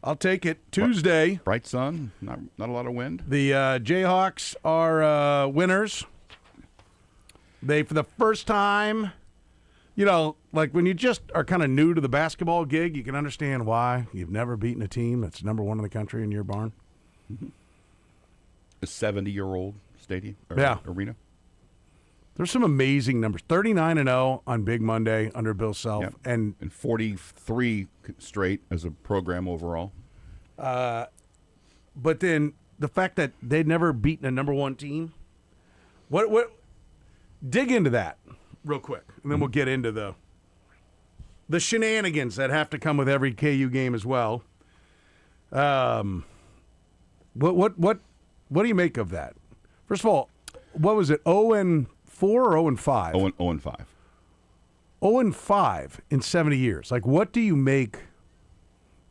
I'll take it. Tuesday. Bright sun, not a lot of wind. The Jayhawks are winners. They, for the first time, like when you just are kind of new to the basketball gig, you can understand why you've never beaten a team that's number one in the country in your barn. Mm-hmm. A 70-year-old stadium arena. There's some amazing numbers. 39-0 on Big Monday under Bill Self. Yep. And 43 straight as a program overall. But then the fact that they'd never beaten a number one team. What? Dig into that real quick, and then we'll get into the shenanigans that have to come with every KU game as well. What do you make of that? First of all, what was it? 0-4 or 0-5? 0-5. 0-5 in 70 years. Like, what do you make?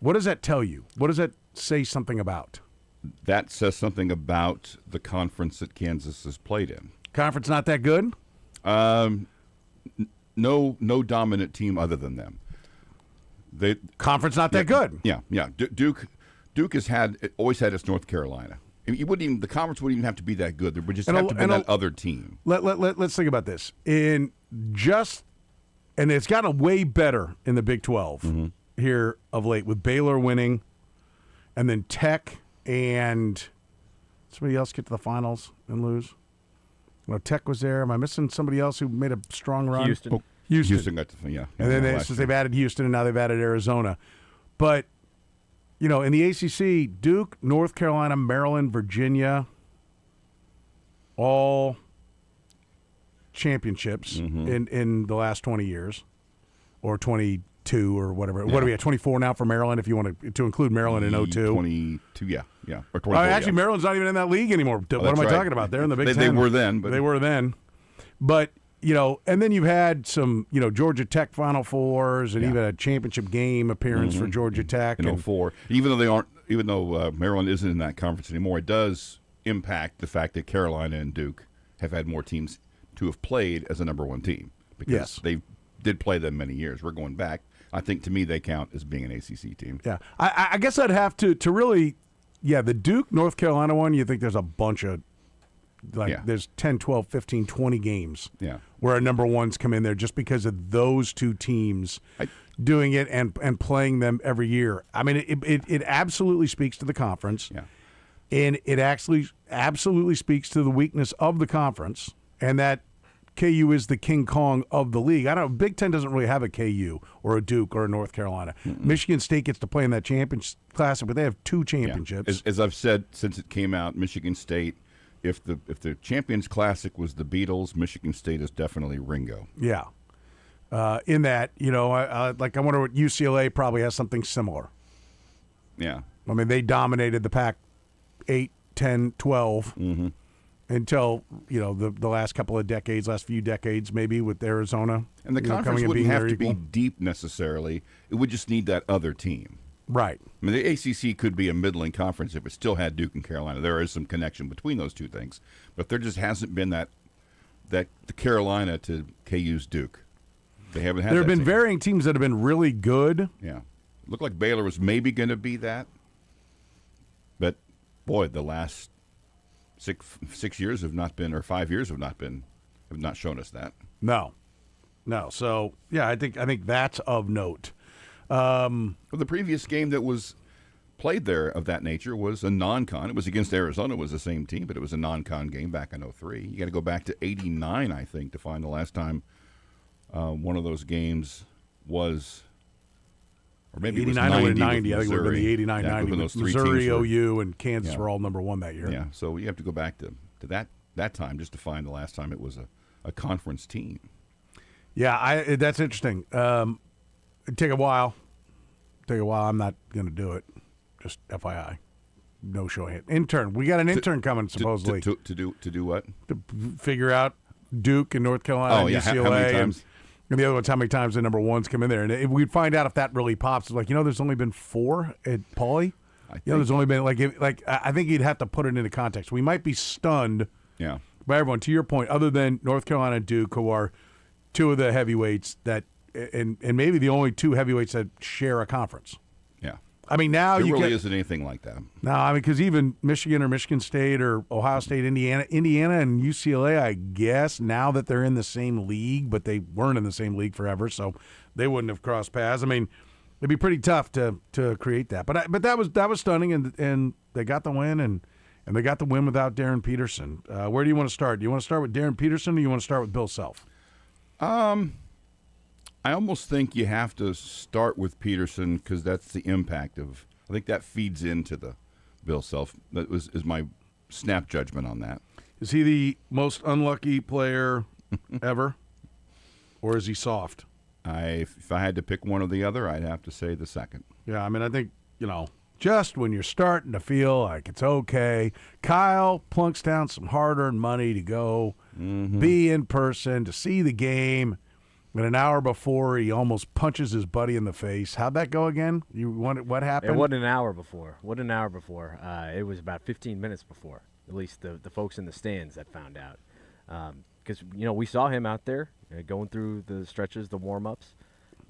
What does that tell you? What does that say something about? That says something about the conference that Kansas has played in. Conference not that good? No dominant team other than them. Conference not that good. Yeah. Duke has always had its North Carolina. The conference wouldn't even have to be that good. There would just have to be that other team. Let's think about this. And it's gotten way better in the Big 12 here of late, with Baylor winning, and then Tech and somebody else get to the finals and lose. No, Tech was there. Am I missing somebody else who made a strong run? Houston. Houston got to, yeah. And then since they've added Houston, and now they've added Arizona. But, in the ACC, Duke, North Carolina, Maryland, Virginia, all championships in the last 20 years, or 22 or whatever. Yeah. What are we at, 24 now for Maryland, if you want to include Maryland in 02? 22, yeah. Or 24, actually, Maryland's not even in that league anymore. What am I talking about? They're in the Big Ten. They were then. They were then. But, and then you've had some, Georgia Tech Final Fours and even a championship game appearance for Georgia Tech. In 04. Even though Maryland isn't in that conference anymore, it does impact the fact that Carolina and Duke have had more teams to have played as a number one team. Because they did play them many years. We're going back. I think, to me, they count as being an ACC team. Yeah. I guess I'd have to really, the Duke, North Carolina one, you think there's a bunch of, there's 10, 12, 15, 20 games where a number ones come in there just because of those two teams doing it and playing them every year. I mean, it absolutely speaks to the conference. Yeah. And it actually absolutely speaks to the weakness of the conference, and that KU is the King Kong of the league. Big Ten doesn't really have a KU or a Duke or a North Carolina. Michigan State gets to play in that Champions Classic, but they have two championships. As I've said since it came out, Michigan State, if the Champions Classic was the Beatles, Michigan State is definitely Ringo. Yeah. In that, I wonder what UCLA probably has something similar. Yeah. I mean, they dominated the Pac 8, 10, 12 until, the last couple of decades, last few decades maybe with Arizona. And the conference wouldn't have to be deep necessarily. It would just need that other team. Right. I mean, the ACC could be a middling conference if it still had Duke and Carolina. There is some connection between those two things. But there just hasn't been that the Carolina to KU's Duke. They haven't had that. There have been team. varying teams that have been really good. Yeah. Looked like Baylor was maybe going to be that. But, boy, the last 6 years have not been, or 5 years have not shown us that. No. So, I think that's of note. Well, the previous game that was played there of that nature was a non-con. It was against Arizona. It was the same team, but it was a non-con game back in 03. You got to go back to 89, I think, to find the last time one of those games was, or maybe 89 it was 90. I think it would have been the 89-90. Those three Missouri, teams OU, and Kansas were all number one that year. Yeah, so you have to go back to that time just to find the last time it was a conference team. Yeah, that's interesting. It'd take a while. I'm not going to do it. Just FYI. No show hit. Intern. We got an intern coming, supposedly. To do what? To figure out Duke and North Carolina and UCLA. How many times? And the other one's how many times the number ones come in there. And we'd find out if that really pops. It's like, there's only been 4 at Pauley. There's only been, I think you'd have to put it into context. We might be stunned by everyone. To your point, other than North Carolina and Duke, who are two of the heavyweights that, and maybe the only two heavyweights that share a conference. Yeah. I mean, now there really isn't anything like that. No, I mean, because even Michigan or Michigan State or Ohio State, Indiana and UCLA, I guess, now that they're in the same league, but they weren't in the same league forever, so they wouldn't have crossed paths. I mean, it'd be pretty tough to create that. But that was stunning, and they got the win, and they got the win without Darren Peterson. Where do you want to start? Do you want to start with Darren Peterson, or do you want to start with Bill Self? I almost think you have to start with Peterson because that's the impact of. I think that feeds into the Bill Self. That is my snap judgment on that. Is he the most unlucky player ever, or is he soft? If I had to pick one or the other, I'd have to say the second. Yeah, I mean, I think just when you're starting to feel like it's okay, Kyle plunks down some hard-earned money to go be in person to see the game. And an hour before, he almost punches his buddy in the face. How'd that go again? What happened? It wasn't an hour before. It was about 15 minutes before. At least the folks in the stands that found out. Because, we saw him out there going through the stretches, the warm-ups.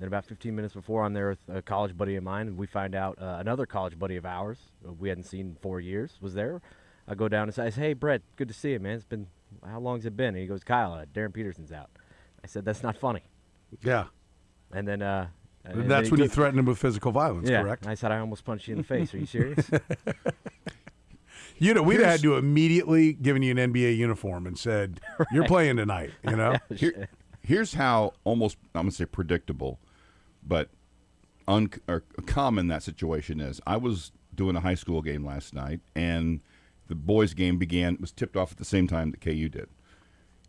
Then about 15 minutes before, I'm there with a college buddy of mine, and we find out another college buddy of ours we hadn't seen in 4 years was there. I go down and say, hey, Brett, good to see you, man. How long's it been? And he goes, Kyle, Darren Peterson's out. I said, that's not funny. Yeah. And then that's when you threatened him with physical violence, correct? I said, I almost punched you in the face. Are you serious? We'd have had to immediately given you an NBA uniform and said, you're playing tonight, Here's how almost, I'm going to say predictable, but or common that situation is. I was doing a high school game last night, and the boys' game was tipped off at the same time that KU did.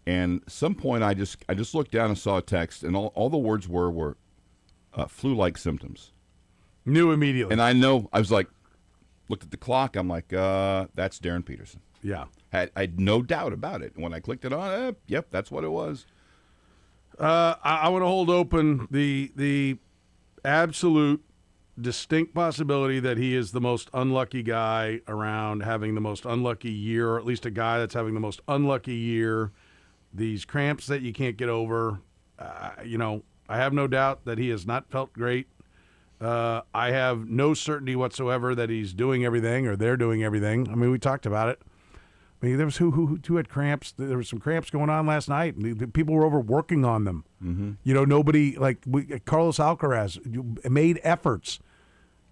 And at some point, I just looked down and saw a text, and all the words were flu-like symptoms. Knew immediately. And I was like, looked at the clock. I'm like, that's Darren Peterson. Yeah. I had no doubt about it. And when I clicked it on, yep, that's what it was. I want to hold open the absolute distinct possibility that he is the most unlucky guy around, having the most unlucky year, or at least a guy that's having the most unlucky year. These cramps that you can't get over, I have no doubt that he has not felt great. I have no certainty whatsoever that he's doing everything or they're doing everything. I mean, we talked about it. I mean, there was who had cramps. There was some cramps going on last night, and the people were over working on them. Mm-hmm. Nobody Carlos Alcaraz made efforts.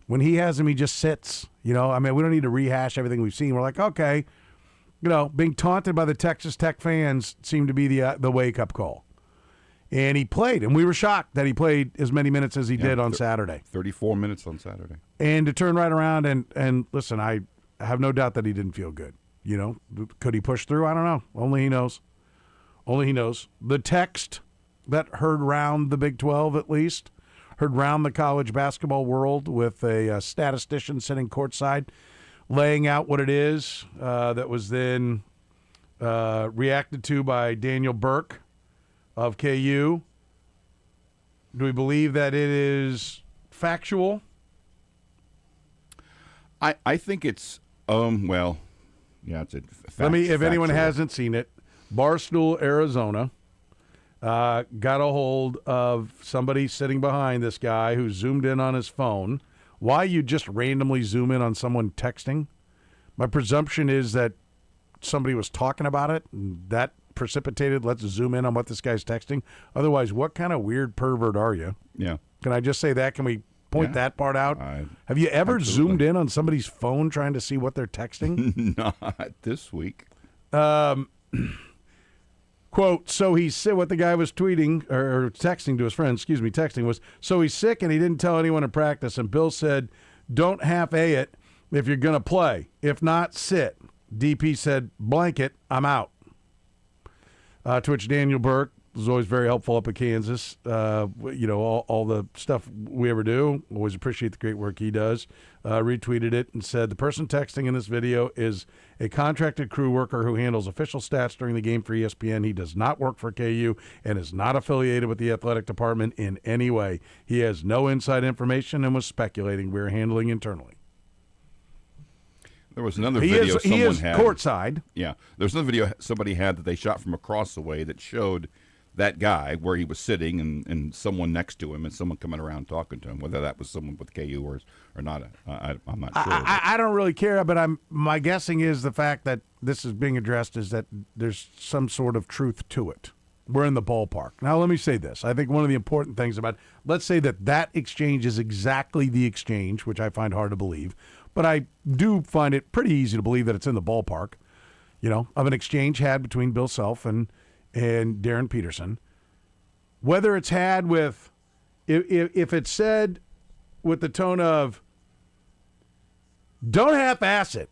When he has them, he just sits. I mean, we don't need to rehash everything we've seen. We're like, okay. Being taunted by the Texas Tech fans seemed to be the wake-up call. And he played, and we were shocked that he played as many minutes as he did on Saturday. 34 minutes on Saturday. And to turn right around and listen, I have no doubt that he didn't feel good. Could he push through? I don't know. Only he knows. The text that heard round the Big 12, at least, heard round the college basketball world with a statistician sitting courtside, laying out what it is, that was then reacted to by Daniel Burke of KU. Do we believe that it is factual? I think it's it's a fact. If anyone hasn't seen it, Barstool, Arizona, got a hold of somebody sitting behind this guy who zoomed in on his phone. Why you just randomly zoom in on someone texting? My presumption is that somebody was talking about it, and that precipitated, let's zoom in on what this guy's texting. Otherwise, what kind of weird pervert are you? Yeah. Can I just say that? Can we point that part out? Have you ever zoomed in on somebody's phone trying to see what they're texting? Not this week. Quote, what the guy was tweeting or texting to his friend, texting was, so he's sick and he didn't tell anyone in practice. And Bill said, don't half-A it if you're going to play. If not, sit. DP said, blanket, I'm out. To which Daniel Burke was always very helpful up at Kansas. All the stuff we ever do, always appreciate the great work he does. Retweeted it and said, the person texting in this video is a contracted crew worker who handles official stats during the game for ESPN. He does not work for KU and is not affiliated with the athletic department in any way. He has no inside information and was speculating we're handling internally. There was another video someone had. Courtside. Yeah. There was another video somebody had that they shot from across the way that showed that guy where he was sitting and someone next to him and someone coming around talking to him, whether that was someone with KU or not. I'm not sure. I don't really care, but my guessing is the fact that this is being addressed is that there's some sort of truth to it. We're in the ballpark. Now, let me say this. I think one of the important things about, let's say that exchange is exactly the exchange, which I find hard to believe, but I do find it pretty easy to believe that it's in the ballpark, of an exchange had between Bill Self and Darren Peterson. Whether it's had with, if it's said with the tone of, don't half-ass it.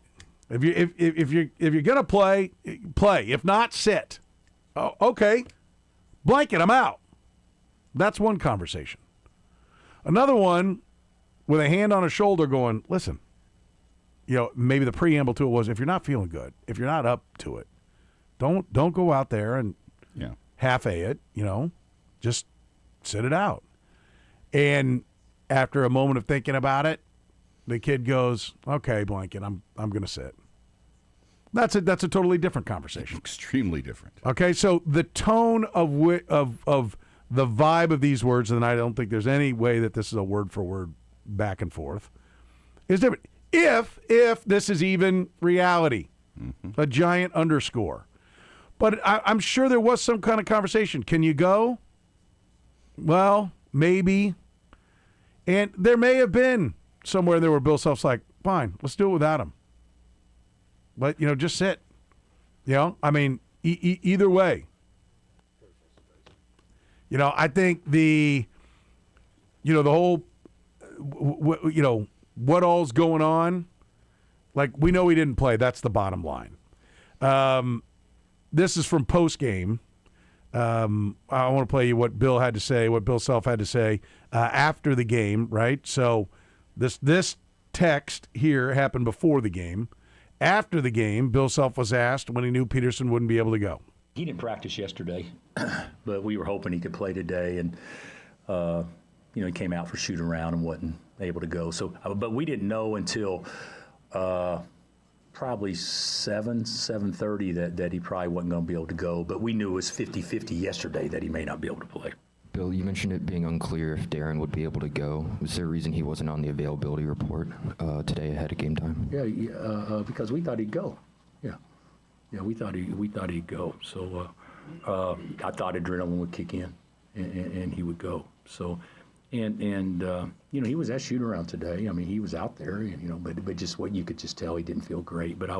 If you're gonna play. If not, sit. Oh, okay, blanket, I'm out. That's one conversation. Another one with a hand on a shoulder, going, listen. Maybe the preamble to it was, if you're not feeling good, if you're not up to it, don't go out there and half-a it. Just sit it out. And after a moment of thinking about it, the kid goes, okay, blanket, I'm going to sit. That's a totally different conversation. Extremely different. Okay, so the tone of the vibe of these words, and I don't think there's any way that this is a word for word back and forth, is different. If this is even reality, a giant underscore. But I'm sure there was some kind of conversation. Can you go? Well, maybe. And there may have been somewhere there where Bill Self's like, fine, let's do it without him. But, just sit. Either way. I think the whole, what all's going on, like, we know he didn't play. That's the bottom line. This is from post-game. I want to play you what Bill had to say, what Bill Self had to say after the game, right? So this text here happened before the game. After the game, Bill Self was asked when he knew Peterson wouldn't be able to go. He didn't practice yesterday, but we were hoping he could play today. And, he came out for shoot around and wasn't able to go. So, but we didn't know until probably 7:30 that he probably wasn't going to be able to go. But we knew it was 50-50 yesterday that he may not be able to play. Bill, you mentioned it being unclear if Darren would be able to go. Was there a reason he wasn't on the availability report today ahead of game time? Yeah, because we thought he'd go. Yeah, we thought he'd go. So I thought adrenaline would kick in, and he would go. So, and he was at shoot around today. I mean, he was out there, but just what you could just tell, he didn't feel great. But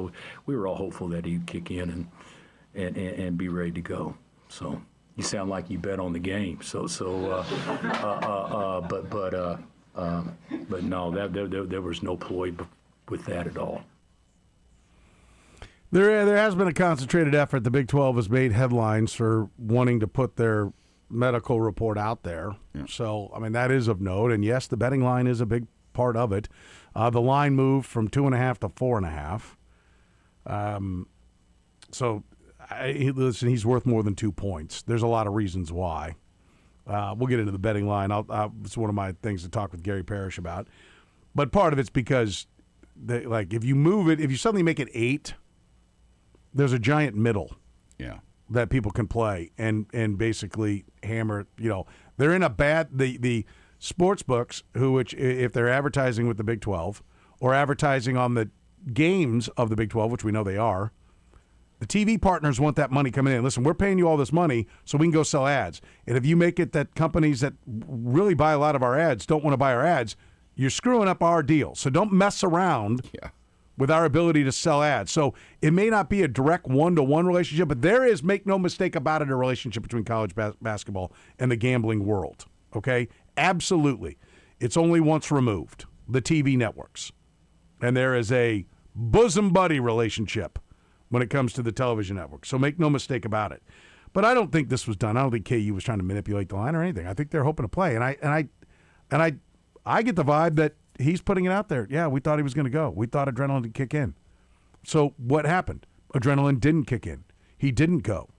we were all hopeful that he'd kick in and be ready to go. So. You sound like you bet on the game. But no, there was no ploy with that at all. There has been a concentrated effort. The Big 12 has made headlines for wanting to put their medical report out there. Yeah. So, that is of note. And yes, the betting line is a big part of it. The line moved from 2.5 to 4.5. Listen, he's worth more than 2 points. There's a lot of reasons why. We'll get into the betting line. It's one of my things to talk with Gary Parrish about. But part of it's because, if you move it, if you suddenly make it 8, there's a giant middle. Yeah. That people can play and basically hammer. They're in a bad the sports books which if they're advertising with the Big 12 or advertising on the games of the Big 12, which we know they are. The TV partners want that money coming in. Listen, we're paying you all this money so we can go sell ads. And if you make it that companies that really buy a lot of our ads don't want to buy our ads, you're screwing up our deal. So don't mess around with our ability to sell ads. So it may not be a direct one-to-one relationship, but there is, make no mistake about it, a relationship between college basketball and the gambling world. Okay? Absolutely. It's only once removed, the TV networks. And there is a bosom buddy relationship when it comes to the television network. So make no mistake about it. But I don't think this was done. I don't think KU was trying to manipulate the line or anything. I think they're hoping to play. And I get the vibe that he's putting it out there. Yeah, we thought he was going to go. We thought adrenaline would kick in. So what happened? Adrenaline didn't kick in. He didn't go.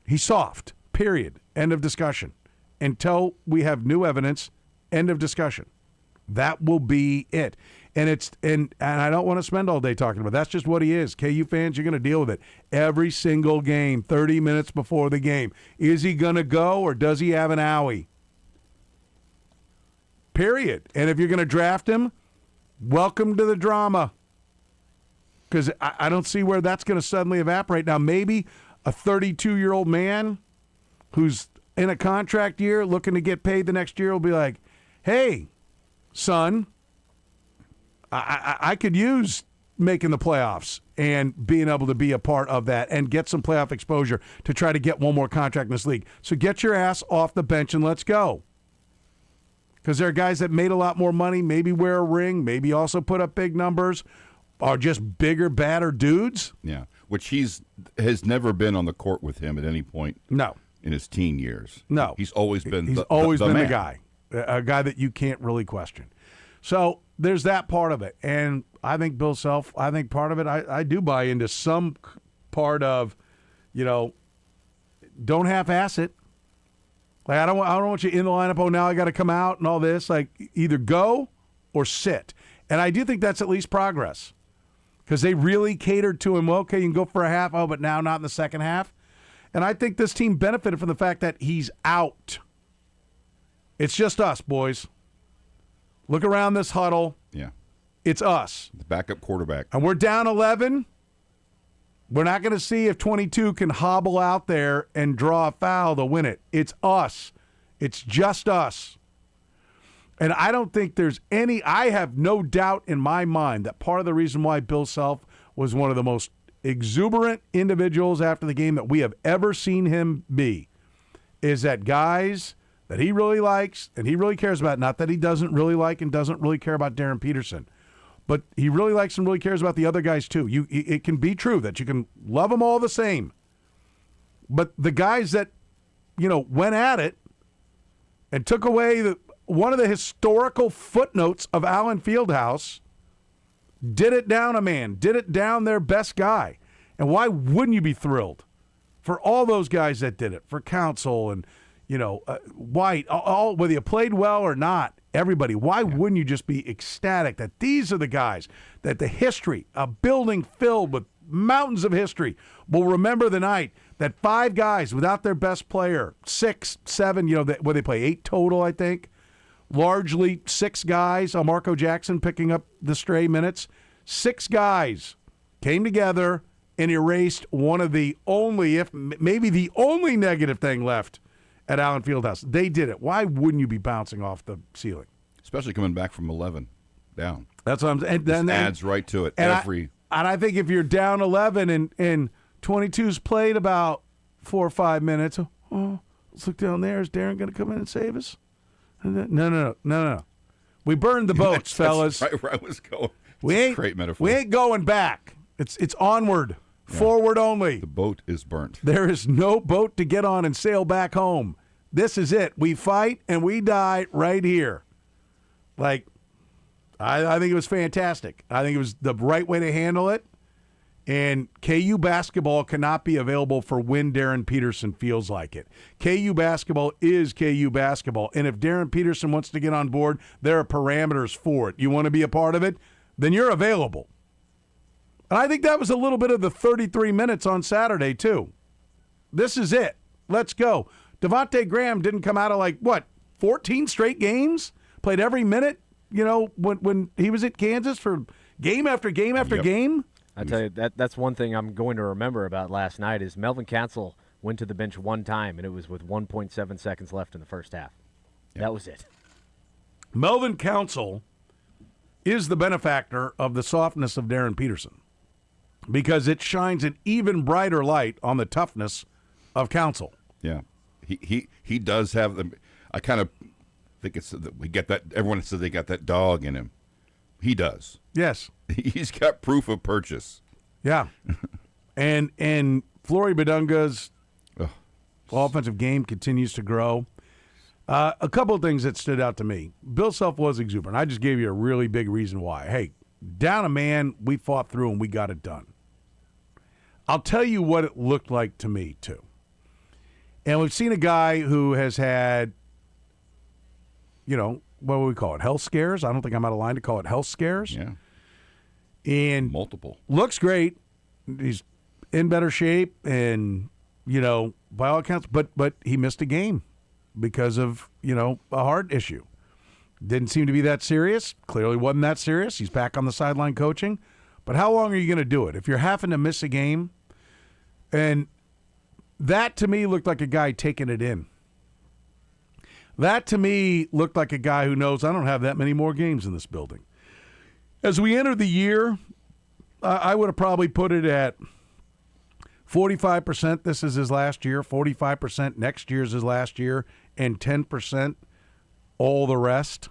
He's soft. Period. End of discussion. Until we have new evidence, end of discussion. That will be it. And I don't want to spend all day talking about it. That's just what he is. KU fans, you're going to deal with it every single game, 30 minutes before the game. Is he going to go or does he have an owie? Period. And if you're going to draft him, welcome to the drama. Because I don't see where that's going to suddenly evaporate. Now, maybe a 32-year-old man who's in a contract year looking to get paid the next year will be like, hey, son, I could use making the playoffs and being able to be a part of that and get some playoff exposure to try to get one more contract in this league. So get your ass off the bench and let's go. Because there are guys that made a lot more money, maybe wear a ring, maybe also put up big numbers, are just bigger, badder dudes. Yeah, which has never been on the court with him at any point. No. In his teen years. No. He's always been the guy, a guy that you can't really question. So there's that part of it. And I think Bill Self, I think part of it, I do buy into some part of, don't half-ass it. Like, I don't want you in the lineup, oh, now I got to come out and all this. Like, either go or sit. And I do think that's at least progress. Because they really catered to him. Well, okay, you can go for a half. Oh, but now not in the second half. And I think this team benefited from the fact that he's out. It's just us, boys. Look around this huddle. Yeah. It's us. The backup quarterback. And we're down 11. We're not going to see if 22 can hobble out there and draw a foul to win it. It's us. It's just us. And I don't think there's I have no doubt in my mind that part of the reason why Bill Self was one of the most exuberant individuals after the game that we have ever seen him be is that guys that he really likes and he really cares about, not that he doesn't really like and doesn't really care about Darren Peterson, but he really likes and really cares about the other guys too. It can be true that you can love them all the same, but the guys that, went at it and took away one of the historical footnotes of Allen Fieldhouse, did it down a man, did it down their best guy. And why wouldn't you be thrilled for all those guys that did it, for Council and, White, all whether you played well or not, everybody, why wouldn't you just be ecstatic that these are the guys that the history, a building filled with mountains of history, will remember the night that 5 guys without their best player, 6, 7, where they play 8 total, I think, largely 6 guys, Marco Jackson picking up the stray minutes, 6 guys came together and erased one of the only, if maybe the only negative thing left at Allen Fieldhouse. They did it. Why wouldn't you be bouncing off the ceiling? Especially coming back from 11 down. That's what I'm saying. Then adds right to it. And I think if you're down 11 and 22's played about 4 or 5 minutes, let's look down there. Is Darren going to come in and save us? No. We burned the boats, fellas. Right where I was going. Great metaphor. We ain't going back. It's onward, forward only. The boat is burnt. There is no boat to get on and sail back home. This is it. We fight and we die right here. Like, I think it was fantastic. I think it was the right way to handle it. And KU basketball cannot be available for when Darren Peterson feels like it. KU basketball is KU basketball. And if Darren Peterson wants to get on board, there are parameters for it. You want to be a part of it? Then you're available. And I think that was a little bit of the 33 minutes on Saturday, too. This is it. Let's go. Devontae Graham didn't come out of 14 straight games? Played every minute, when he was at Kansas for game after game after game? I tell you, that's one thing I'm going to remember about last night is Melvin Cancel went to the bench one time, and it was with 1.7 seconds left in the first half. Yep. That was it. Melvin Council is the benefactor of the softness of Darren Peterson because it shines an even brighter light on the toughness of Council. Yeah. He does have the – I kind of think it's – we get that – everyone says they got that dog in him. He does. Yes. He's got proof of purchase. Yeah. and Flory Badunga's offensive game continues to grow. A couple of things that stood out to me. Bill Self was exuberant. I just gave you a really big reason why. Hey, down a man, we fought through and we got it done. I'll tell you what it looked like to me, too. And we've seen a guy who has had, what would we call it? Health scares. I don't think I'm out of line to call it health scares. Yeah. And multiple. Looks great. He's in better shape, and by all accounts, but he missed a game because of a heart issue. Didn't seem to be that serious. Clearly wasn't that serious. He's back on the sideline coaching. But how long are you going to do it? If you're having to miss a game, and that to me looked like a guy taking it in. That to me looked like a guy who knows I don't have that many more games in this building. As we enter the year, I would have probably put it at 45% this is his last year, 45% next year's his last year, and 10% all the rest,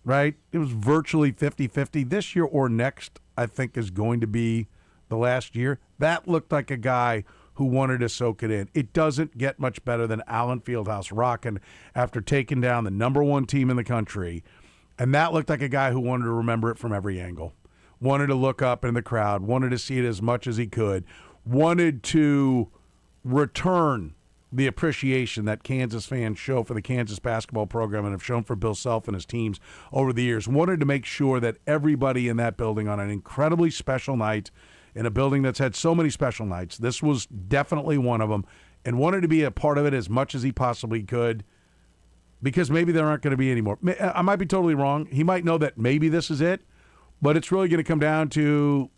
right? It was virtually 50-50. This year or next, I think, is going to be the last year. That looked like a guy who wanted to soak it in. It doesn't get much better than Allen Fieldhouse rocking after taking down the number one team in the country. And that looked like a guy who wanted to remember it from every angle, wanted to look up in the crowd, wanted to see it as much as he could, wanted to return the appreciation that Kansas fans show for the Kansas basketball program and have shown for Bill Self and his teams over the years. Wanted to make sure that everybody in that building on an incredibly special night, in a building that's had so many special nights, this was definitely one of them, and wanted to be a part of it as much as he possibly could, because maybe there aren't going to be any more. I might be totally wrong. He might know that maybe this is it, but it's really going to come down to,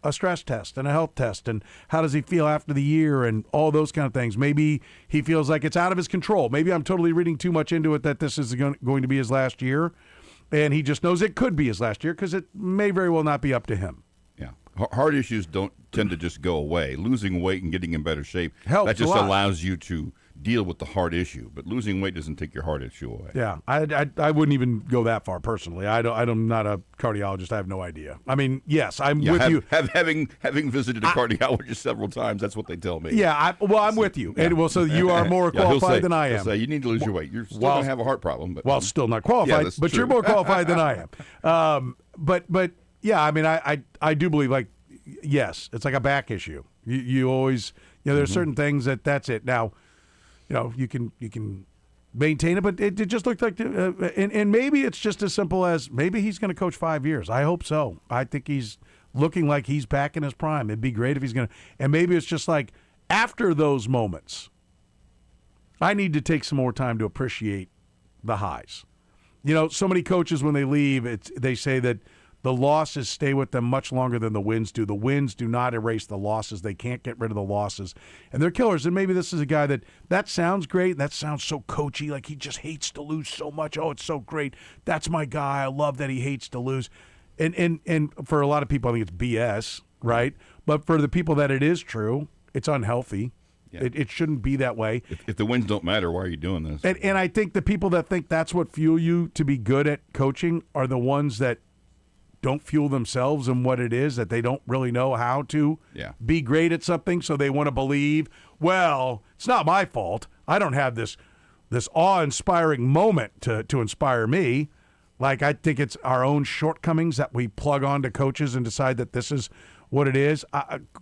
a stress test and a health test, and how does he feel after the year and all those kind of things. Maybe he feels like it's out of his control. Maybe I'm totally reading too much into it that this is going to be his last year, and he just knows it could be his last year because it may very well not be up to him. Yeah. Heart issues don't tend to just go away. Losing weight and getting in better shape, helps that just a lot. allows you to deal with the heart issue, but losing weight doesn't take your heart issue away. Yeah, I wouldn't even go that far personally. I'm not a cardiologist. I have no idea. I mean, yes, I'm with you. Having visited a cardiologist several times, that's what they tell me. Yeah, I'm with you. Yeah. And so you are more qualified than I am. He'll say, you need to lose your weight. You're still going to have a heart problem. But, still not qualified, but true. You're more qualified than I am. But yeah, I mean, I do believe, like, yes, it's like a back issue. You always, there's certain things that's it. Now, you can maintain it, but it just looked like, and maybe it's just as simple as maybe he's going to coach 5 years. I hope so. I think he's looking like he's back in his prime. It'd be great if he's going to, and maybe it's just like after those moments, I need to take some more time to appreciate the highs. So many coaches, when they leave, they say that the losses stay with them much longer than the wins do. The wins do not erase the losses. They can't get rid of the losses. And they're killers. And maybe this is a guy that sounds great. That sounds so coachy, like he just hates to lose so much. Oh, it's so great. That's my guy. I love that he hates to lose. And for a lot of people, I think it's BS, right? But for the people that it is true, it's unhealthy. Yeah. It shouldn't be that way. If the wins don't matter, why are you doing this? And I think the people that think that's what fuel you to be good at coaching are the ones that don't fuel themselves in what it is, that they don't really know how to be great at something, so they want to believe, well, it's not my fault. I don't have this awe-inspiring moment to inspire me. Like, I think it's our own shortcomings that we plug on to coaches and decide that this is what it is.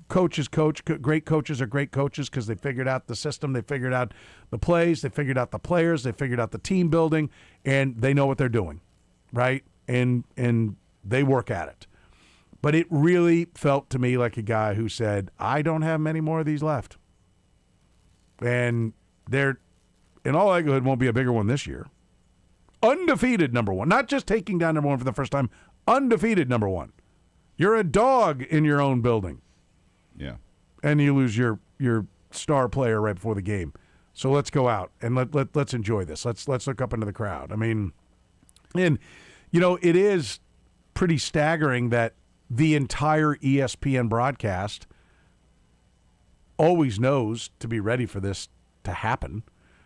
Coaches coach. Great coaches are great coaches because they figured out the system, they figured out the plays, they figured out the players, they figured out the team building, and they know what they're doing, right? And they work at it. But it really felt to me like a guy who said, I don't have many more of these left. And there, in all likelihood, won't be a bigger one this year. Undefeated number one. Not just taking down number one for the first time. Undefeated number one. You're a dog in your own building. Yeah. And you lose your star player right before the game. So let's go out and let's enjoy this. Let's look up into the crowd. I mean, and, it is pretty staggering that the entire ESPN broadcast always knows to be ready for this to happen.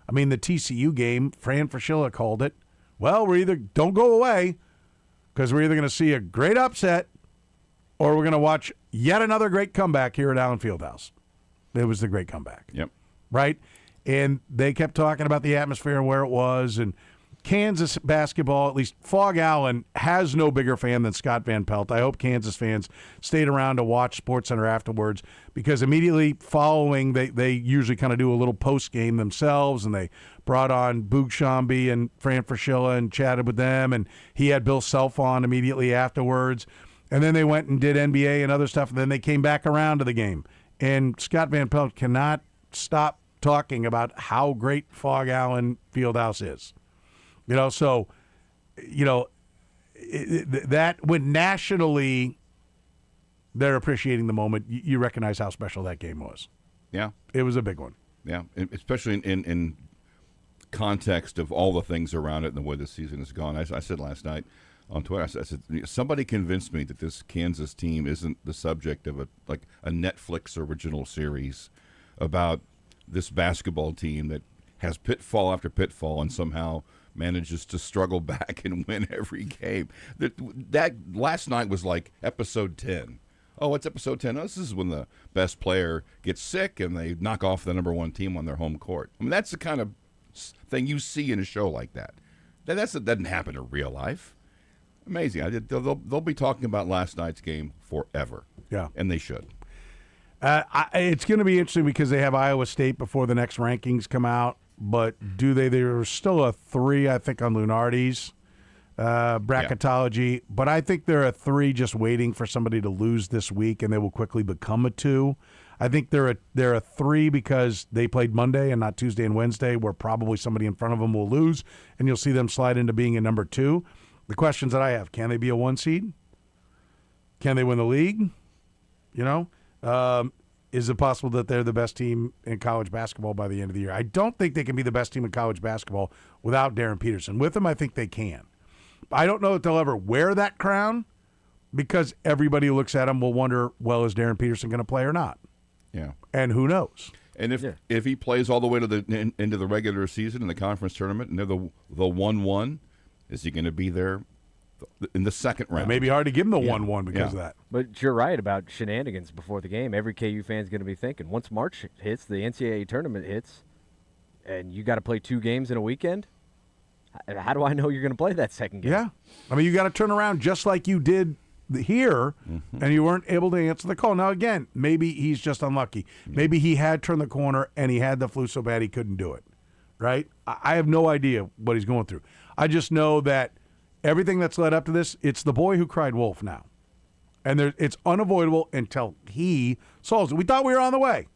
I mean, the TCU game, Fran Fraschilla called it. Well, don't go away, because we're either going to see a great upset or we're going to watch yet another great comeback here at Allen Fieldhouse. It was the great comeback. Yep. Right? And they kept talking about the atmosphere and where it was, and Kansas basketball, at least Fog Allen, has no bigger fan than Scott Van Pelt. I hope Kansas fans stayed around to watch SportsCenter afterwards, because immediately following, they usually kind of do a little post-game themselves, and they brought on Boog Shambi and Fran Fraschilla and chatted with them, and he had Bill Self on immediately afterwards. And then they went and did NBA and other stuff, and then they came back around to the game. And Scott Van Pelt cannot stop talking about how great Fog Allen Fieldhouse is. So, that when nationally they're appreciating the moment, you recognize how special that game was. Yeah. It was a big one. Yeah, especially in context of all the things around it and the way the season has gone. I said last night on Twitter, I said, somebody convinced me that this Kansas team isn't the subject of a Netflix original series about this basketball team that has pitfall after pitfall and somehow manages to struggle back and win every game. That last night was like episode 10. Oh, what's episode 10? Oh, this is when the best player gets sick and they knock off the number one team on their home court. I mean, that's the kind of thing you see in a show like that. That doesn't happen in real life. Amazing. They'll be talking about last night's game forever. Yeah. And they should. It's going to be interesting because they have Iowa State before the next rankings come out. But do they? There's still a 3, I think, on Lunardi's bracketology. Yeah. But I think they're a 3 just waiting for somebody to lose this week, and they will quickly become a 2. I think they're a 3 because they played Monday and not Tuesday and Wednesday, where probably somebody in front of them will lose, and you'll see them slide into being a number 2. The questions that I have: can they be a 1 seed? Can they win the league? Is it possible that they're the best team in college basketball by the end of the year? I don't think they can be the best team in college basketball without Darren Peterson. With him, I think they can. I don't know if they'll ever wear that crown, because everybody who looks at him will wonder, well, is Darren Peterson going to play or not? Yeah. And who knows? And if he plays all the way to into the regular season in the conference tournament and they're the 1-1, is he going to be there in the second round? It may be hard to give him the 1-1 because of that. But you're right about shenanigans before the game. Every KU fan's going to be thinking, once March hits, the NCAA tournament hits, and you got to play 2 games in a weekend, how do I know you're going to play that second game? Yeah. I mean, you got to turn around just like you did here, and you weren't able to answer the call. Now, again, maybe he's just unlucky. Maybe he had turned the corner, and he had the flu so bad he couldn't do it, right? I have no idea what he's going through. I just know that everything that's led up to this, it's the boy who cried wolf now. And it's unavoidable until he solves it. We thought we were on the way.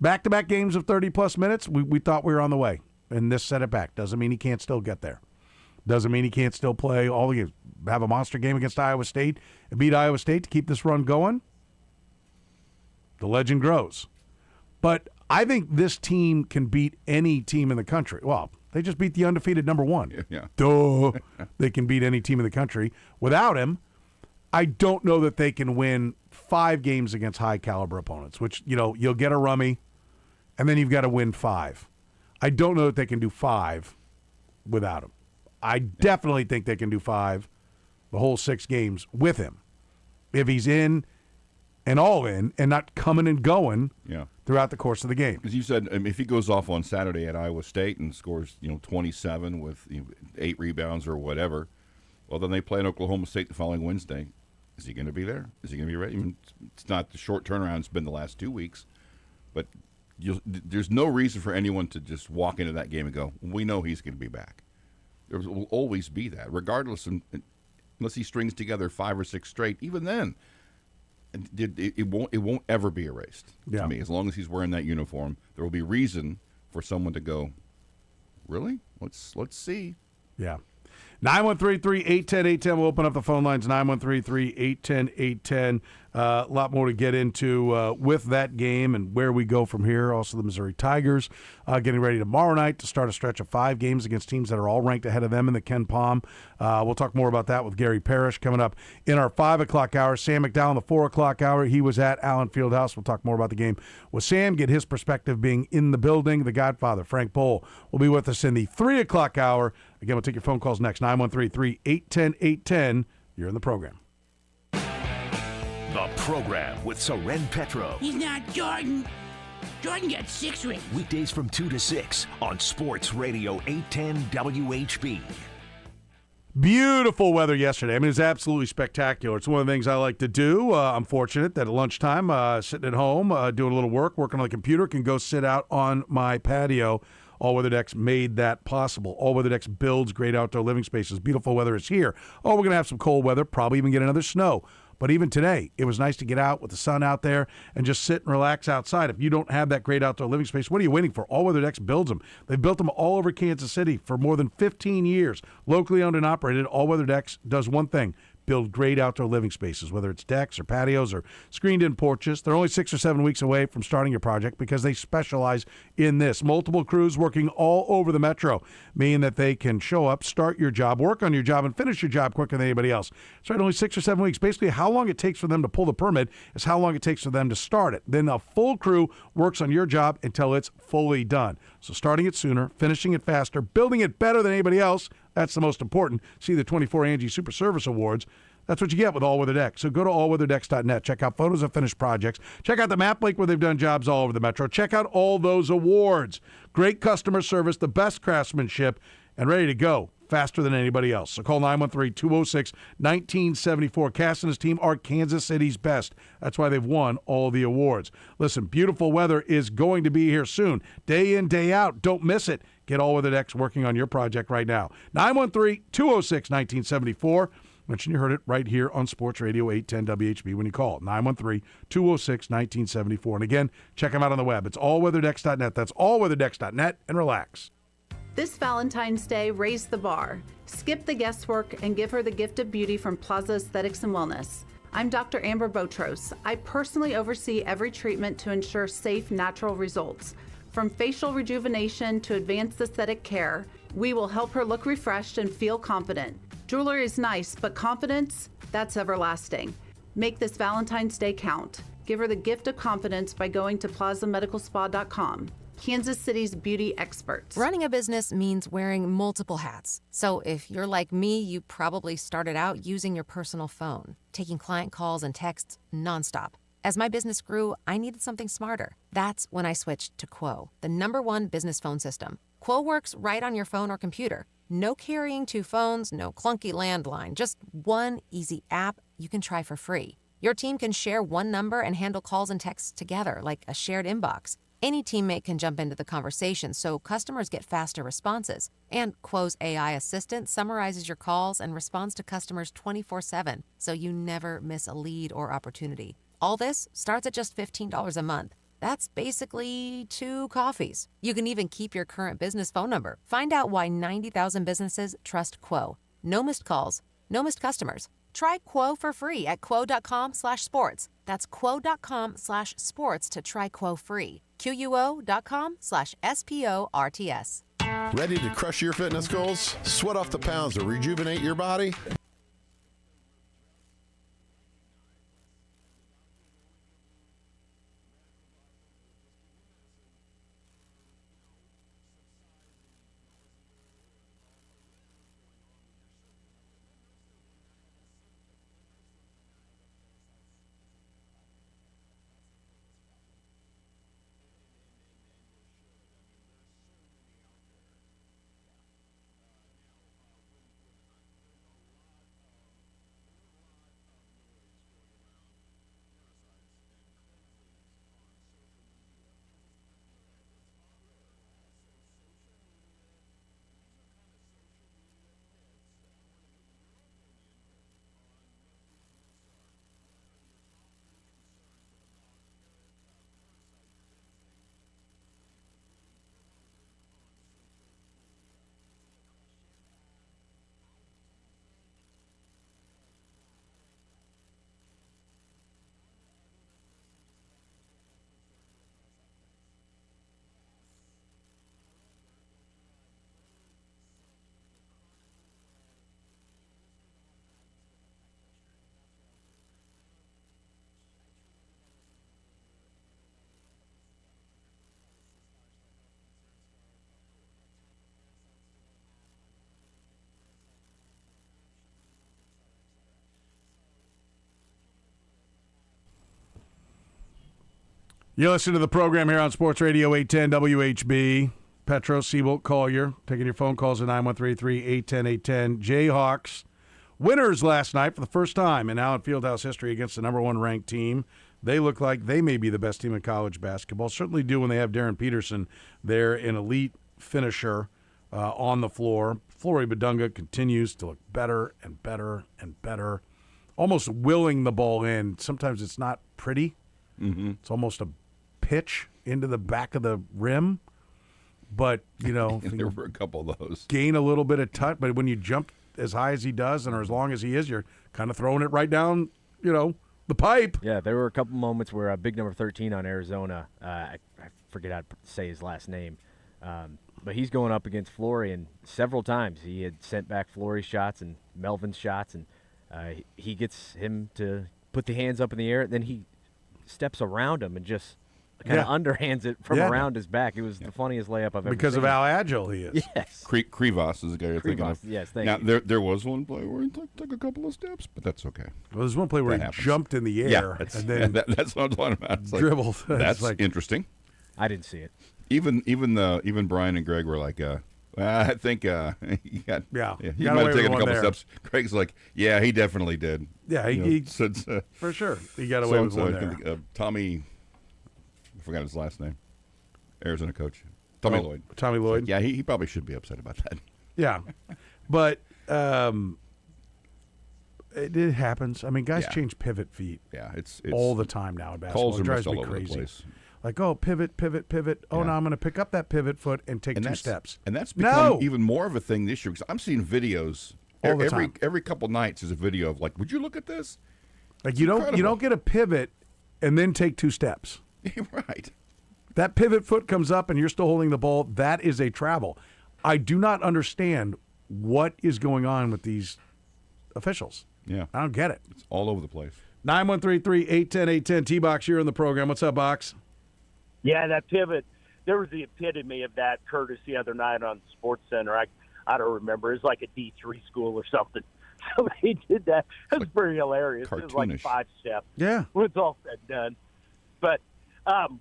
Back-to-back games of 30-plus minutes, we thought we were on the way. And this set it back. Doesn't mean he can't still get there. Doesn't mean he can't still play all the games. Have a monster game against Iowa State and beat Iowa State to keep this run going. The legend grows. But I think this team can beat any team in the country. Well, they just beat the undefeated number 1. Yeah. Duh. They can beat any team in the country. Without him, I don't know that they can win 5 games against high-caliber opponents, which, you'll get a rummy, and then you've got to win 5. I don't know that they can do 5 without him. I definitely think they can do 5, the whole 6 games, with him. If he's in and all in and not coming and going throughout the course of the game. As you said, if he goes off on Saturday at Iowa State and scores 27 with 8 rebounds or whatever, well, then they play in Oklahoma State the following Wednesday. Is he going to be there? Is he going to be ready? I mean, it's not the short turnaround it's been the last 2 weeks, but there's no reason for anyone to just walk into that game and go, we know he's going to be back. There will always be that, regardless, unless he strings together 5 or 6 straight. Even then, it won't ever be erased to me. As long as he's wearing that uniform, there will be reason for someone to go, really? Let's see. Yeah. 913-3-810-810. We'll open up the phone lines, 913-3-810-810. A lot more to get into with that game and where we go from here. Also, the Missouri Tigers getting ready tomorrow night to start a stretch of 5 games against teams that are all ranked ahead of them in the Ken Palm. We'll talk more about that with Gary Parrish coming up in our 5 o'clock hour. Sam McDowell in the 4 o'clock hour. He was at Allen Fieldhouse. We'll talk more about the game with Sam, get his perspective being in the building. The Godfather, Frank Bowl, will be with us in the 3 o'clock hour. Again, we'll take your phone calls next, 913-3-810-810. You're in the program. The program with Soren Petro. He's not Jordan. Jordan gets 6 rings. Weekdays from 2 to 6 on Sports Radio 810 WHB. Beautiful weather yesterday. I mean, it's absolutely spectacular. It's one of the things I like to do. I'm fortunate that at lunchtime, sitting at home, doing a little work, working on the computer, can go sit out on my patio. All Weather Decks made that possible. All Weather Decks builds great outdoor living spaces. Beautiful weather is here. Oh, we're going to have some cold weather, probably even get another snow. But even today, it was nice to get out with the sun out there and just sit and relax outside. If you don't have that great outdoor living space, what are you waiting for? All Weather Decks builds them. They've built them all over Kansas City for more than 15 years. Locally owned and operated, All Weather Decks does one thing: build great outdoor living spaces, whether it's decks or patios or screened-in porches. They're only 6 or 7 weeks away from starting your project because they specialize in this. Multiple crews working all over the metro, meaning that they can show up, start your job, work on your job, and finish your job quicker than anybody else. So only 6 or 7 weeks. Basically, how long it takes for them to pull the permit is how long it takes for them to start it. Then a full crew works on your job until it's fully done. So starting it sooner, finishing it faster, building it better than anybody else, that's the most important. See the 24 Angie Super Service Awards. That's what you get with All Weather Decks. So go to allweatherdecks.net. Check out photos of finished projects. Check out the map link where they've done jobs all over the metro. Check out all those awards. Great customer service, the best craftsmanship, and ready to go faster than anybody else. So call 913-206-1974. Cass and his team are Kansas City's best. That's why they've won all the awards. Listen, beautiful weather is going to be here soon. Day in, day out. Don't miss it. Get All Weather Decks working on your project right now. 913-206-1974. Mention you heard it right here on Sports Radio 810 WHB when you call 913-206-1974. And again, check them out on the web. It's allweatherdecks.net. That's allweatherdecks.net, and relax. This Valentine's Day, raise the bar. Skip the guesswork and give her the gift of beauty from Plaza Aesthetics and Wellness. I'm Dr. Amber Botros. I personally oversee every treatment to ensure safe, natural results. From facial rejuvenation to advanced aesthetic care, we will help her look refreshed and feel confident. Jewelry is nice, but confidence, that's everlasting. Make this Valentine's Day count. Give her the gift of confidence by going to plazamedicalspa.com. Kansas City's beauty experts. Running a business means wearing multiple hats. So if you're like me, you probably started out using your personal phone, taking client calls and texts nonstop. As my business grew, I needed something smarter. That's when I switched to Quo, the #1 business phone system. Quo works right on your phone or computer. No carrying 2 phones, no clunky landline, just one easy app you can try for free. Your team can share one number and handle calls and texts together like a shared inbox. Any teammate can jump into the conversation so customers get faster responses. And Quo's AI assistant summarizes your calls and responds to customers 24/7, so you never miss a lead or opportunity. All this starts at just $15 a month. That's basically 2 coffees. You can even keep your current business phone number. Find out why 90,000 businesses trust Quo. No missed calls, no missed customers. Try Quo for free at quo.com/sports. That's quo.com/sports to try Quo free. QUO.com/SPORTS. Ready to crush your fitness goals? Sweat off the pounds or rejuvenate your body? You listen to the program here on Sports Radio 810 WHB. Petro, Seaboldt, Collier, taking your phone calls at 913-810-810. Jayhawks, winners last night for the first time in Allen Fieldhouse history against the number one ranked team. They look like they may be the best team in college basketball. Certainly do when they have Darren Peterson there, an elite finisher on the floor. Flory Badunga continues to look better and better and better, almost willing the ball in. Sometimes it's not pretty. Mm-hmm. It's almost a pitch into the back of the rim. But, there were a couple of those. Gain a little bit of touch, but when you jump as high as he does and or as long as he is, you're kind of throwing it right down, the pipe. Yeah, there were a couple moments where a big number 13 on Arizona, I forget how to say his last name, but he's going up against Flory, and several times he had sent back Flory's shots and Melvin's shots, and he gets him to put the hands up in the air, then he steps around him and just kind of underhands it from around his back. It was the funniest layup I've ever seen. Because of how agile he is. Yes. Krivas is the guy you're thinking of. Yes, thank you. Now, there was one play where he took a couple of steps, but that's okay. Well, there's one play where he jumped in the air and then that's what I'm talking about. It's dribbled. That's interesting. I didn't see it. Even Brian and Greg were like, I think he might have taken a couple steps. Greg's like, yeah, he definitely did. Yeah, for sure. He got away with one there. Tommy, I forgot his last name. Arizona coach. Tommy Lloyd. Tommy Lloyd. Yeah, he probably should be upset about that. Yeah. But it happens. I mean, guys change pivot feet. Yeah, it's all the time now in basketball. It drives me crazy. Like, pivot. Oh, now I'm going to pick up that pivot foot and take 2 steps. And that's become even more of a thing this year because I'm seeing videos all the time. Every couple nights. There's a video of like, would you look at this? Like you don't get a pivot and then take 2 steps. Right. That pivot foot comes up and you're still holding the ball. That is a travel. I do not understand what is going on with these officials. Yeah. I don't get it. It's all over the place. 913-3810810. T-Box here in the program. What's up, Box? Yeah, that pivot. There was the epitome of that, Kurtis, the other night on Sports Center. I don't remember. It was like a D3 school or something. So they did that. It was pretty hilarious. Cartoonish. It was like 5 steps. Yeah. When it's all said and done. But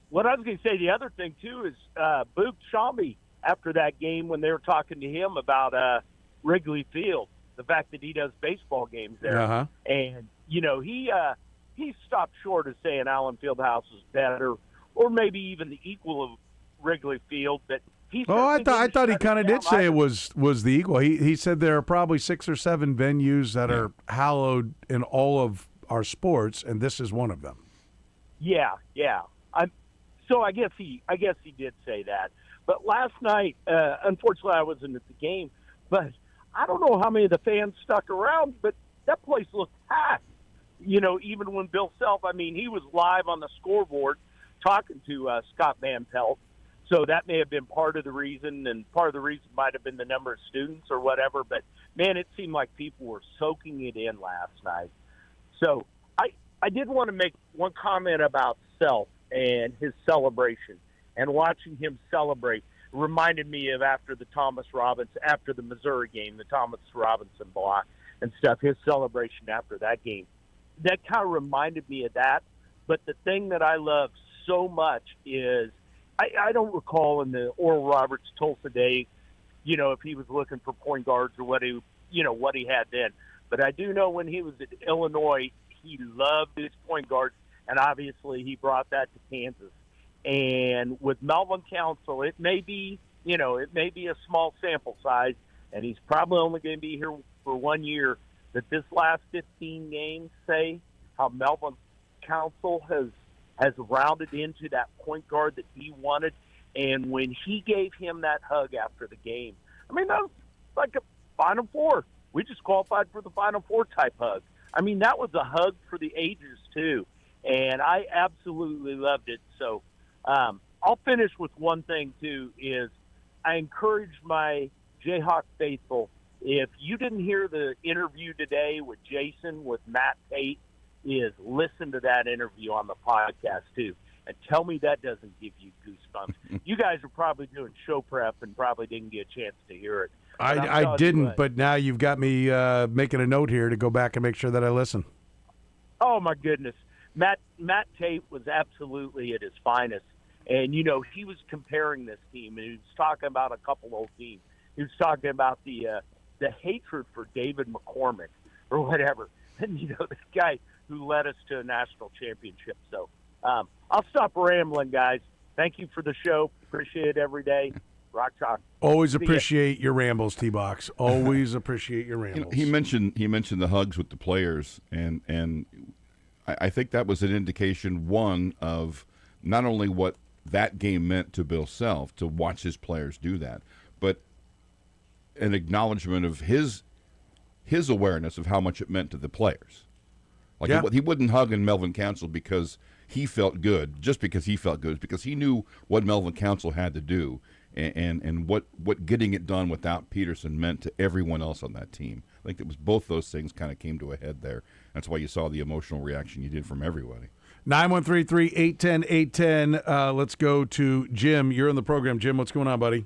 what I was going to say, the other thing, too, is Boog Shambi, after that game when they were talking to him about Wrigley Field, the fact that he does baseball games there. Uh-huh. And, he stopped short of saying Allen Fieldhouse was better or maybe even the equal of Wrigley Field. But I thought he kind of did say it was the equal. He said there are probably 6 or 7 venues that are hallowed in all of our sports, and this is one of them. Yeah. So I guess he did say that. But last night, unfortunately, I wasn't at the game. But I don't know how many of the fans stuck around, but that place looked packed. Even when Bill Self, he was live on the scoreboard talking to Scott Van Pelt. So that may have been part of the reason, and part of the reason might have been the number of students or whatever. But, man, it seemed like people were soaking it in last night. So I did want to make one comment about Self and his celebration. And watching him celebrate reminded me of after the Missouri game, the Thomas Robinson block and stuff, his celebration after that game. That kind of reminded me of that. But the thing that I love so much is I don't recall in the Oral Roberts Tulsa day, if he was looking for point guards or what he had then. But I do know when he was at Illinois, he loved his point guards, and obviously he brought that to Kansas. And with Melvin Council, it may be a small sample size, and he's probably only going to be here for 1 year. That this last 15 games say how Melvin Council has rounded into that point guard that he wanted. And when he gave him that hug after the game, that was like a Final Four. We just qualified for the Final Four type hug. That was a hug for the ages, too. And I absolutely loved it. So I'll finish with one thing, too, is I encourage my Jayhawk faithful, if you didn't hear the interview today with Jason, with Matt Tate, is listen to that interview on the podcast, too. And tell me that doesn't give you goosebumps. You guys are probably doing show prep and probably didn't get a chance to hear it. I didn't, but now you've got me making a note here to go back and make sure that I listen. Oh, my goodness. Matt Tate was absolutely at his finest. And, he was comparing this team, and he was talking about a couple old teams. He was talking about the hatred for David McCormick or whatever. And, this guy who led us to a national championship. So I'll stop rambling, guys. Thank you for the show. Appreciate it every day. Rock Chalk. Always appreciate your rambles, T-Box. Always appreciate your rambles. He mentioned the hugs with the players, and I think that was an indication, one, of not only what that game meant to Bill Self to watch his players do that, but an acknowledgement of his awareness of how much it meant to the players. He wouldn't hug in Melvin Council because he felt good, just because he felt good, because he knew what Melvin Council had to do and what getting it done without Peterson meant to everyone else on that team. I think it was both those things kind of came to a head there. That's why you saw the emotional reaction you did from everybody. 913-3810810. Let's go to Jim. You're in the program. Jim, what's going on, buddy?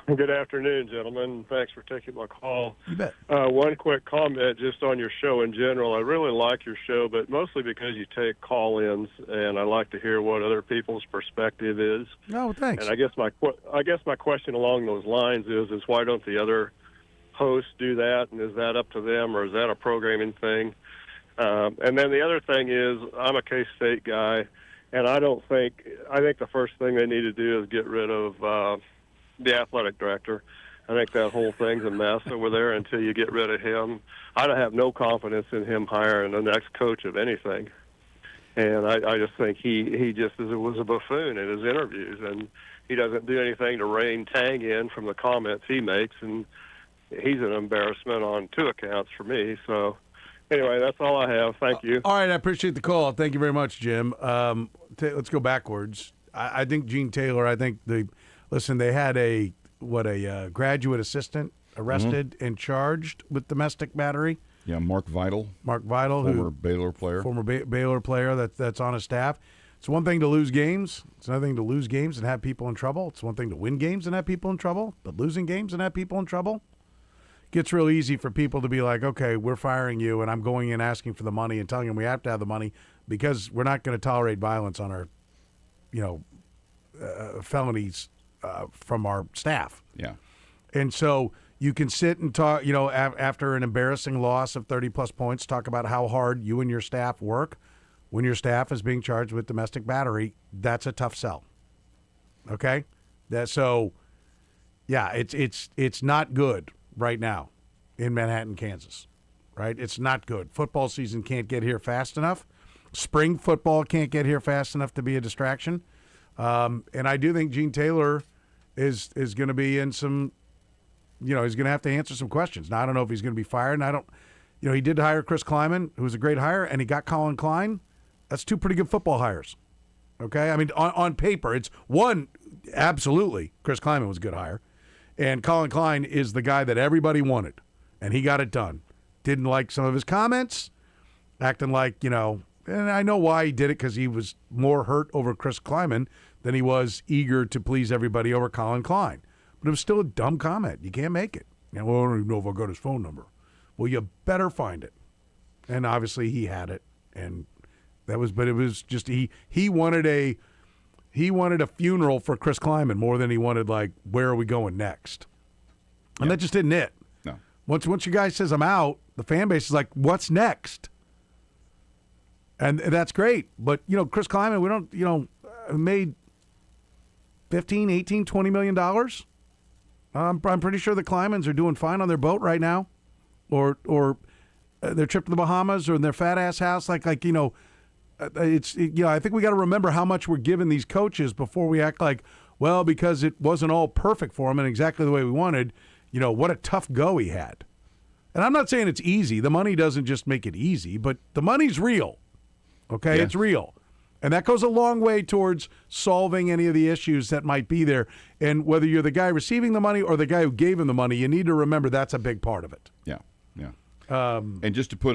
Good afternoon, gentlemen. Thanks for taking my call. You bet. One quick comment just on your show in general. I really like your show, but mostly because you take call-ins, and I like to hear what other people's perspective is. Oh, thanks. And I guess my question along those lines is why don't the other hosts do that, and is that up to them, or is that a programming thing? And then the other thing is, I'm a K-State guy, and I think the first thing they need to do is get rid of the athletic director. I think that whole thing's a mess over there until you get rid of him. I don't have no confidence in him hiring the next coach of anything. And I just think he just was a buffoon in his interviews, and he doesn't do anything to rein Tang in from the comments he makes, and he's an embarrassment on two accounts for me. So anyway, that's all I have. Thank you. All right, I appreciate the call. Thank you very much, Jim. Let's go backwards. I think Gene Taylor, listen, they had a graduate assistant arrested and charged with domestic battery. Yeah, Mark Vidal. Former Baylor player. Baylor player that's on his staff. It's one thing to lose games. It's another thing to lose games and have people in trouble. It's one thing to win games and have people in trouble, but losing games and have people in trouble. It gets real easy for people to be like, okay, we're firing you, and I'm going in asking for the money and telling them we have to have the money because we're not going to tolerate violence on our, felonies from our staff. Yeah. And so you can sit and talk, after an embarrassing loss of 30-plus points, talk about how hard you and your staff work. When your staff is being charged with domestic battery, that's a tough sell. Okay? It's not good right now in Manhattan, Kansas. Right? It's not good. Football season can't get here fast enough. Spring football can't get here fast enough to be a distraction. And I do think Gene Taylor is going to be in some, he's going to have to answer some questions. Now, I don't know if he's going to be fired. And he did hire Chris Kleiman, who was a great hire, and he got Colin Klein. That's two pretty good football hires. Okay? I mean, on paper, it's one, absolutely, Chris Kleiman was a good hire. And Colin Klein is the guy that everybody wanted, and he got it done. Didn't like some of his comments, acting like, and I know why he did it, because he was more hurt over Chris Kleiman than he was eager to please everybody over Colin Klein. But it was still a dumb comment. You can't make it. I don't even know if I got his phone number. Well, you better find it. And obviously he had it, and it was just he wanted a funeral for Chris Kleiman more than he wanted, like, where are we going next? And that just didn't it. No. Once your guy says I'm out, the fan base is like, what's next? And that's great. But, Chris Kleiman, we don't, made $15, $18, $20 million. I'm pretty sure the Kleimans are doing fine on their boat right now, or their trip to the Bahamas, or in their fat ass house. I think we got to remember how much we're giving these coaches before we act like, well, because it wasn't all perfect for him and exactly the way we wanted. What a tough go he had. And I'm not saying it's easy. The money doesn't just make it easy, but the money's real. Okay, yes. It's real. And that goes a long way towards solving any of the issues that might be there. And whether you're the guy receiving the money or the guy who gave him the money, you need to remember that's a big part of it. Yeah. And just to put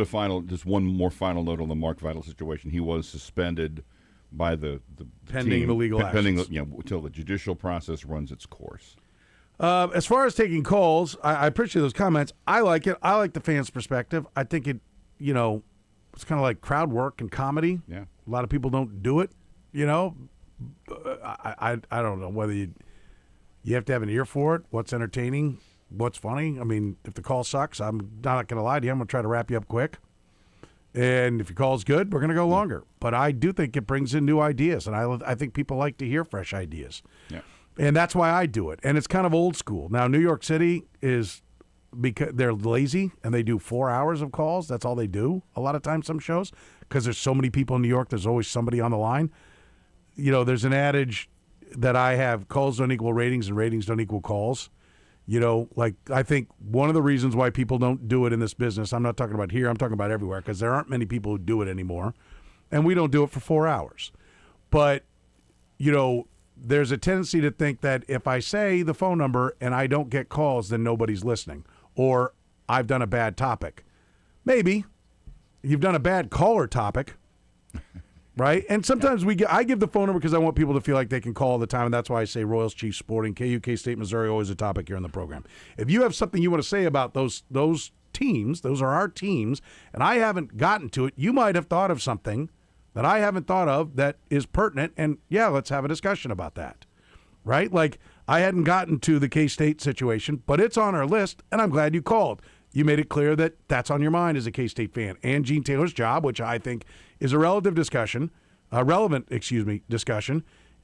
one more final note on the Mark Vidal situation, he was suspended by the pending team, the legal actions. Until the judicial process runs its course. As far as taking calls, I appreciate those comments. I like it. I like the fans' perspective. I think it, it's kind of like crowd work and comedy. Yeah. A lot of people don't do it, you know. I don't know whether you have to have an ear for it, what's entertaining, what's funny. I mean, if the call sucks, I'm not going to lie to you. I'm going to try to wrap you up quick. And if your call's good, we're going to go longer. But I do think it brings in new ideas, and I think people like to hear fresh ideas. Yeah. And that's why I do it. And it's kind of old school. Now, New York City is because they're lazy, and they do 4 hours of calls. That's all they do a lot of times, some shows, because there's so many people in New York, there's always somebody on the line. You know, there's an adage that I have, calls don't equal ratings and ratings don't equal calls. You know, like I think one of the reasons why people don't do it in this business, I'm not talking about here, I'm talking about everywhere, because there aren't many people who do it anymore, and we don't do it for 4 hours. But, you know, there's a tendency to think that if I say the phone number and I don't get calls, then nobody's listening, or I've done a bad topic. Maybe. You've done a bad caller topic. Right? And sometimes I give the phone number because I want people to feel like they can call all the time, and that's why I say Royals, Chiefs, Sporting, KU, K-State, Missouri, always a topic here on the program. If you have something you want to say about those teams, those are our teams, and I haven't gotten to it, you might have thought of something that I haven't thought of that is pertinent, and yeah, let's have a discussion about that. Right? Like, I hadn't gotten to the K-State situation, but it's on our list, and I'm glad you called. You made it clear that that's on your mind as a K-State fan. And Gene Taylor's job, which I think is a relevant discussion,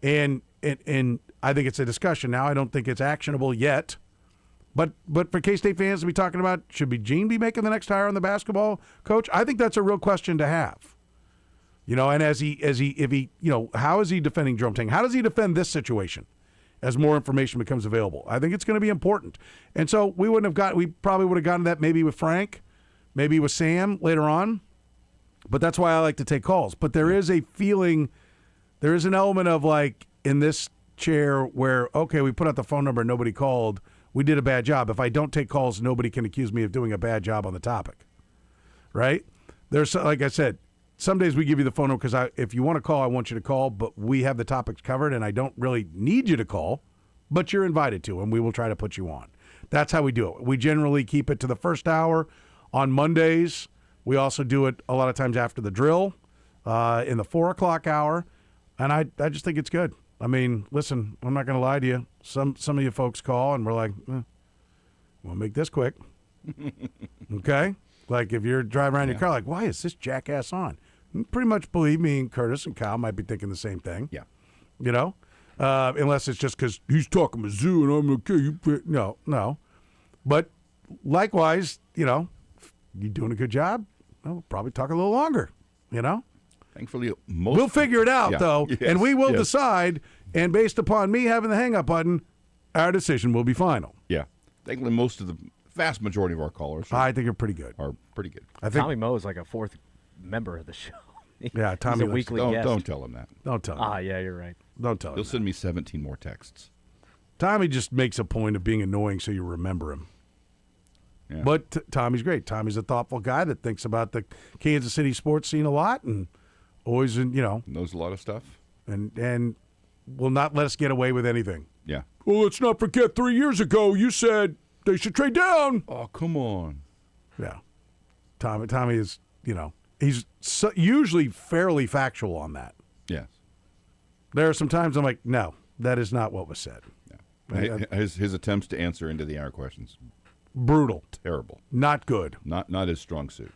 and I think it's a discussion now. I don't think it's actionable yet. But for K-State fans to be talking about, should Gene be making the next hire on the basketball coach? I think that's a real question to have. You know, and if he, you know, how is he defending Jerome Tang? How does he defend this situation as more information becomes available? I think it's going to be important. And so we probably would have gotten that maybe with Frank, maybe with Sam later on. But that's why I like to take calls. But there is a feeling, there is an element of like in this chair where, okay, we put out the phone number and nobody called. We did a bad job. If I don't take calls, nobody can accuse me of doing a bad job on the topic. Right? There's, like I said, some days we give you the phone number because if you want to call, I want you to call, but we have the topics covered, and I don't really need you to call, but you're invited to, and we will try to put you on. That's how we do it. We generally keep it to the first hour on Mondays. We also do it a lot of times after the drill in the 4 o'clock hour, and I just think it's good. I mean, listen, I'm not going to lie to you. Some of you folks call, and we're like, we'll make this quick. Okay? Like if you're driving around your car, like, why is this jackass on? Pretty much believe me, and Kurtis and Kyle might be thinking the same thing. Yeah. You know? Unless it's just because he's talking Mizzou and I'm okay. No. But likewise, you know, you doing a good job, we'll probably talk a little longer, you know? Thankfully, we'll figure it out, though, and we will decide, and based upon me having the hang-up button, our decision will be final. Yeah. Thankfully, most of the vast majority of our callers I think are pretty good. I think Tommy Moe is like a fourth member of the show. Yeah, Tommy. He's a weekly guest. Don't tell him that. Don't tell him. Yeah, you're right. Don't tell him. He'll send me 17 more texts. Tommy just makes a point of being annoying so you remember him. Yeah. But Tommy's great. Tommy's a thoughtful guy that thinks about the Kansas City sports scene a lot and always, knows a lot of stuff. And will not let us get away with anything. Yeah. Well, let's not forget 3 years ago you said they should trade down. Oh, come on. Yeah. Tommy is, he's usually fairly factual on that. Yes. There are some times I'm like, no, that is not what was said. Yeah. His attempts to answer into the hour questions. Brutal. Terrible. Not good. Not his strong suit.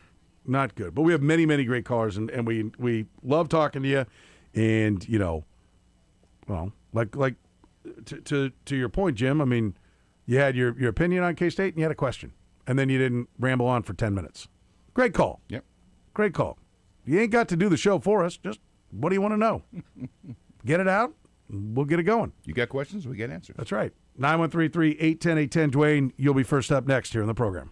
Not good. But we have many, many great callers, and we love talking to you. And, well, like to your point, Jim, I mean, you had your opinion on K-State and you had a question. And then you didn't ramble on for 10 minutes. Great call. Yep. Great call. You ain't got to do the show for us. Just what do you want to know? Get it out. We'll get it going. You got questions, we get answers. That's right. 913-3-810-810. Dwayne, you'll be first up next here in the program.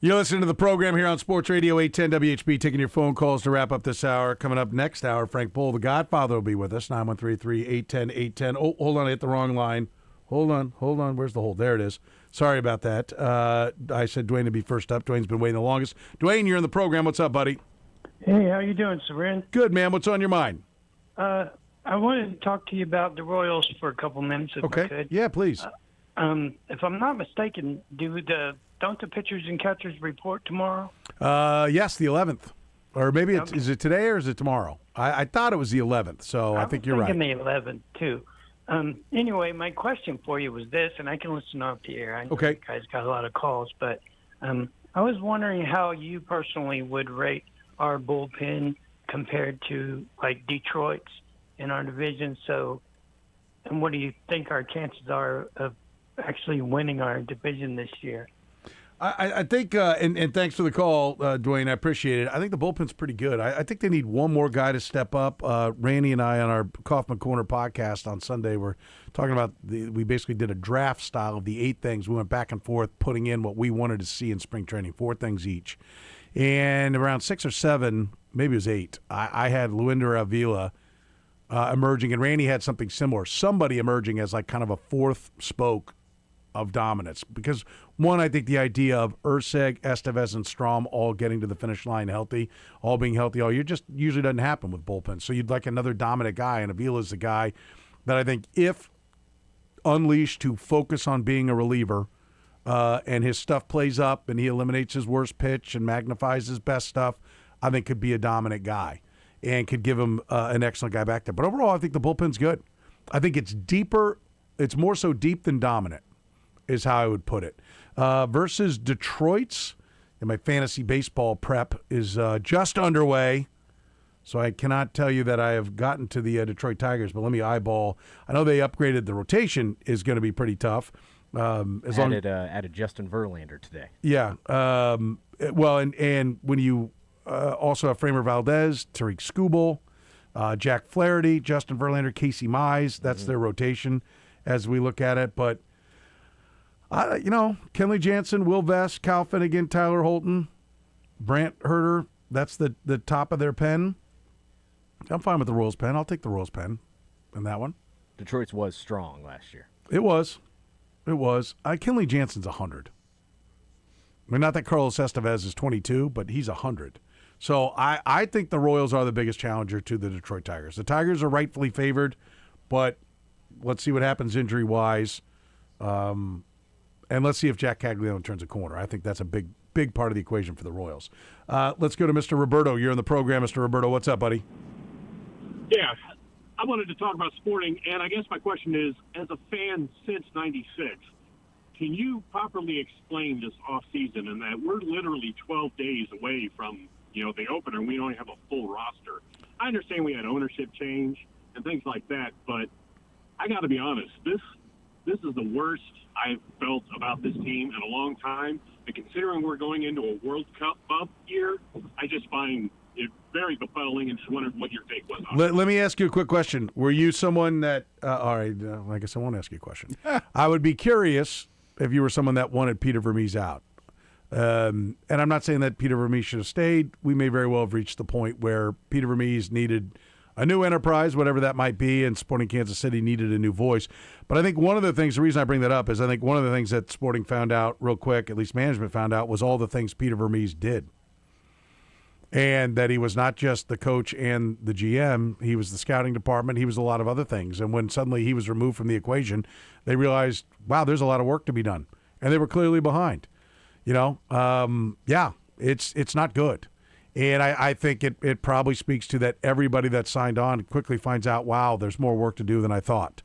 You're listening to the program here on Sports Radio 810 WHB, taking your phone calls to wrap up this hour. Coming up next hour, Frank Bull, the Godfather, will be with us, 913-810-810. Oh, hold on, I hit the wrong line. Hold on. Where's the hold? There it is. Sorry about that. I said Dwayne would be first up. Dwayne's been waiting the longest. Dwayne, you're in the program. What's up, buddy? Hey, how you doing, Soren? Good, man. What's on your mind? I wanted to talk to you about the Royals for a couple minutes, if I could. Yeah, please. If I'm not mistaken, don't the pitchers and catchers report tomorrow? Yes, the 11th. Or maybe is it today or is it tomorrow? I thought it was the 11th, so I think you're right. I was thinking the 11th, too. Anyway, my question for you was this, and I can listen off the air. I know you guys got a lot of calls, but I was wondering how you personally would rate our bullpen compared to, like, Detroit's in our division. So, and what do you think our chances are of actually winning our division this year? I think, and thanks for the call, Dwayne. I appreciate it. I think the bullpen's pretty good. I think they need one more guy to step up. Randy and I on our Kaufman Corner podcast on Sunday were talking about we basically did a draft style of the 8 things. We went back and forth putting in what we wanted to see in spring training, 4 things each. And around 6 or 7, maybe it was 8, I had Luinder Avila emerging, and Randy had something similar. Somebody emerging as like kind of a fourth spoke of dominance. Because, one, I think the idea of Urseg, Estevez, and Strom all getting to the finish line healthy, all being healthy all year, just usually doesn't happen with bullpen. So you'd like another dominant guy, and Avila's the guy that I think if unleashed to focus on being a reliever, and his stuff plays up and he eliminates his worst pitch and magnifies his best stuff, I think could be a dominant guy and could give him an excellent guy back there. But overall, I think the bullpen's good. I think it's deeper. It's more so deep than dominant is how I would put it. Versus Detroit's, and my fantasy baseball prep is just underway, so I cannot tell you that I have gotten to the Detroit Tigers, but let me eyeball. I know they upgraded. The rotation is going to be pretty tough. Added Justin Verlander today. Yeah. Well, and when you also have Framer Valdez, Tariq Skubal, Jack Flaherty, Justin Verlander, Casey Mize, that's their rotation as we look at it. But, Kenley Jansen, Will Vest, Kyle Finnegan, Tyler Holton, Brant Herter, that's the top of their pen. I'm fine with the Royals pen. I'll take the Royals pen in that one. Detroit's was strong last year. It was. Kenley Jansen's 100. I mean, not that Carlos Estevez is 22, but he's 100. So I think the Royals are the biggest challenger to the Detroit Tigers. The Tigers are rightfully favored, but let's see what happens injury-wise. And let's see if Jack Cagliano turns a corner. I think that's a big part of the equation for the Royals. Let's go to Mr. Roberto. You're in the program, Mr. Roberto. What's up, buddy? Yeah, I wanted to talk about Sporting, and I guess my question is, as a fan since '96, can you properly explain this offseason and that we're literally 12 days away from, the opener, and we don't have a full roster? I understand we had ownership change and things like that, but I got to be honest, this is the worst I've felt about this team in a long time. And considering we're going into a World Cup year, I just find it very befuddling and just wondered what your take was on it. Let me ask you a quick question. Were you someone that all right, I guess I won't ask you a question. I would be curious if you were someone that wanted Peter Vermees out. And I'm not saying that Peter Vermees should have stayed. We may very well have reached the point where Peter Vermees needed a new enterprise, whatever that might be, and Sporting Kansas City needed a new voice. But I think one of the things, the reason I bring that up is I think one of the things that Sporting found out real quick, at least management found out, was all the things Peter Vermees did. And that he was not just the coach and the GM, he was the scouting department, he was a lot of other things. And when suddenly he was removed from the equation, they realized, wow, there's a lot of work to be done. And they were clearly behind. It's not good. And I think it probably speaks to that everybody that signed on quickly finds out, wow, there's more work to do than I thought.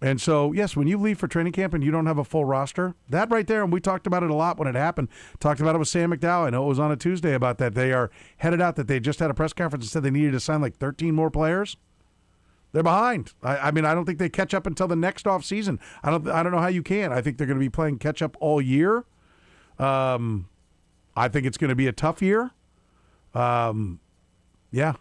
And so, yes, when you leave for training camp and you don't have a full roster, that right there, and we talked about it a lot when it happened, talked about it with Sam McDowell. I know it was on a Tuesday about that. They are headed out, that they just had a press conference and said they needed to sign like 13 more players. They're behind. I mean, I don't think they catch up until the next off season. I don't know how you can. I think they're going to be playing catch up all year. I think it's going to be a tough year. Yeah.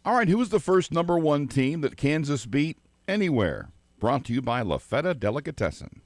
All right, who was the first number 1 team that Kansas beat anywhere? Brought to you by La Feta Delicatessen.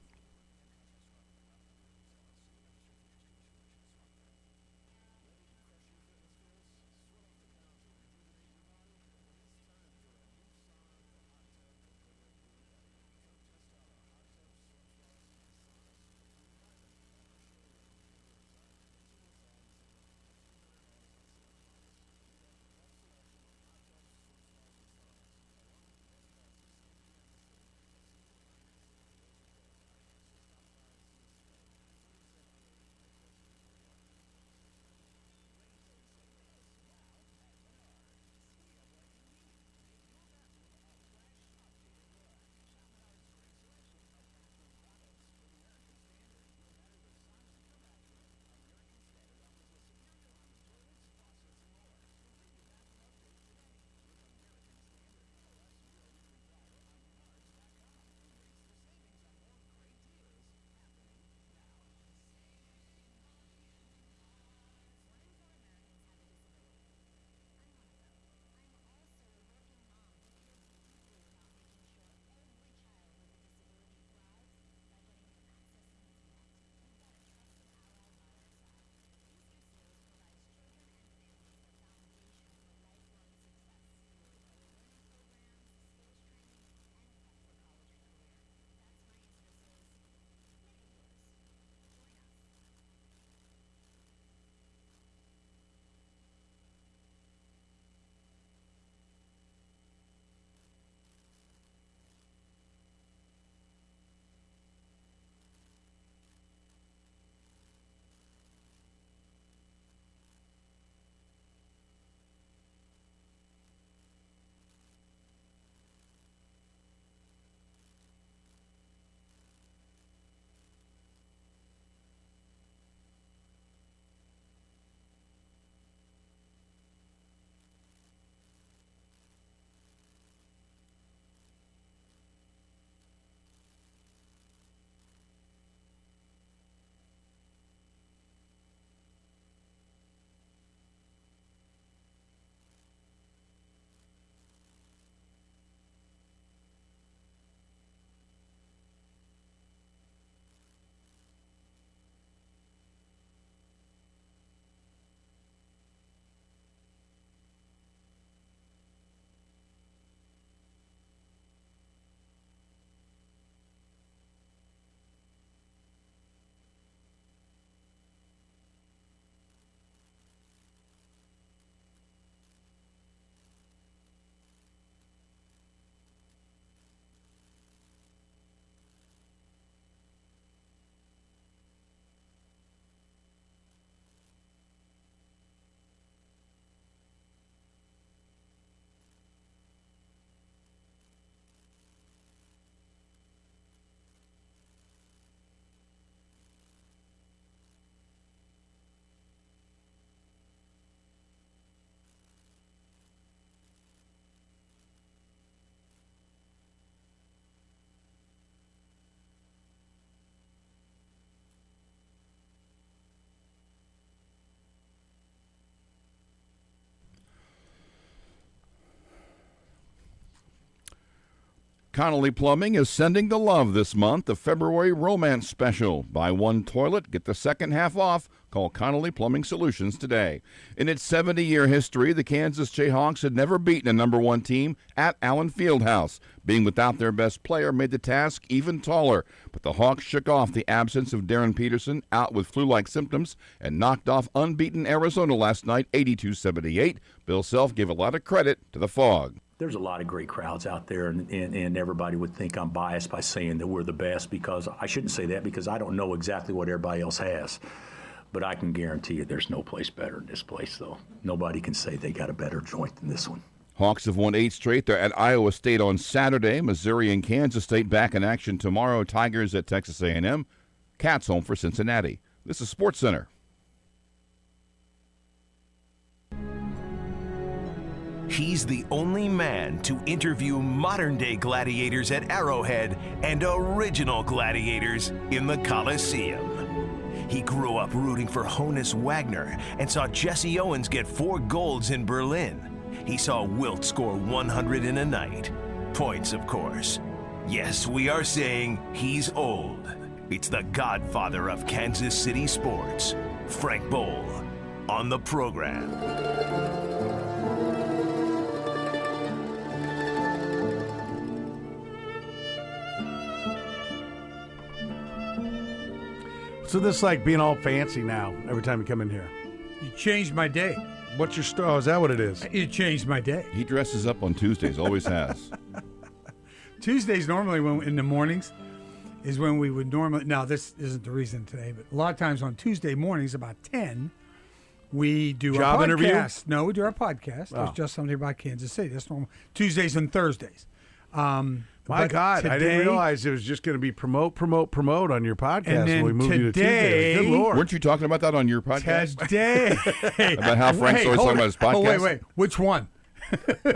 Connolly Plumbing is sending the love this month, the February Romance Special. Buy one toilet, get the second half off. Call Connolly Plumbing Solutions today. In its 70-year history, the Kansas Jayhawks had never beaten a number 1 team at Allen Fieldhouse. Being without their best player made the task even taller, but the Hawks shook off the absence of Darren Peterson, out with flu-like symptoms, and knocked off unbeaten Arizona last night 82-78. Bill Self gave a lot of credit to the Fog. There's a lot of great crowds out there, and everybody would think I'm biased by saying that we're the best, because I shouldn't say that, because I don't know exactly what everybody else has. But I can guarantee you there's no place better than this place, though. Nobody can say they got a better joint than this one. Hawks have won 8 straight. They're at Iowa State on Saturday. Missouri and Kansas State back in action tomorrow. Tigers at Texas A&M. Cats home for Cincinnati. This is SportsCenter. He's the only man to interview modern-day gladiators at Arrowhead and original gladiators in the Coliseum. He grew up rooting for Honus Wagner and saw Jesse Owens get 4 golds in Berlin. he saw Wilt score 100 in a night. Points, of course. Yes, we are saying he's old. It's the godfather of Kansas City sports, Frank Bowl, on the program. So this is like being all fancy now every time you come in here. You changed my day. What's your story? Oh, is that what it is? You changed my day. He dresses up on Tuesdays, always has. Tuesdays normally in the mornings is when we would normally, now this isn't the reason today, but a lot of times on Tuesday mornings about 10, we do Job our podcast. interview? No, we do our podcast. Oh. There's just something about Kansas City. That's normal. Tuesdays and Thursdays. My God, I didn't realize it was just going to be promote on your podcast And then when we moved you to today- Tuesday. Good Lord. Weren't you talking about that on your podcast? Today. About how Frank's always talking about his podcast? Oh, wait. Which one?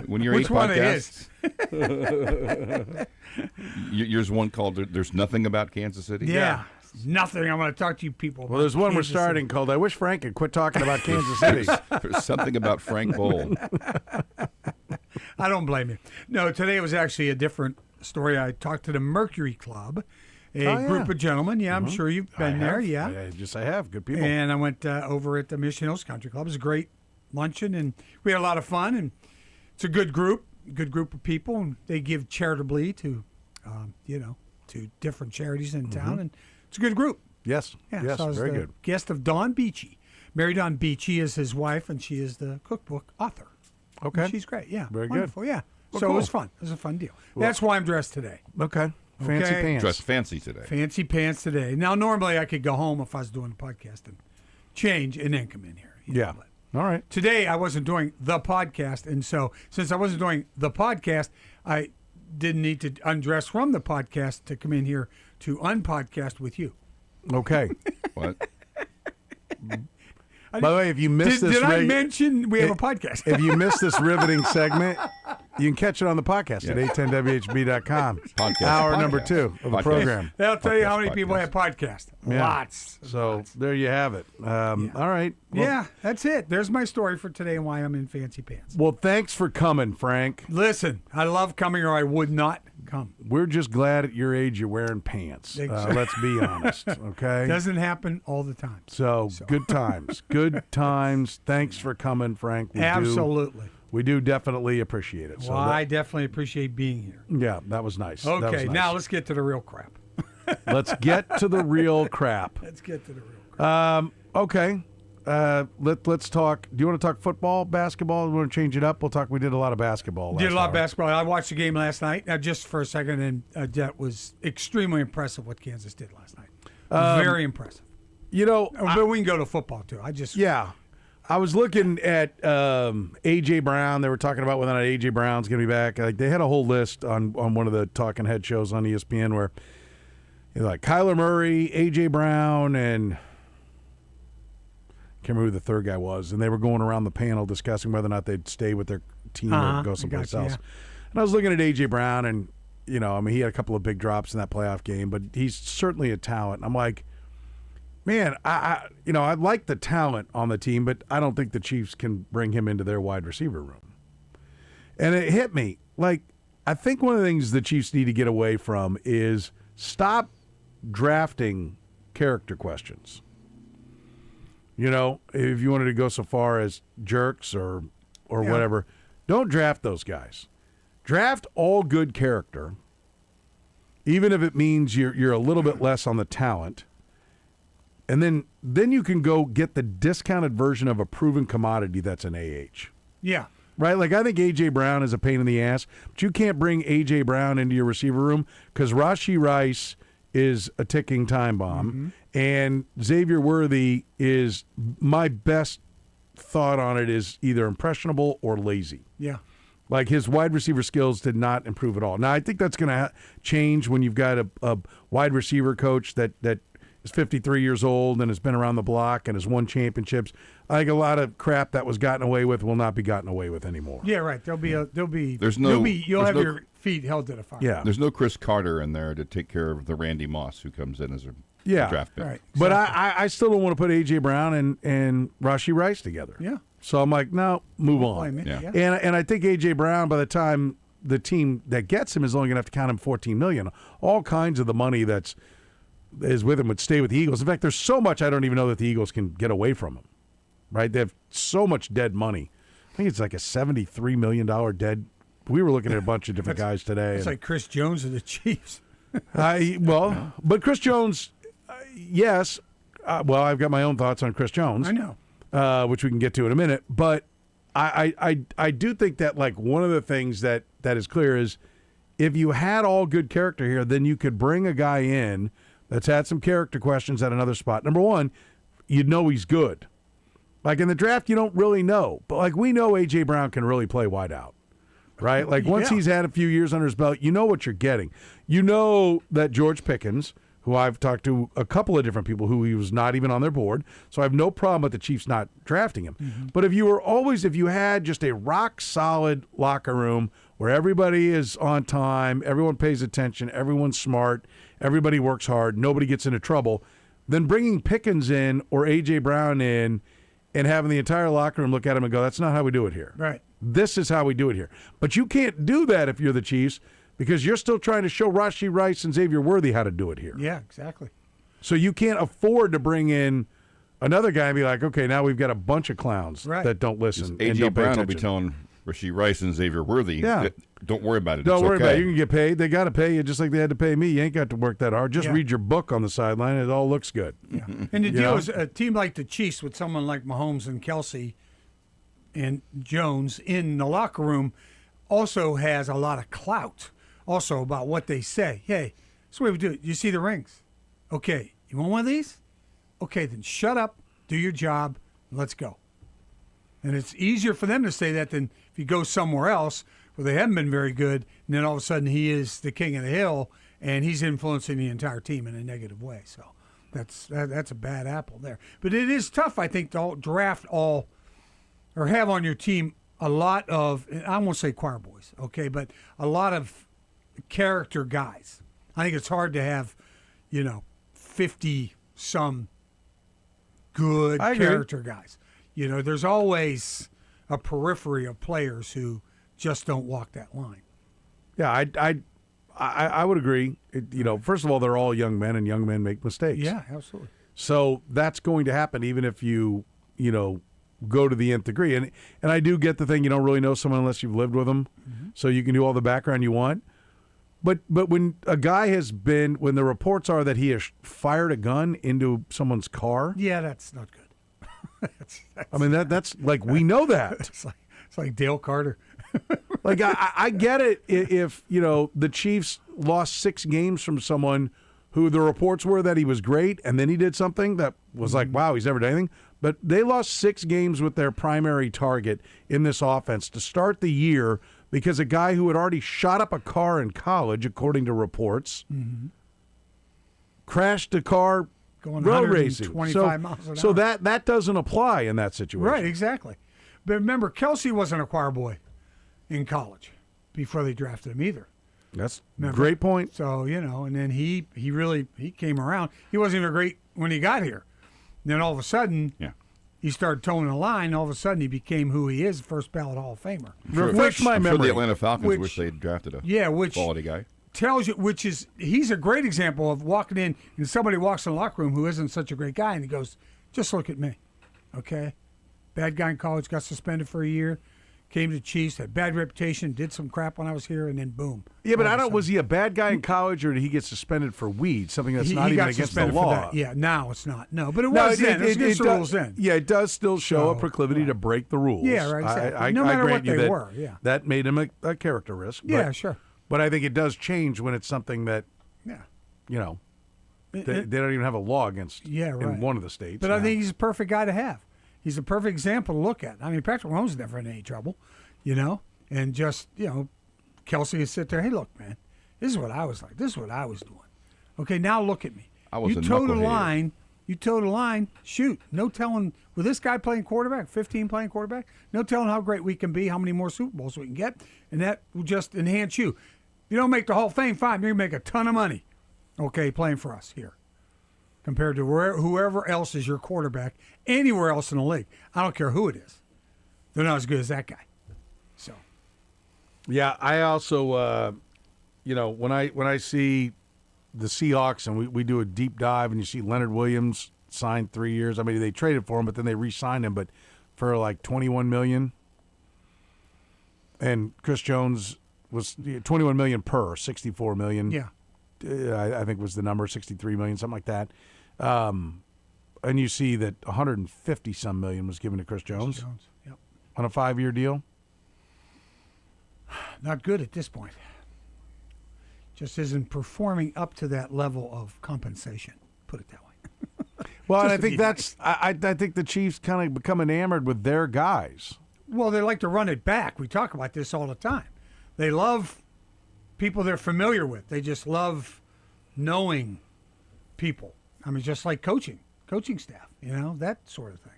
When you're Which one podcasts? it is? Yours one called There's Nothing About Kansas City? Yeah. Nothing. I'm going to talk to you people Well, there's about one we're Kansas starting City. called I Wish Frank could quit talking about Kansas City. There's something about Frank Bowl. I don't blame you. No, today was actually a different story. I talked to the Mercury Club, a group of gentlemen. Yeah, I'm sure you've been there. Yeah. I have. Good people. And I went over at the Mission Hills Country Club. It was a great luncheon, and we had a lot of fun. And it's a good group of people. And they give charitably to, to different charities in town. And it's a good group. Yes. Yeah, Yes. so I was Very the good. guest of Dawn Beachy. Mary Dawn Beachy is his wife, and she is the cookbook author. Okay. And she's great. Yeah. Very good. Wonderful. Yeah. Well, so cool. it was fun. It was a fun deal. That's why I'm dressed today. Okay. Fancy Okay. pants. Dressed fancy today. Fancy pants today. Now, normally I could go home if I was doing a podcast and change and then come in here. Yeah. All right. Today I wasn't doing the podcast, and so since I wasn't doing the podcast, I didn't need to undress from the podcast to come in here to unpodcast with you. Okay. What? By the way, if you missed this, did I mention we have a podcast? If you missed this riveting segment, you can catch it on the podcast at 810WHB.com. Podcast. Hour Podcast. number 2 of the Podcast. program. They'll tell you how many Podcast. people have podcasts. Yeah. Lots. So there you have it. All right. Well, Yeah, that's it. There's my story for today and why I'm in fancy pants. Well, thanks for coming, Frank. Listen, I love coming or I would not come. We're just glad at your age you're wearing pants. Exactly. Let's be honest, okay? Doesn't happen all the time. So good times. Good times. Thanks for coming, Frank. Absolutely. We do definitely appreciate it. So Well, I definitely appreciate being here. yeah, that was nice. That was Okay, nice. now let's get to the real crap. Let's get to the real crap. Let's get to the real crap. Okay. Let's talk. Do you want to talk football, basketball? We want to change it up? We'll talk. We did a lot of basketball. Did a lot of hour. basketball. I watched the game last night. Now, just for a second, and that was extremely impressive what Kansas did last night. Very impressive. You know, But we can go to football, too. Yeah. I was looking at A.J. Brown. They were talking about whether or not A.J. Brown's going to be back. Like, they had a whole list on one of the talking head shows on ESPN where like Kyler Murray, A.J. Brown, and I can't remember who the third guy was. And they were going around the panel discussing whether or not they'd stay with their team or go someplace else. Yeah. And I was looking at A.J. Brown, and, he had a couple of big drops in that playoff game, but he's certainly a talent. I'm like, man, I like the talent on the team, but I don't think the Chiefs can bring him into their wide receiver room. And it hit me. Like, I think one of the things the Chiefs need to get away from is stop drafting character questions. If you wanted to go so far as jerks or whatever, don't draft those guys. Draft all good character, even if it means you're a little bit less on the talent. And then you can go get the discounted version of a proven commodity that's an AH. Yeah. Right? Like, I think A.J. Brown is a pain in the ass, but you can't bring A.J. Brown into your receiver room because Rashee Rice is a ticking time bomb, and Xavier Worthy is, my best thought on it is either impressionable or lazy. Yeah. Like, his wide receiver skills did not improve at all. Now, I think that's going to change when you've got a wide receiver coach that is 53 years old and has been around the block and has won championships. I think a lot of crap that was gotten away with will not be gotten away with anymore. Yeah, right. You'll There's have no- your feet held to the fire. Yeah. There's no Chris Carter in there to take care of the Randy Moss who comes in as a draft pick. Right. But I still don't want to put A.J. Brown and Rashee Rice together. Yeah. So I'm like, no, move on. Yeah. And I think A.J. Brown, by the time the team that gets him is only going to have to count him $14 million. All kinds of the money that is with him would stay with the Eagles. In fact, there's so much I don't even know that the Eagles can get away from him. Right? They have so much dead money. I think it's like a $73 million dead. We were looking at a bunch of different guys today. It's like Chris Jones of the Chiefs. But Chris Jones, yes. I've got my own thoughts on Chris Jones. I know. Which we can get to in a minute. But I do think that, like, one of the things that is clear is if you had all good character here, then you could bring a guy in that's had some character questions at another spot. Number one, you'd know he's good. Like, in the draft, you don't really know. But, like, we know A.J. Brown can really play wide out. Right? Like, once he's had a few years under his belt, you know what you're getting. You know that George Pickens, who I've talked to a couple of different people who he was not even on their board, so I have no problem with the Chiefs not drafting him. Mm-hmm. But if you had just a rock-solid locker room where everybody is on time, everyone pays attention, everyone's smart, everybody works hard, nobody gets into trouble, then bringing Pickens in or A.J. Brown in and having the entire locker room look at him and go, that's not how we do it here. Right. This is how we do it here. But you can't do that if you're the Chiefs because you're still trying to show Rashee Rice and Xavier Worthy how to do it here. Yeah, exactly. So you can't afford to bring in another guy and be like, okay, now we've got a bunch of clowns that don't listen. A.J. Brown will be telling Rashee Rice and Xavier Worthy, don't worry about it. Don't worry about it. You can get paid. They got to pay you just like they had to pay me. You ain't got to work that hard. Just read your book on the sideline. It all looks good. Yeah. And the deal is a team like the Chiefs with someone like Mahomes and Kelsey and Jones in the locker room also has a lot of clout also about what they say. Hey, that's the way we do it. You see the rings? Okay. You want one of these? Okay, then shut up, do your job, and let's go. And it's easier for them to say that than if you go somewhere else where they haven't been very good, and then all of a sudden he is the king of the hill, and he's influencing the entire team in a negative way. So that's a bad apple there. But it is tough, I think, to draft all or have on your team a lot of, I won't say choir boys, okay, but a lot of character guys. I think it's hard to have, 50-some good character guys. There's always a periphery of players who just don't walk that line. Yeah, I would agree. First of all, they're all young men, and young men make mistakes. Yeah, absolutely. So that's going to happen even if you go to the nth degree. And I do get the thing, you don't really know someone unless you've lived with them, so you can do all the background you want. But when a guy when the reports are that he has fired a gun into someone's car. Yeah, that's not good. That's like, we know that. It's like Dale Carter. Like, I get it if, the Chiefs lost 6 games from someone who the reports were that he was great, and then he did something that was like, wow, he's never done anything. But they lost 6 games with their primary target in this offense to start the year because a guy who had already shot up a car in college, according to reports, crashed a car going road racing. 25 miles an hour. So that doesn't apply in that situation. Right, exactly. But remember, Kelsey wasn't a choir boy in college before they drafted him either. That's a great point. So, and then he came around. He wasn't even great when he got here. And then all of a sudden, he started towing the line. All of a sudden, he became who he is, first ballot Hall of Famer. Refresh my memory. I'm sure the Atlanta Falcons wish they had drafted a quality guy. Tells you, he's a great example of walking in, and somebody walks in the locker room who isn't such a great guy, and he goes, just look at me, okay? Bad guy in college, got suspended for a year, came to the Chiefs, had bad reputation, did some crap when I was here, and then boom. Yeah, but was he a bad guy in college, or did he get suspended for weed, something that's not even against the law? Yeah, now it's not. No, but it was then. It was against the rules then. Yeah, it does still show a proclivity to break the rules. Yeah, right, exactly. No matter what they were, that made him a character risk. Yeah, sure. But I think it does change when it's something that, they don't even have a law against in one of the states. But I think he's a perfect guy to have. He's a perfect example to look at. I mean, Petro was never in any trouble, and just, Kelsey would sit there, hey, look, man, this is what I was like. This is what I was doing. Okay, now look at me. You toe the line. You toe the line, shoot. No telling, with this guy playing quarterback, 15 playing quarterback, no telling how great we can be, how many more Super Bowls we can get, and that will just enhance you. You don't make the Hall of Fame, fine, you're going to make a ton of money, okay, playing for us here, compared to whoever else is your quarterback anywhere else in the league. I don't care who it is, they're not as good as that guy. So, yeah, I also, when I see the Seahawks and we do a deep dive and you see Leonard Williams signed 3 years. I mean, they traded for him, but then they re-signed him, but for like $21 million. And Chris Jones was $21 million per, $64 million. Yeah. I think was the number, $63 million, something like that. And you see that $150-some million was given to Chris Jones. Yep. On a 5-year deal. Not good at this point. Just isn't performing up to that level of compensation. Put it that way. Well, and I think that's I think the Chiefs kind of become enamored with their guys. Well, they like to run it back. We talk about this all the time. They love people they're familiar with. They just love knowing people. I mean, just like coaching staff, that sort of thing.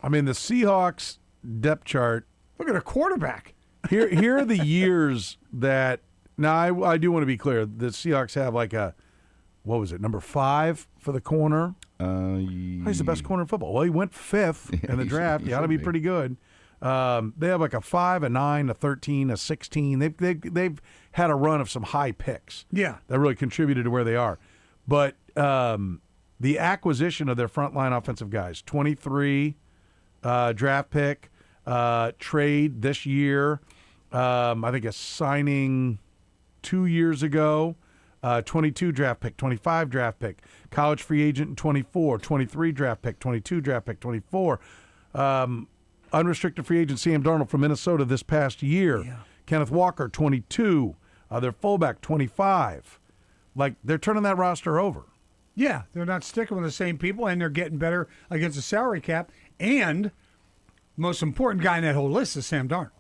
I mean, the Seahawks depth chart. Look at a quarterback. Here are the years that. Now, I do want to be clear. The Seahawks have like what was it, number 5 for the corner? He's the best corner in football. Well, he went 5th in the draft. He ought to be pretty good. They have like a 5, a 9, a 13, a 16. They've had a run of some high picks. Yeah. That really contributed to where they are. But the acquisition of their frontline offensive guys, 23 draft pick, trade this year, I think a signing 2 years ago, 22 draft pick, 25 draft pick, college free agent in 24, 23 draft pick, 22 draft pick, 24. Unrestricted free agent Sam Darnold from Minnesota this past year. Yeah. Kenneth Walker, 22. Their fullback, 25. Like, they're turning that roster over. Yeah, they're not sticking with the same people, and they're getting better against the salary cap. And most important guy in that whole list is Sam Darnold.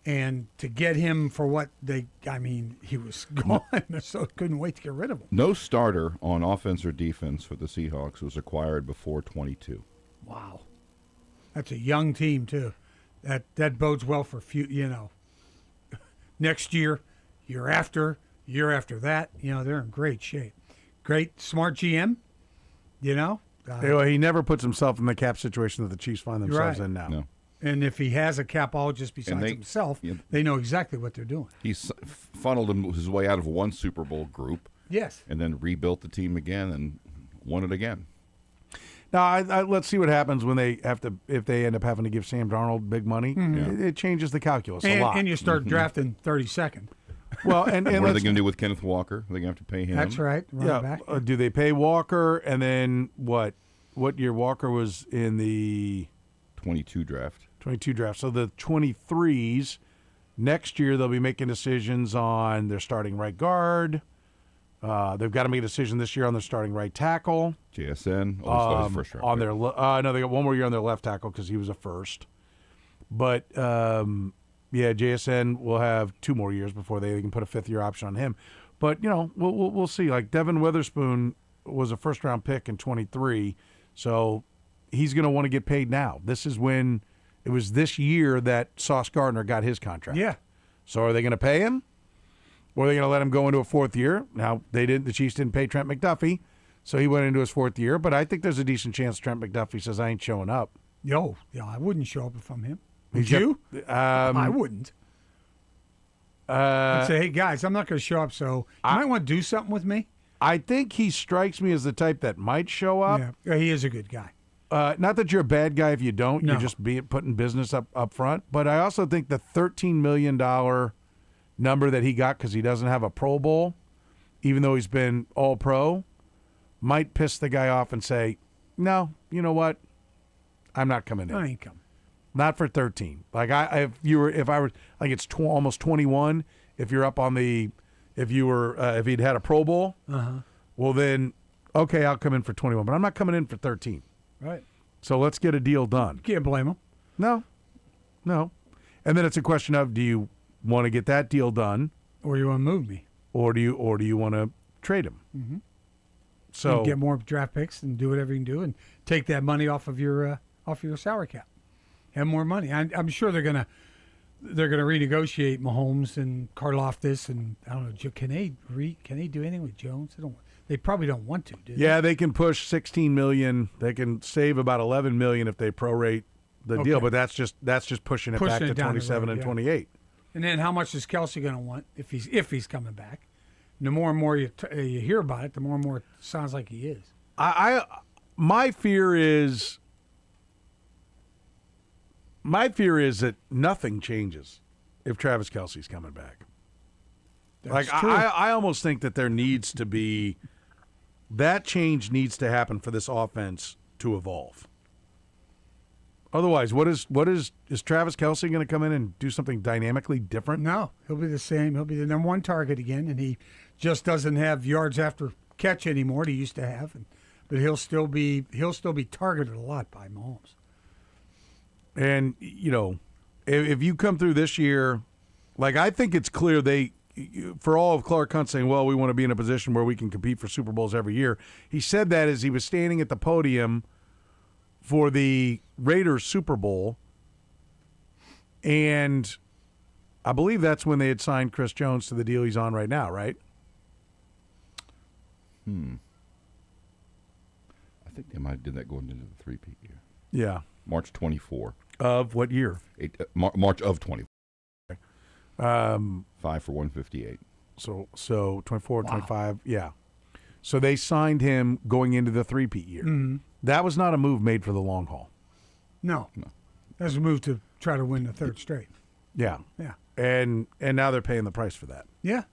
And to get him for what he was gone, so couldn't wait to get rid of him. No starter on offense or defense for the Seahawks was acquired before 22. Wow. That's a young team, too. That bodes well for next year, year after that. They're in great shape. Great, smart GM, Anyway, he never puts himself in the cap situation that the Chiefs find themselves in now. No. And if he has a capologist besides himself, they know exactly what they're doing. He's funneled his way out of one Super Bowl group. Yes. And then rebuilt the team again and won it again. Now, let's see what happens when if they end up having to give Sam Darnold big money. Mm-hmm. It changes the calculus a lot. And you start drafting 32nd. Well, and what are they going to do with Kenneth Walker? Are they going to have to pay him? That's right. Back. Do they pay Walker? And then what year Walker was in the 22 draft? 22 draft. So the 23s, next year they'll be making decisions on their starting right guard. They've got to make a decision this year on their starting right tackle. JSN. First round on their no, they got one more year on their left tackle because he was a first. But JSN will have 2 more years before they can put a 5th-year option on him. But we'll see. Like Devin Witherspoon was a first-round pick in 23, so he's going to want to get paid now. This is when it was this year that Sauce Gardner got his contract. Yeah. So are they going to pay him? Or are they going to let him go into a 4th year? Now, the Chiefs didn't pay Trent McDuffie, so he went into his 4th year. But I think there's a decent chance Trent McDuffie says, I ain't showing up. Yeah, I wouldn't show up if I'm him. Would you? I wouldn't. I'd say, hey, guys, I'm not going to show up, so you might want to do something with me. I think he strikes me as the type that might show up. Yeah, he is a good guy. Not that you're a bad guy if you don't. No. You're just putting business up front. But I also think the $13 million number that he got because he doesn't have a Pro Bowl, even though he's been All-Pro, might piss the guy off and say, no, you know what? I'm not coming in. I ain't coming. Not for 13. Like if it's almost 21. If you're up on if he'd had a Pro Bowl, well then, okay, I'll come in for 21. But I'm not coming in for 13. Right. So let's get a deal done. Can't blame him. No. And then it's a question of, do you want to get that deal done, or you want to move me, or do you want to trade him? Mm-hmm. So get more draft picks and do whatever you can do, and take that money off of your salary cap. Have more money. I'm sure they're gonna renegotiate Mahomes and Karlaftis, and I don't know. Can they do anything with Jones? They probably don't want to. Do they? Yeah, they can push $16 million. They can save about $11 million if they prorate the deal, but that's just pushing it back to 27 and 28. And then how much is Kelsey going to want if he's coming back? And the more and more you hear about it, the more and more it sounds like he is. My fear is that nothing changes if Travis Kelce's coming back. That's like true. I almost think that there needs to be that change needs to happen for this offense to evolve. Otherwise, is Travis Kelce going to come in and do something dynamically different? No, he'll be the same. He'll be the number one target again, and he just doesn't have yards after catch anymore that he used to have. But he'll still be targeted a lot by Mahomes. And if you come through this year, like I think it's clear for all of Clark Hunt saying, well, we want to be in a position where we can compete for Super Bowls every year. He said that as he was standing at the podium for the Raiders Super Bowl, and I believe that's when they had signed Chris Jones to the deal he's on right now, right? I think they might have did that going into the 3-peat year. Yeah. March 24. Of what year? March of 24. 5 for 158. So 24, 25, yeah. So they signed him going into the 3-peat year. Mm-hmm. That was not a move made for the long haul. No. That was a move to try to win the third straight. Yeah. Yeah. And now they're paying the price for that. Yeah.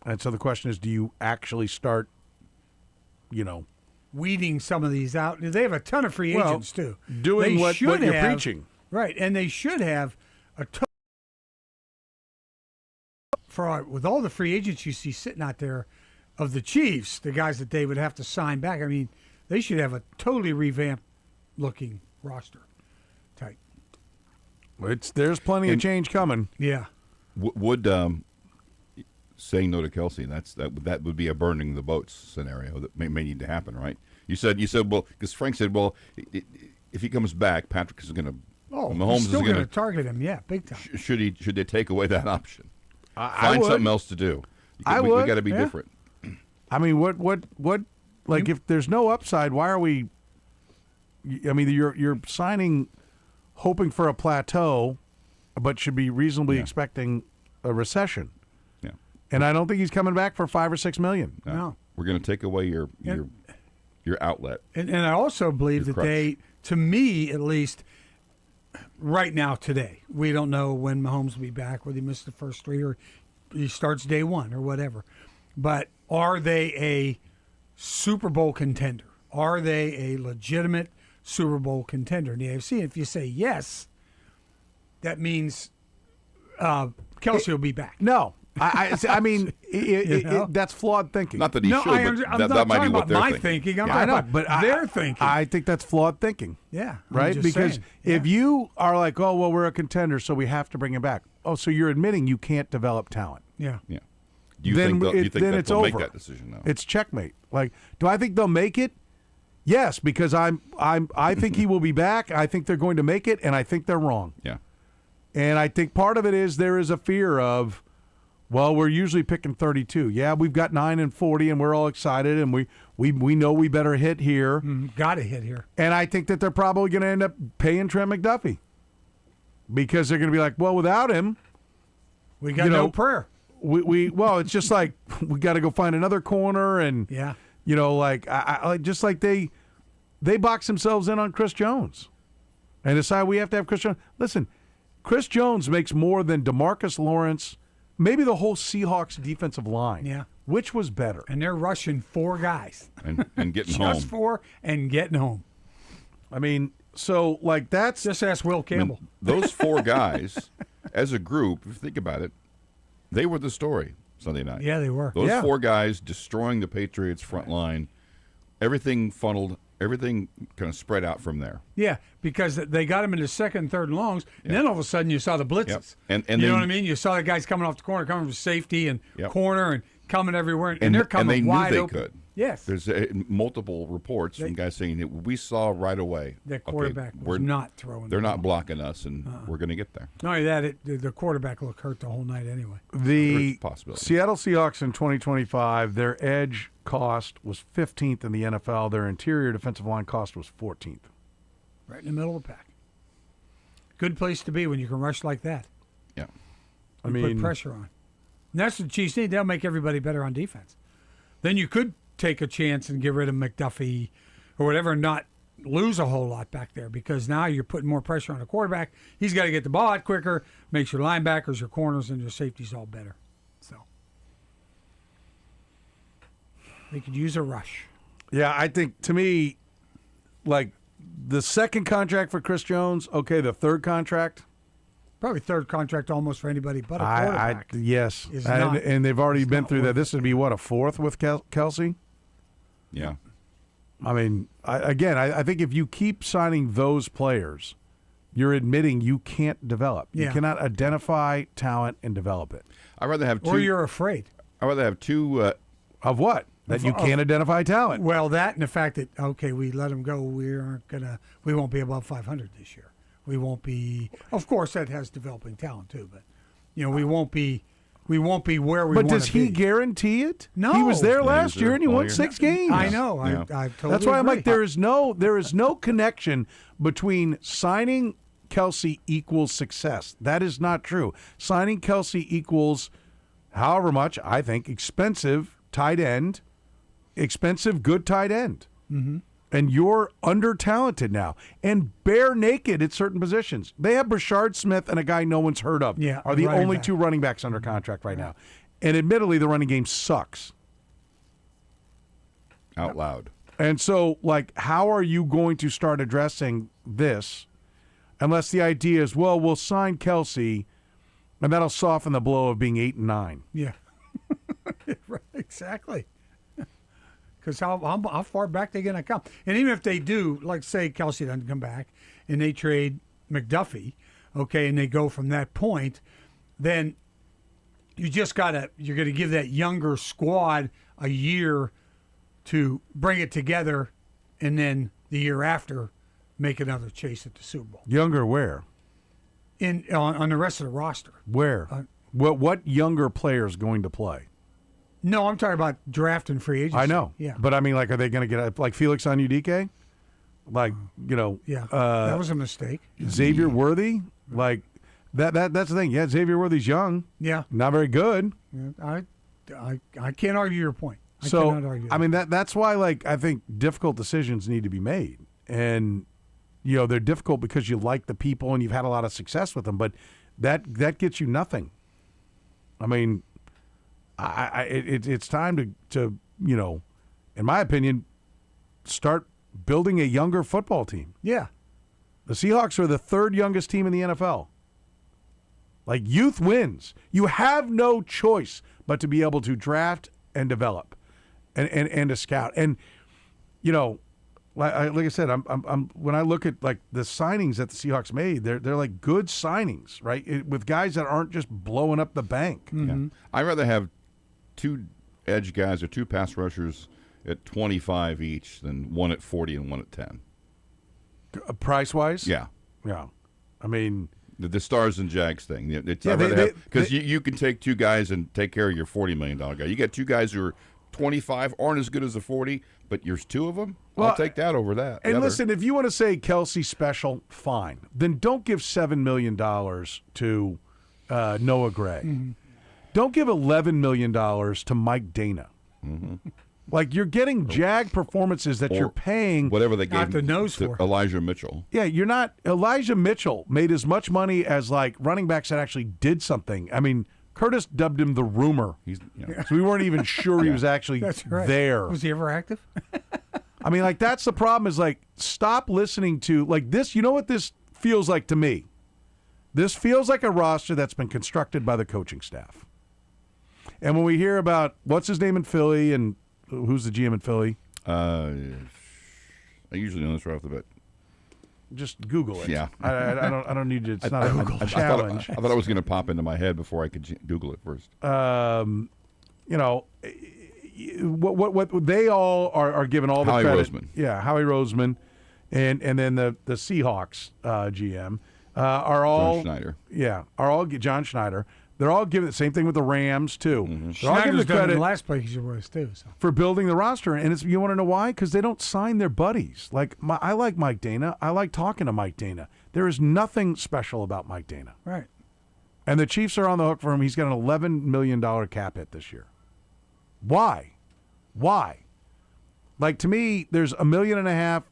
And so the question is, do you actually start, weeding some of these out? They have a ton of free agents, too. Doing what you're preaching. Right, and they should have a ton. With all the free agents you see sitting out there of the Chiefs, the guys that they would have to sign back, I mean, they should have a totally revamped-looking roster type. There's plenty of change coming. Yeah. Would saying no to Kelce, that would be a burning the boats scenario that may need to happen, right? You said well, because Frank said, well, if he comes back, Patrick is going to. Mahomes still is going to target him, yeah, big time. Should they take away that option? I Find would. something else to do. We got to be different. I mean, what? Like, if there's no upside, why are we? I mean, you're signing, hoping for a plateau, but should be reasonably expecting a recession. Yeah. And I don't think he's coming back for $5 or $6 million. No. We're going to take away your outlet. And I also believe that they, to me at least, right now today, we don't know when Mahomes will be back, whether he missed the first 3 or he starts day 1 or whatever. But are they a Super Bowl contender? Are they a legitimate Super Bowl contender in the AFC? If you say yes, that means Kelce will be back. No. I mean, that's flawed thinking. Not that he should, but that might be what they're thinking. I'm talking about their thinking. I think that's flawed thinking. Yeah. Right? Because if you are like, oh, well, we're a contender, so we have to bring him back. Oh, so you're admitting you can't develop talent. Yeah. Yeah. Do you think it's they'll over. make that decision now? It's checkmate. Like, do I think they'll make it? Yes, because I think he will be back. I think they're going to make it, and I think they're wrong. Yeah. And I think part of it is there is a fear of, well, we're usually picking 32. Yeah, we've got 9 and 40, and we're all excited, and we know we better hit here. Got to hit here. And I think that they're probably going to end up paying Trent McDuffie because they're going to be like, well, without him, we got no prayer. Well, it's just like we got to go find another corner, and like I just like they box themselves in on Chris Jones, and decide we have to have Chris Jones. Listen, Chris Jones makes more than DeMarcus Lawrence. Maybe the whole Seahawks defensive line. Yeah. Which was better? And they're rushing 4 guys. And getting home. Just 4 and getting home. I mean, so, like, that's... Just ask Will Campbell. Those 4 guys, as a group, if you think about it, they were the story Sunday night. Yeah, they were. Those 4 guys destroying the Patriots' front line. Everything funneled. Everything kind of spread out from there. Yeah, because they got him into second and third and longs, and then all of a sudden you saw the blitzes. Yep. And you know what I mean? You saw the guys coming off the corner, coming from safety and corner and coming everywhere, and they're coming wide open. And they knew they could. Yes. There's multiple reports from guys saying that we saw right away. The quarterback was not throwing. They're not blocking us, and we're going to get there. Not only that, the quarterback looked hurt the whole night anyway. The Seattle Seahawks in 2025, their edge cost was 15th in the NFL. Their interior defensive line cost was 14th. Right in the middle of the pack. Good place to be when you can rush like that. Yeah. I mean, put pressure on. And that's what Chiefs need. They'll make everybody better on defense. Then you could take a chance and get rid of McDuffie or whatever and not lose a whole lot back there, because now you're putting more pressure on the quarterback. He's got to get the ball out quicker, makes your linebackers, your corners, and your safeties all better. So they could use a rush. Yeah, I think, to me, like, the second contract for Chris Jones, okay, the third contract. Probably third contract almost for anybody but a quarterback. Yes, and they've already been through that. This would be, what, a fourth with Kelsey? Yeah. I mean, I think if you keep signing those players, you're admitting you can't develop. Yeah. You cannot identify talent and develop it. I'd rather have two. Or you're afraid. I'd rather have two. Of what? That you can't identify talent. Well, that and the fact that, okay, we let him go. We won't be above 500 this year. We won't be. Of course, that has developing talent too, but we won't be where we want to be. But does he guarantee it? No, he was there last year and he won 6 games. I know. I totally That's why I'm agree. like, there is no connection between signing Kelsey equals success. That is not true. Signing Kelsey equals however much, I think, expensive good tight end. Mm-hmm. And you're under-talented now and bare naked at certain positions. They have Brashard Smith and a guy no one's heard of are the only two running backs under contract right now. And admittedly, the running game sucks. Out loud. And so, like, how are you going to start addressing this unless the idea is, well, we'll sign Kelsey and that'll soften the blow of being 8 and 9? Yeah. Right, exactly. Because how far back they going to come? And even if they do, like say Kelsey doesn't come back and they trade McDuffie, okay, and they go from that point, then you're going to give that younger squad a year to bring it together, and then the year after make another chase at the Super Bowl. Younger where? On the rest of the roster. Where? What younger player is going to play? No, I'm talking about draft and free agency. I know. Yeah. But I mean, like, are they going to get like Felix Onudike? Like, Yeah. That was a mistake. Xavier Worthy? Like, that's the thing. Yeah, Xavier Worthy's young. Yeah. Not very good. Yeah, I can't argue your point. I So, cannot argue I mean, that's why, like, I think difficult decisions need to be made. And, they're difficult because you like the people and you've had a lot of success with them. But that gets you nothing. I mean, it's time to in my opinion, start building a younger football team. Yeah. The Seahawks are the third youngest team in the NFL. Like, youth wins. You have no choice but to be able to draft and develop and to scout. And, like I said, I'm when I look at, like, the signings that the Seahawks made, they're like good signings, right? With guys that aren't just blowing up the bank. Mm-hmm. Yeah. I'd rather have 2 edge guys or 2 pass rushers at 25 each than one at 40 and one at 10. Price-wise? Yeah. Yeah. I mean, the Stars and Jags thing. Because you can take 2 guys and take care of your $40 million guy. You got 2 guys who are 25, aren't as good as a 40, but there's 2 of them. Well, I'll take that over that. And listen, if you want to say Kelsey special, fine. Then don't give $7 million to Noah Gray. Mm-hmm. Don't give $11 million to Mike Dana. Mm-hmm. Like, you're getting Jag performances that you're paying. Whatever they gave the nose to for. Elijah Mitchell. Yeah, you're not. Elijah Mitchell made as much money as, like, running backs that actually did something. I mean, Kurtis dubbed him the rumor. So we weren't even sure he was actually there. Was he ever active? I mean, like, that's the problem is, like, stop listening to, like, this. You know what this feels like to me? This feels like a roster that's been constructed by the coaching staff. And when we hear about what's his name in Philly and who's the GM in Philly? I usually know this right off the bat. Just Google it. Yeah. I don't need to. It's not a challenge. I thought it was going to pop into my head before I could Google it first. What they all are given all the Howie credit. Roseman. Yeah, Howie Roseman, and then the Seahawks GM are all John Schneider. Yeah, are all John Schneider. They're all giving the same thing with the Rams too. They're all giving Schneider's the done it in credit the last place he was too. So. for building the roster, and it's, you want to know why? Because they don't sign their buddies. Like I like Mike Dana. I like talking to Mike Dana. There is nothing special about Mike Dana. Right. And the Chiefs are on the hook for him. He's got an $11 million cap hit this year. Why? Like, to me, there's $1.5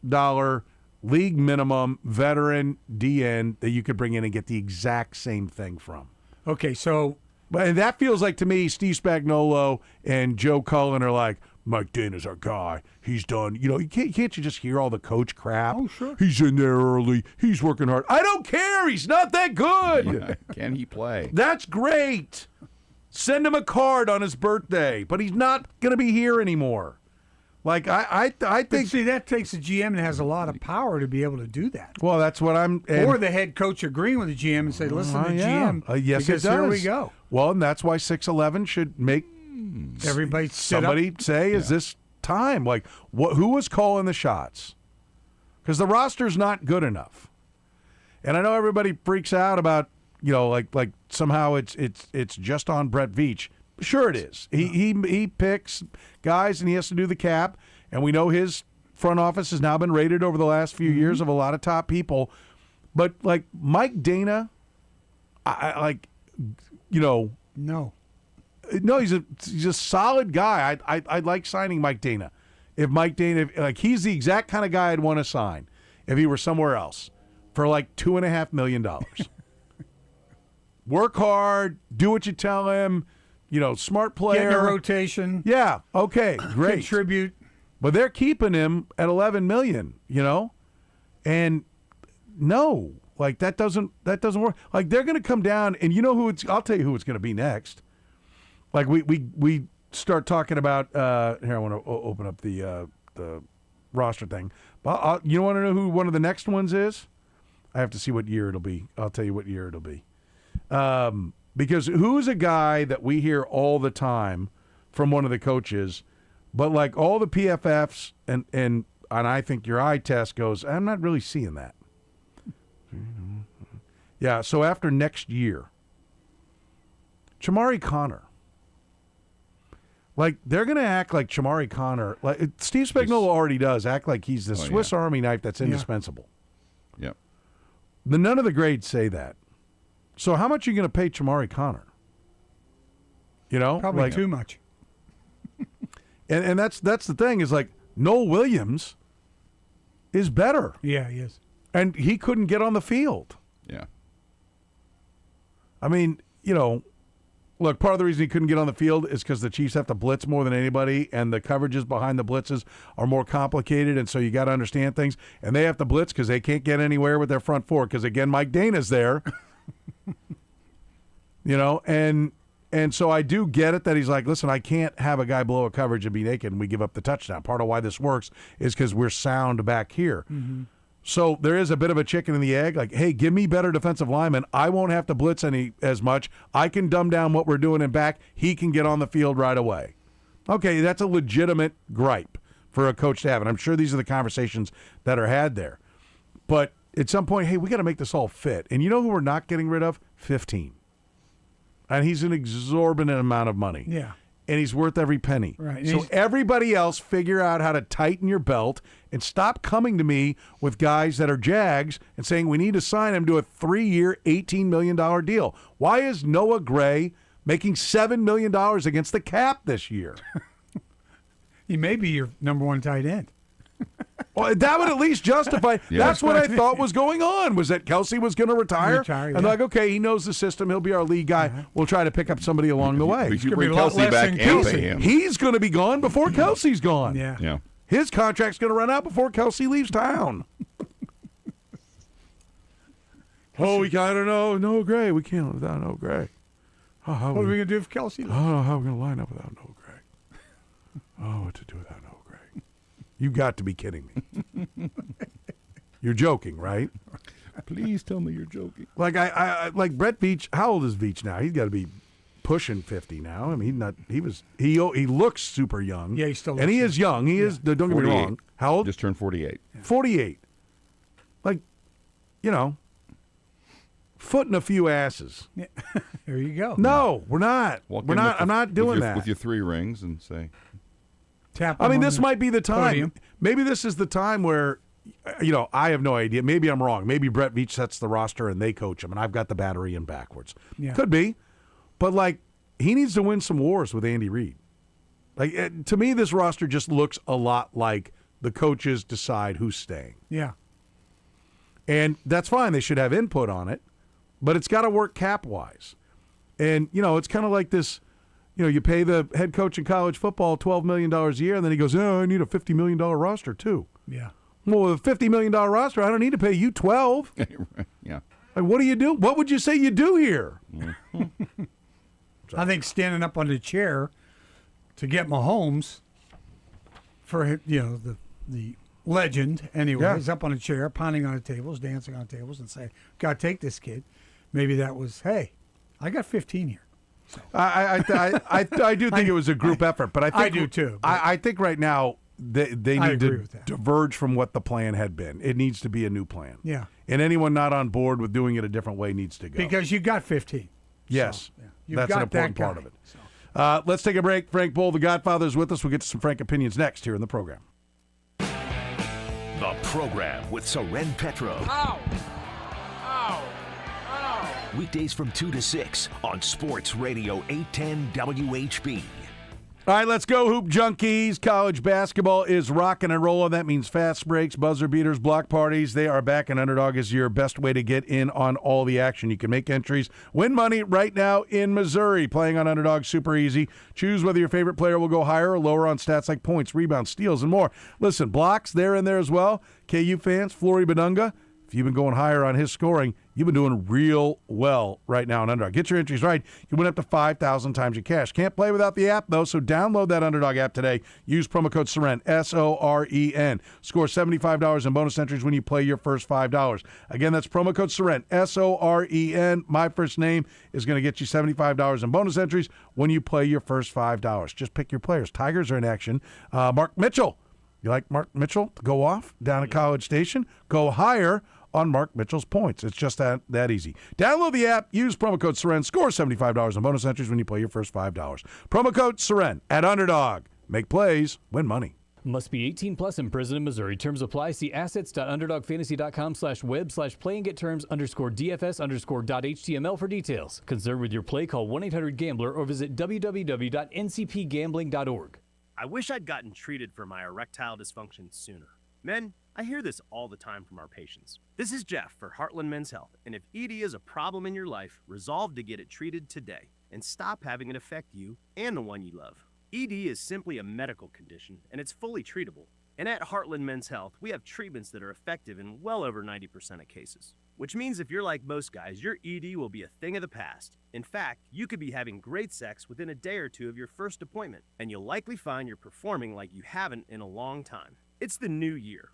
million league minimum veteran DN that you could bring in and get the exact same thing from. Okay, so. And that feels like, to me, Steve Spagnuolo and Joe Cullen are like, Mike Dana's our guy. He's done. You know, can't you just hear all the coach crap? Oh, sure. He's in there early. He's working hard. I don't care. He's not that good. Yeah. Can he play? That's great. Send him a card on his birthday, but he's not going to be here anymore. Like, I think. But see, that takes a GM that has a lot of power to be able to do that. Well, that's what I'm. Or the head coach agreeing with the GM and say, listen to GM. Yes, it does. Here we go. Well, and that's why 6-11 should make everybody somebody say, is this time? Like, who was calling the shots? Because the roster's not good enough. And I know everybody freaks out about, you know, like somehow it's just on Brett Veach. Sure it is. He picks guys and he has to do the cap, and we know his front office has now been rated over the last few years of a lot of top people. But like Mike Dana, I like, you know, no, he's a solid guy. I'd like signing Mike Dana. If Mike Dana, like, he's the exact kind of guy I'd want to sign if he were somewhere else for like $2.5 million. Work hard, do what you tell him. You know, smart player. Get in a rotation. Yeah. Okay. Great. Contribute. But they're keeping him at $11 million. You know, and no, like that doesn't work. Like, they're going to come down, and you know who it's. I'll tell you who it's going to be next. Like we start talking about. Here, I want to open up the roster thing. But you want to know who one of the next ones is? I have to see what year it'll be. I'll tell you what year it'll be. Because who's a guy that we hear all the time from one of the coaches, but like all the PFFs and I think your eye test goes, I'm not really seeing that. Yeah, so after next year, Chamari Connor. Like, they're going to act like Chamari Connor, like Steve Spagnuolo already does, act like he's the Swiss Army knife that's indispensable. Yeah. None of the grades say that. So how much are you going to pay Chamari Connor? You know? Probably like, too much. And that's the thing, is like Noel Williams is better. Yeah, he is. And he couldn't get on the field. Yeah. I mean, you know, look, part of the reason he couldn't get on the field is because the Chiefs have to blitz more than anybody, and the coverages behind the blitzes are more complicated, and so you got to understand things. And they have to blitz because they can't get anywhere with their front four because, again, Mike Dana's there. You know, and so I do get it that he's like, listen, I can't have a guy blow a coverage and be naked and we give up the touchdown. Part of why this works is because we're sound back here. Mm-hmm. So there is a bit of a chicken and the egg. Like, hey, give me better defensive linemen. I won't have to blitz as much. I can dumb down what we're doing in back. He can get on the field right away. Okay, that's a legitimate gripe for a coach to have. And I'm sure these are the conversations that are had there. But at some point, hey, we got to make this all fit. And you know who we're not getting rid of? 15. And he's an exorbitant amount of money. Yeah. And he's worth every penny. Right. So everybody else figure out how to tighten your belt and stop coming to me with guys that are Jags and saying we need to sign him to a 3-year, $18 million deal. Why is Noah Gray making $7 million against the cap this year? He may be your number one tight end. Well, that would at least justify. Yeah. That's what I thought was going on, was that Kelsey was going to retire. Yeah. And like, okay, he knows the system. He'll be our lead guy. Uh-huh. We'll try to pick up somebody along the way. But you gonna bring be a lot Kelsey less back than and Kelsey. pay him. He's going to be gone before Kelsey's gone. Yeah. Yeah. His contract's going to run out before Kelsey leaves town. We got to know Noah Gray. We can't live without Noah Gray. What are we going to do if Kelsey I don't know how we're going to line up without Noah Gray. What to do without Noah Gray? You got to be kidding me. You're joking, right? Please tell me you're joking. Like I like Brett Veach. How old is Veach now? He's got to be pushing 50 now. I mean, he looks super young. Yeah, he still looks and he is young. He is. Don't get me wrong. How old? Just turned 48. 48. Like, you know, footing a few asses. Yeah. There you go. No, we're not. Walk We're in not. with I'm not doing with your, that. with your 3 rings and say, Tap. I mean, them this on might be the time. podium. Maybe this is the time where, I have no idea. Maybe I'm wrong. Maybe Brett Veach sets the roster and they coach him, and I've got the battery in backwards. Yeah. Could be. But, he needs to win some wars with Andy Reid. To me, this roster just looks a lot like the coaches decide who's staying. Yeah. And that's fine. They should have input on it, but it's got to work cap-wise. And, it's kind of like this, you pay the head coach in college football $12 million a year, and then he goes, I need a $50 million roster, too. Yeah. Well, with a $50 million roster, I don't need to pay you 12. yeah. What do you do? What would you say you do here? I think standing up on the chair to get Mahomes for, the legend, anyways, up on a chair, pounding on the tables, dancing on tables, and say, "Got to take this kid." Maybe that was, hey, I got 15 here. So. I do think it was a group effort, but I do too. I think right now they need to diverge from what the plan had been. It needs to be a new plan. Yeah. And anyone not on board with doing it a different way needs to go. Because you got 15. Yes. So, yeah. That's an important part of it. So. Let's take a break. Frank Bowl, the Godfather, is with us. We'll get to some Frank opinions next here in the program. The program with Soren Petro. Ow! Ow! Ow! Weekdays from 2 to 6 on Sports Radio 810 WHB. All right, let's go, Hoop Junkies. College basketball is rocking and rolling. That means fast breaks, buzzer beaters, block parties. They are back, and Underdog is your best way to get in on all the action. You can make entries, win money right now in Missouri. Playing on Underdog, super easy. Choose whether your favorite player will go higher or lower on stats like points, rebounds, steals, and more. Listen, blocks, they're in there as well. KU fans, Flory Badunga, if you've been going higher on his scoring, you've been doing real well right now on Underdog. Get your entries right. You win up to 5,000 times your cash. Can't play without the app, though, so download that Underdog app today. Use promo code SOREN, S-O-R-E-N. Score $75 in bonus entries when you play your first $5. Again, that's promo code SOREN, S-O-R-E-N. My first name is going to get you $75 in bonus entries when you play your first $5. Just pick your players. Tigers are in action. Mark Mitchell. You like Mark Mitchell to go off down at College Station? Go higher on Mark Mitchell's points. It's just that easy. Download the app, use promo code SOREN, score $75 in bonus entries when you play your first $5. Promo code SOREN at Underdog. Make plays, win money. Must be 18 plus and present in Missouri. Terms apply. See assets.underdogfantasy.com/web/play and get terms _DFS_.html for details. Concerned with your play, call 1-800-GAMBLER or visit www.ncpgambling.org. I wish I'd gotten treated for my erectile dysfunction sooner. Men, I hear this all the time from our patients. This is Jeff for Heartland Men's Health, and if ED is a problem in your life, resolve to get it treated today and stop having it affect you and the one you love. ED is simply a medical condition, and it's fully treatable. And at Heartland Men's Health, we have treatments that are effective in well over 90% of cases. Which means if you're like most guys, your ED will be a thing of the past. In fact, you could be having great sex within a day or two of your first appointment, and you'll likely find you're performing like you haven't in a long time. It's the new year.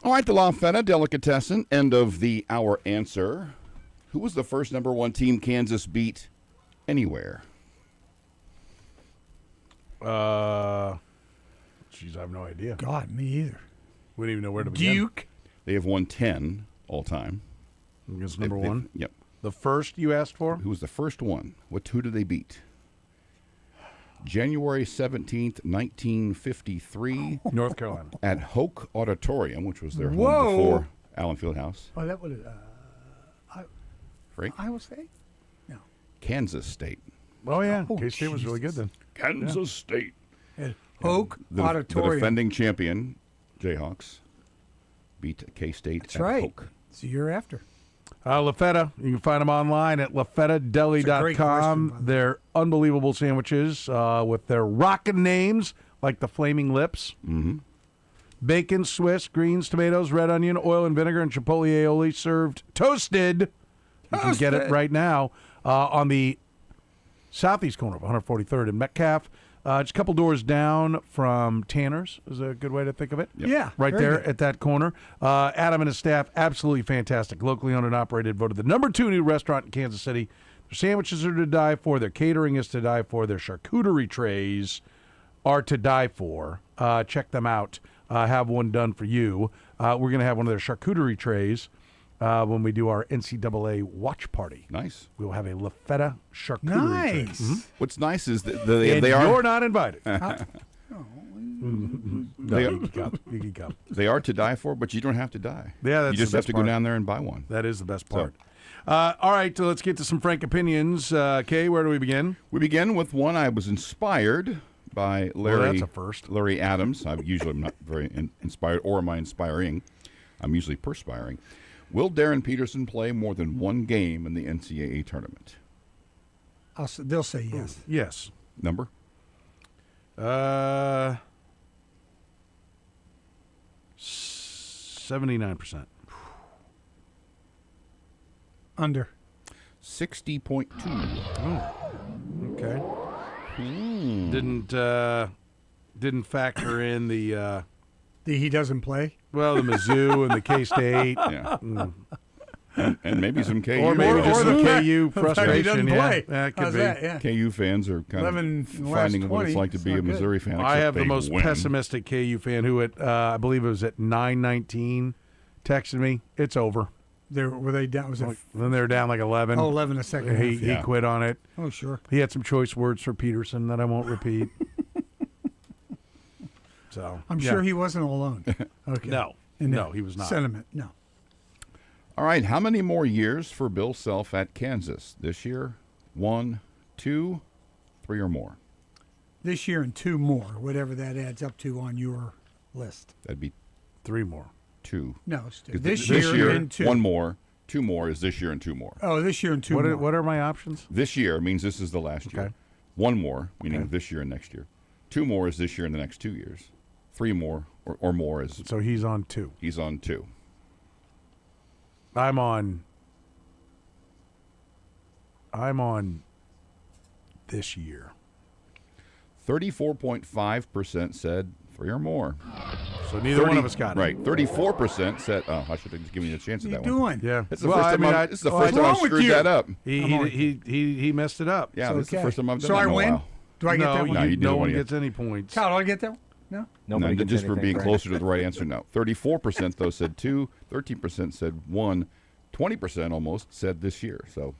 All right, the La Feta Delicatessen, end of the hour answer. Who was the first number 1 team Kansas beat anywhere? Jeez, I have no idea. God, me either. We don't even know where to begin. Duke. They have won 10 all time. Against number 1? Yep. The first you asked for? Who was the first one? Who did they beat? January 17th, 1953. North Carolina. At Hoke Auditorium, which was their home Whoa. before Allen Fieldhouse. Oh, that would Frank? Iowa State? No. Kansas State. Oh, yeah. Oh, K-State was really good then. Kansas State. At Hoke The Auditorium. defending champion, Jayhawks, beat K-State That's at right. Hoke. It's the year after. La Feta, you can find them online at That's a great lafetadeli.com. question, by the way. They're unbelievable sandwiches with their rockin' names, like the Flaming Lips. Mm-hmm. Bacon, Swiss, greens, tomatoes, red onion, oil and vinegar, and chipotle aioli served toasted. You can get it right now on the southeast corner of 143rd and Metcalf. Just a couple doors down from Tanner's is a good way to think of it. Yep. Yeah, Right very there good. at that corner. Adam and his staff, absolutely fantastic. Locally owned and operated, voted the number 2 new restaurant in Kansas City. Their sandwiches are to die for. Their catering is to die for. Their charcuterie trays are to die for. Check them out. Have one done for you. We're going to have one of their charcuterie trays when we do our NCAA watch party. Nice. We will have a La Feta charcuterie tray. Nice. Mhm. What's nice is that And they are. you're not invited. They No, are- you can come. You can come. They are to die for, but you don't have to die. Yeah, that's you just the have best to part. go down there and buy one. That is the best So- part. All right, so let's get to some frank opinions. Kay, where do we begin? We begin with one I was inspired by Larry. Well, that's a first. Larry Adams. I'm not very inspired, or am I inspiring? I'm usually perspiring. Will Darren Peterson play more than one game in the NCAA tournament? They'll say yes. Yes. Number? 79%. Under. 60.2. Oh, okay. Didn't factor in the he doesn't play? Well, the Mizzou and the K-State. Yeah. And maybe some KU. Or maybe just the KU The fact he frustration. doesn't Yeah, play. that could How's be. that? Yeah. KU fans are kind 11 of in the last finding what it's 20. like to It's be not a good. Missouri fan. I except have the they most win. pessimistic KU fan who I believe it was at 9:19 texted me, it's over. Were they down? Was it? Then they were down like 11. Oh, 11 a second He, half, he yeah. quit on it. Oh, sure. He had some choice words for Peterson that I won't repeat. So I'm yeah. sure he wasn't alone. Okay. No. In No, that he was not. Sentiment. No. All right, how many more years for Bill Self at Kansas? This year? 1, 2, 3 or more? This year and 2 more, whatever that adds up to on your list. That'd be 3 more. 2. No, it's 2. 'Cause This year and 2. 1 more. 2 more is this year and 2 more. Oh, this year and 2 more. What are my options? This year means this is the last year. Okay. 1 more, meaning Okay. this year and next year. 2 more is this year and the next 2 years. 3 more or more is. So he's on 2. He's on 2. I'm on this year. 34.5% said 3 or more. So neither one of us got it. Right. 34% said, oh, I should have just given you a chance at that one. Yeah. It's the first time I've screwed that up. He messed it up. Yeah, this is the first time I've done So that I in a win? while. Do I get that one? No, you didn't no win one yet. gets any points. Kyle, do I get that one? No? Nobody No, gets just for anything, being Frank. closer to the right answer, no. 34% though said 2, 13% said 1, 20% almost said this year. So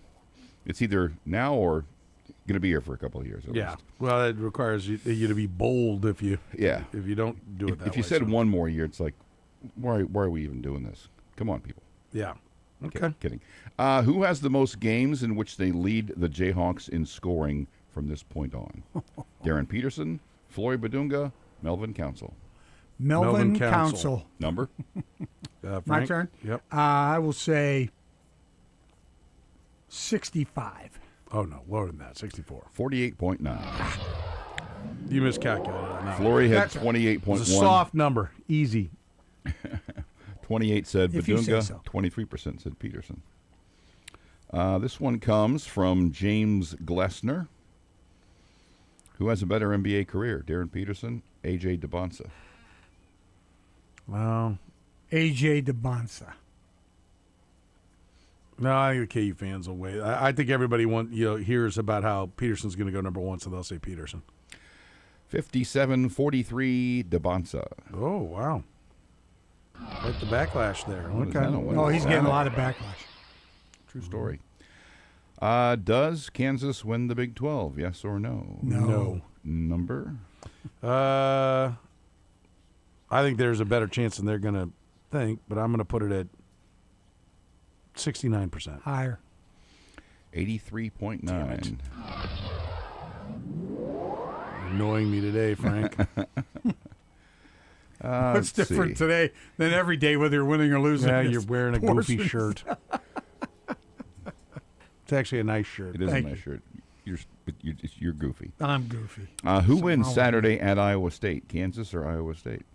it's either now or going to be here for a couple of years at Yeah. least. Well, it requires you to be bold if you don't do it that way. If you said so. 1 more year, it's like, why are we even doing this? Come on, people. Yeah. Okay. Kidding. Who has the most games in which they lead the Jayhawks in scoring from this point on? Darren Peterson, Flory Badunga, Melvin Council. Melvin Council. Number? My Frank? turn? Yep. I will say 65. Oh, no. Lower than that. 64. 48.9. You miscalculated on that. Flory had That's a- 28.1. It's a soft number. Easy. 28 said If you say Badunga. so. 23% said Peterson. This one comes from James Glessner. Who has a better NBA career, Darren Peterson, A.J. DeBonsa? Well, A.J. DeBonsa. No, I think the KU fans will wait. I think everybody hears about how Peterson's going to go number 1, so they'll say Peterson. 57-43 DeBonsa. Oh, wow. Quite the backlash there. Okay. Oh, he's getting a lot of backlash. True story. Does Kansas win the Big 12? Yes or no? No. Number? I think there's a better chance than they're going to think, but I'm going to put it at 69%. Higher. 83.9. Annoying me today, Frank. What's different today than every day, whether you're winning or losing? Yeah, you're wearing a goofy portions. shirt. It's actually a nice shirt. It is a nice shirt. You're goofy. I'm goofy. Who wins Saturday at Iowa State? Kansas or Iowa State?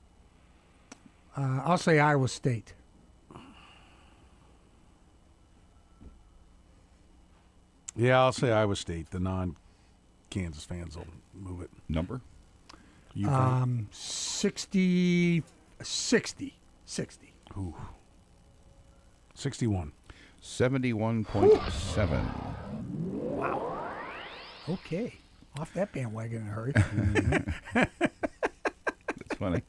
I'll say Iowa State. Yeah, I'll say Iowa State. The non-Kansas fans will move it. Number? 60. Ooh. 61. 71.7. Wow. Okay. Off that bandwagon in a hurry. That's funny.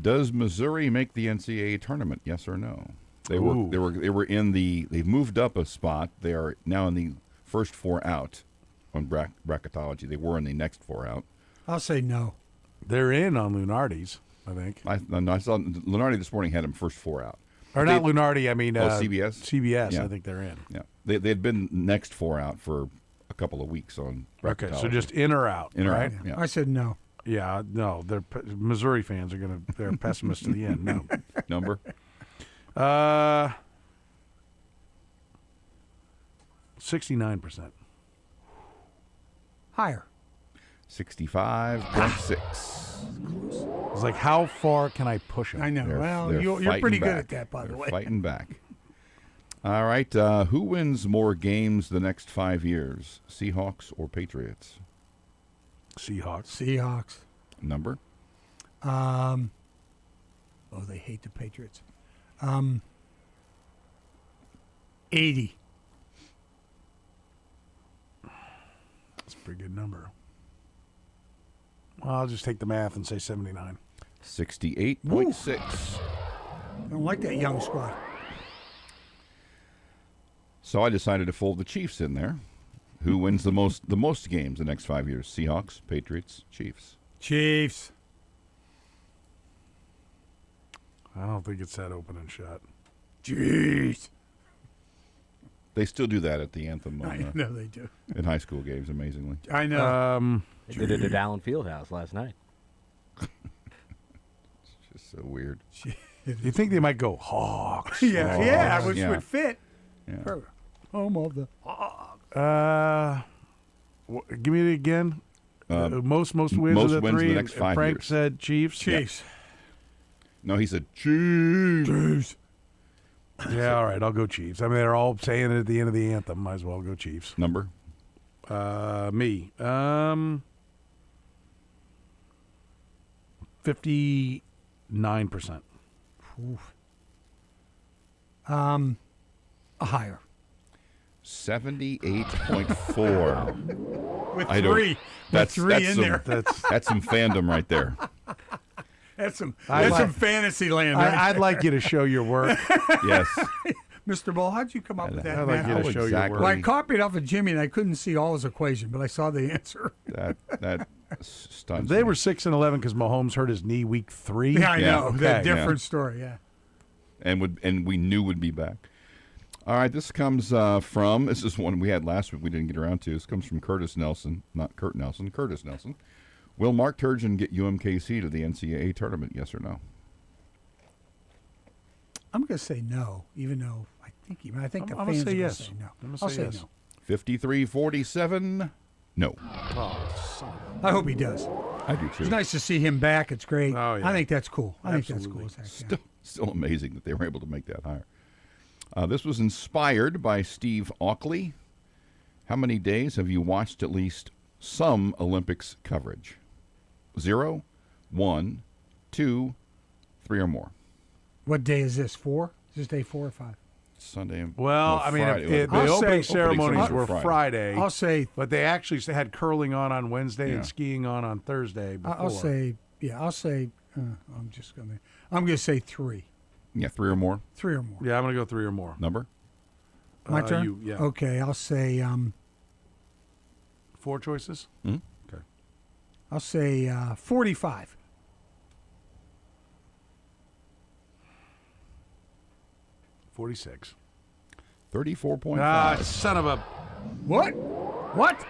Does Missouri make the NCAA tournament? Yes or no? They were in the. They've moved up a spot. They are now in the first 4 out on bracketology. They were in the next 4 out. I'll say no. They're in on Lunardi's, I think. I saw Lunardi this morning had them first 4 out. Or not Lunardi, I mean CBS. CBS, Yeah. I think they're in. Yeah, they had been next 4 out for a couple of weeks on bracketology. Okay, so just in or out, right? Yeah. I said no. Yeah, no. Missouri fans are they're pessimists to the end. No. Number? 69%. Higher. 65.6. It's like, how far can I push it? I know. Well, They're you're pretty good back. at that, by the They're way. Fighting back. All right. Who wins more games the next 5 years? Seahawks or Patriots? Seahawks. Number? They hate the Patriots. 80. That's a pretty good number. Well, I'll just take the math and say 79. 68.6. I don't like that young squad. So I decided to fold the Chiefs in there. Who wins the most games the next 5 years? Seahawks, Patriots, Chiefs. Chiefs. I don't think it's that open and shut. Jeez. They still do that at the anthem. I know they do. In high school games, amazingly. I know. They did it at Allen Fieldhouse last night. It's just so weird. You think they might go Hawks? Yeah, which would fit. Yeah. Home of the give me it again. Most wins most of the wins 3. the next 5 Frank years. said Chiefs. Chiefs. No, he said Chiefs. Yeah, all right, I'll go Chiefs. I mean, they're all saying it at the end of the anthem. Might as well go Chiefs. Number? Me. 59%. Higher. 78.4. With 3. That's 3 in some, there. That's some fandom right there. That's some fantasy land. Right I'd like you to show your work. Yes. Mr. Bull, how'd you come up with that? I'd like you to show your work. Well, I copied off of Jimmy, and I couldn't see all his equation, but I saw the answer. That stuns They me. were 6-11 because Mahomes hurt his knee week 3. Yeah, I know. Okay. That different story, yeah. And we knew would be back. All right, this comes from, this is one we had last week we didn't get around to. This comes from Curtis Nelson, not Kurt Nelson, Curtis Nelson. Will Mark Turgeon get UMKC to the NCAA tournament, yes or no? I'm going to say no, even though I think the I'm fans gonna say are yes. going to say no. I'm gonna I'll say say yes. no. 53-47, no. I hope he does. I do too. It's nice to see him back. It's great. Oh, yeah. I think that's cool. I think Absolutely. that's cool. as heck, yeah. Still amazing that they were able to make that higher. This was inspired by Steve Auckley. How many days have you watched at least some Olympics coverage? 0, 1, 2, 3 or more. What day is this? 4? Is this day 4 or 5? Sunday. Well, I mean, Friday. the opening ceremonies were Friday. I'll say, but they actually had curling on Wednesday and skiing on Thursday. Before. I'll say, I'm gonna say 3. Yeah, 3 or more. 3 or more. Yeah, I'm gonna go 3 or more. Number? My turn. Yeah. Okay, I'll say 4 choices. Mm-hmm. Okay. I'll say 45. 46. 34.5. Ah, son of a. What? What?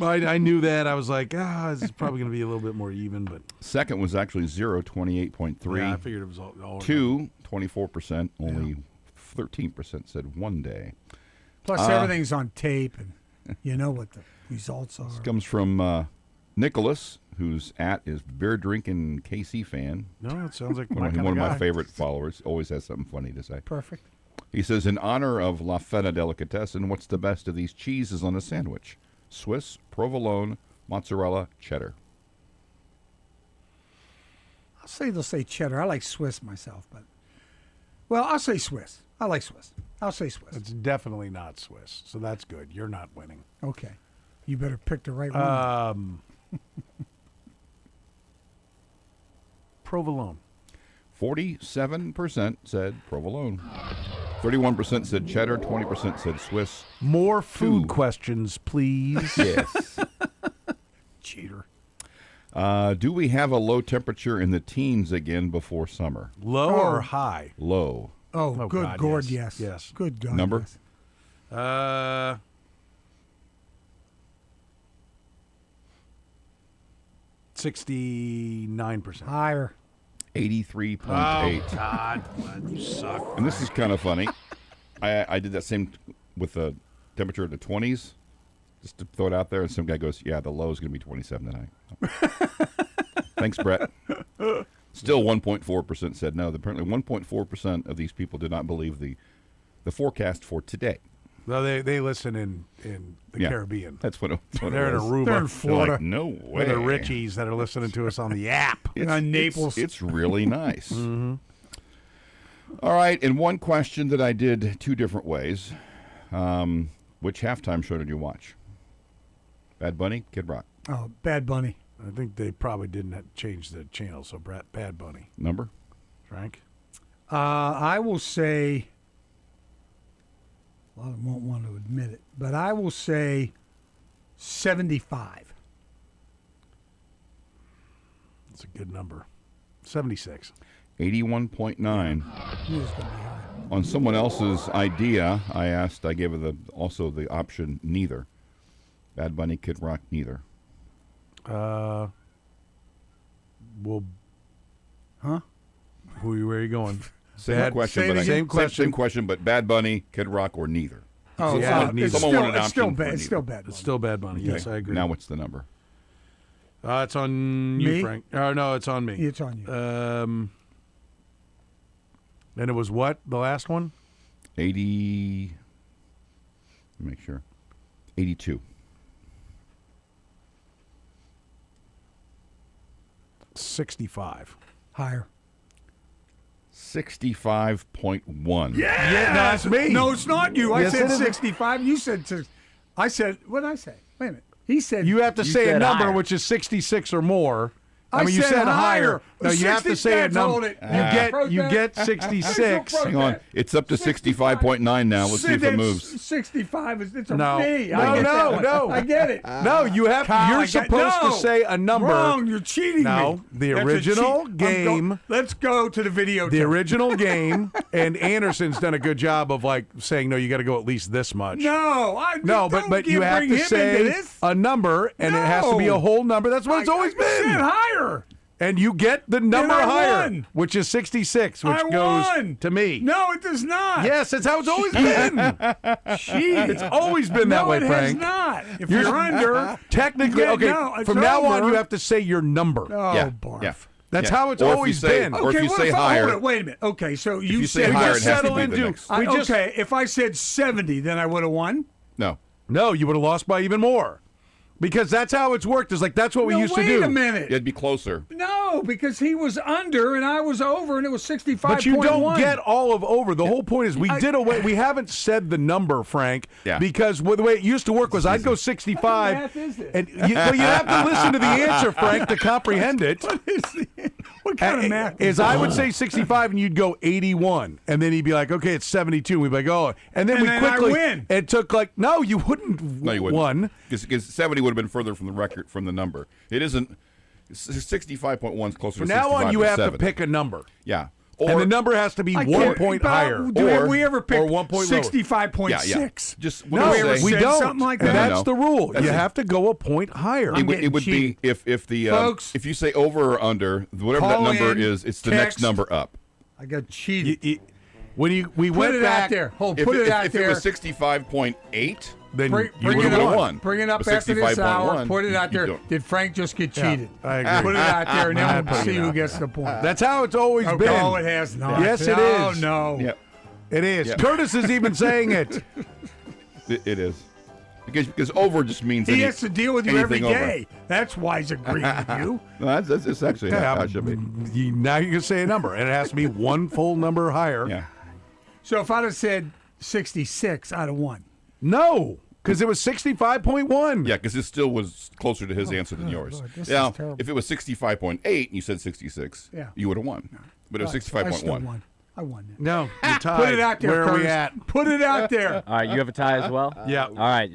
I knew that. I was like, this is probably going to be a little bit more even, but. Second was actually 0, 28.3. Yeah, I figured it was all 2, 24%. Only 13% said 1 day. Plus, everything's on tape, and you know what the results are. This comes from Nicholas, whose is beer drinking KC fan. No, it sounds like one of my favorite followers. Always has something funny to say. Perfect. He says, in honor of La Feta Delicatessen, what's the best of these cheeses on a sandwich? Swiss, provolone, mozzarella, cheddar. I'll say they'll say cheddar. I like Swiss myself, but I'll say Swiss. I like Swiss. I'll say Swiss. It's definitely not Swiss, so that's good. You're not winning. Okay, you better pick the right one. Provolone. 47% said provolone. 31% said cheddar. 20% said Swiss. More food questions, please. Yes. Cheater. Do we have a low temperature in the teens again before summer? Low or high? Low. Oh, good God, Lord, yes. yes. Good God. Number? Yes. 69%. Higher. 83.8. Oh, God. You suck. And this is kind of funny. I did that same with the temperature in the 20s, just to throw it out there, and some guy goes, yeah, the low is going to be 27 tonight. Thanks, Brett. Still 1.4% said no. Apparently 1.4% of these people did not believe the forecast for today. Well, they listen in the Caribbean. That's what they're in Aruba. They're in Florida. Like, no way. They're the Richies that are listening to us on the app. Naples. It's really nice. Mm-hmm. All right, and one question that I did 2 different ways. Which halftime show did you watch? Bad Bunny, Kid Rock? Oh, Bad Bunny. I think they probably didn't change the channel, so Bad Bunny. Number? Frank? I will say, a lot of them won't want to admit it, but I will say 75. That's a good number. 76. 81.9. On someone else's idea, I gave her also the option neither. Bad Bunny, Kid Rock, neither. Well, huh? Where are you going? Same question, but Bad Bunny, Kid Rock, or neither. Oh, yeah, it's still Bad. It's still Bad Bunny. It's still Bad Bunny. Yes, I agree. Now what's the number? It's on you, Me? Frank. No, it's on me. It's on you. And it was what? The last one? 80. Let me make sure. 82. 65. Higher. 65.1. Yeah, no, that's me. No, it's not you. I Yes, said it is. 65. You said I said, what did I say? Wait a minute. He said You have to say a said number higher. which is 66 or more. I mean, you said said higher. higher. No, you have to say a number. You get 66. Hang on. It's up to 65.9 now. Let's see if it moves. 65 it's a No. me. No, I get no, that one. no. I get it. No, you have. Kyle, You're supposed to say a number. Wrong. You're cheating No, me. the That's a original cheat. game. Let's go to the video. The original game, and Anderson's done a good job of saying no. You got to go at least this much. No, but you have to say a number, and it has to be a whole number. That's what it's always been. Said higher. And you get the number I higher, won. which is 66, which I goes won. to me. No, it does not. Yes, that's how it's always been. It's always been that way, it Frank. has not. If you're under, technically, yeah, okay. no, it's from now on, over. you have to say your number. Oh, Yeah, barf. yeah. That's how it's Or if you always say- been. or if Okay, you what say if higher- hold it, wait a minute. Okay, so If you you say said higher, it just has to settle be the into- next. we just- okay, if I said 70, then I would have won. No. No, you would have lost by even more. Because that's how it's worked. It's like that's what we used to do. Wait a minute. It'd be closer. No, because he was under and I was over, and it was 65.1. But you don't get all of over. The whole point is we did away. We haven't said the number, Frank, because the way it used to work was I'd go 65. What math is this? And you have to listen to the answer, Frank, to comprehend it. What kind of math is I would say 65 and you'd go 81. And then he'd be like, okay, it's 72. We'd be like, oh. And then I quickly. win. It took like, no, you wouldn't. No, you wouldn't. Won. Because 70 would have been further from the record, from the number. It isn't. 65.1 is closer From to 65 now on, you than have 70. to pick a number. Yeah. And the number has to be 1 point higher. Do we ever pick or 1 point lower. 65.6? Just No, we don't. Something like that? That's the rule. You have to go a point higher. It would be if the Folks, if you say over or under, whatever that call number in, is, it's the text. next number up. I got cheated. We Put went it back out there. Put it out if there. it was 65.8, then Bring you it would have up. won. Bring it up But after this hour. 65.1, Put it out you there. don't. Did Frank just get Yeah, cheated? I agree. Put it out there, and I then we'll put see it who out gets the point. That's how it's always been. No, it has not. Yes, it no, is. No, Yeah, It is. Yeah. Curtis is even saying it. it is. Because over just means he has to deal with you every anything over. day. That's why he's agreeing with you. No, it's actually how it should be. Now you can say a number, and it has to be one full number higher. Yeah. So if I'd have said 66, I'd have won. No, because it was 65.1. Yeah, because it still was closer to his answer than yours. Lord, this Now, is terrible. if it was 65.8 and you said 66, Yeah. you would have won. But it was I still 65.1. won. I won that. No, you tied. Put it out there, Where are we Curtis. at? Put it out there. All right, you have a tie as well? Yeah. All right.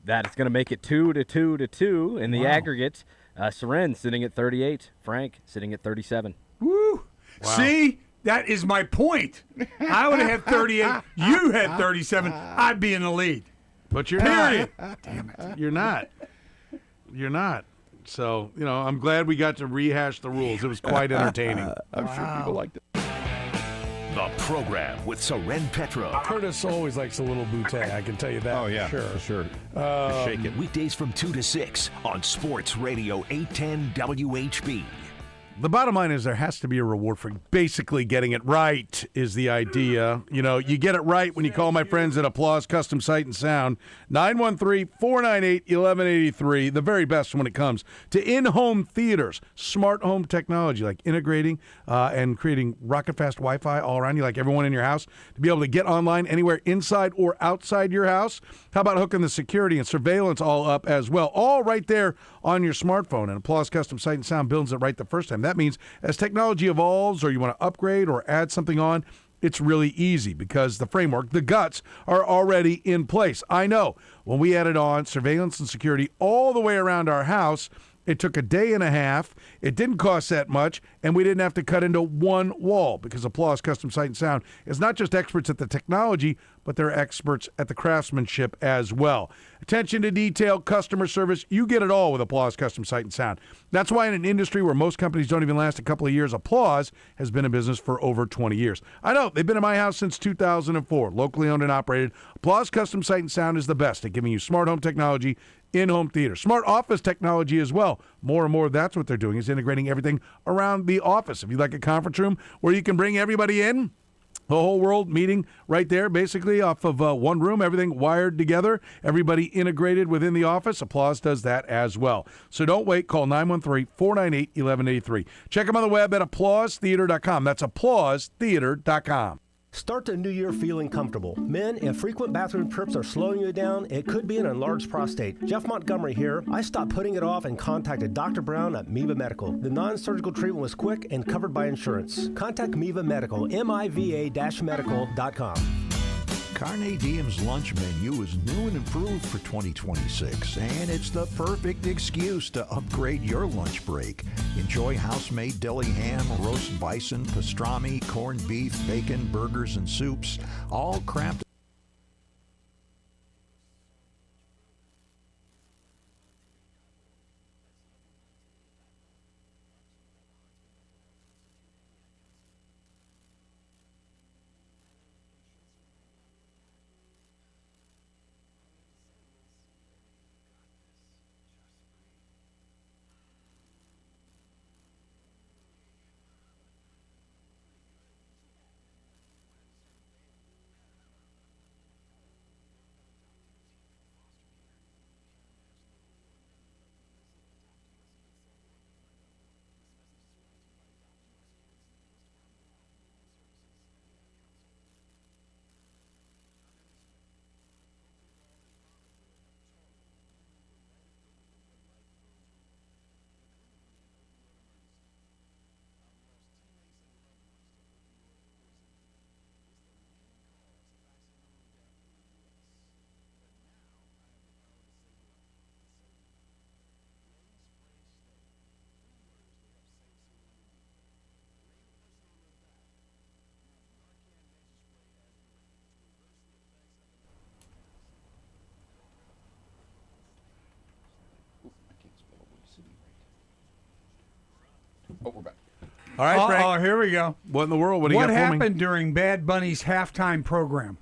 That's going to make it 2-2 in the Wow. aggregate. Soren sitting at 38. Frank sitting at 37. Woo. See? That is my point. I would have had 38. You had 37. I'd be in the lead. But you're Period. not. Damn it. You're not. You're not. So, I'm glad we got to rehash the rules. It was quite entertaining. I'm sure people liked it. The program with Soren Petro. Curtis always likes a little bootay, I can tell you that. Oh, yeah, for sure. Shake it. Weekdays from 2 to 6 on Sports Radio 810 WHB. The bottom line is there has to be a reward for basically getting it right is the idea. You get it right when you call my friends at Applause Custom Sight and Sound, 913-498-1183, the very best when it comes to in-home theaters, smart home technology like integrating and creating rocket-fast Wi-Fi all around you, like everyone in your house, to be able to get online anywhere inside or outside your house. How about hooking the security and surveillance all up as well, all right there on your smartphone? And Applause Custom Sight and Sound builds it right the first time. That means as technology evolves or you want to upgrade or add something on, it's really easy because the framework, the guts, are already in place. I know when we added on surveillance and security all the way around our house, it took a day and a half. It didn't cost that much, and we didn't have to cut into one wall because Applause Custom Sight and Sound is not just experts at the technology, but they're experts at the craftsmanship as well. Attention to detail, customer service, you get it all with Applause Custom Sight and Sound. That's why in an industry where most companies don't even last a couple of years, Applause has been in business for over 20 years. I know, they've been in my house since 2004, locally owned and operated. Applause Custom Sight and Sound is the best at giving you smart home technology, in-home theater, smart office technology as well. More and more, that's what they're doing, is integrating everything around the office. If you like a conference room where you can bring everybody in, the whole world meeting right there, basically off of one room, everything wired together, everybody integrated within the office. Applause does that as well. So don't wait. Call 913-498-1183. Check them on the web at applausetheater.com. That's applausetheater.com. Start the new year feeling comfortable. Men, if frequent bathroom trips are slowing you down, it could be an enlarged prostate. Jeff Montgomery here. I stopped putting it off and contacted Dr. Brown at Miva Medical. The non-surgical treatment was quick and covered by insurance. Contact Miva Medical, miva-medical.com. Carne Diem's lunch menu is new and improved for 2026, and it's the perfect excuse to upgrade your lunch break. Enjoy house-made deli ham, roast bison, pastrami, corned beef, bacon, burgers, and soups, all crafted. Oh, we're back. All right, Frank. Oh, here we go. What in the world? What do you What got for me? happened during Bad Bunny's halftime program?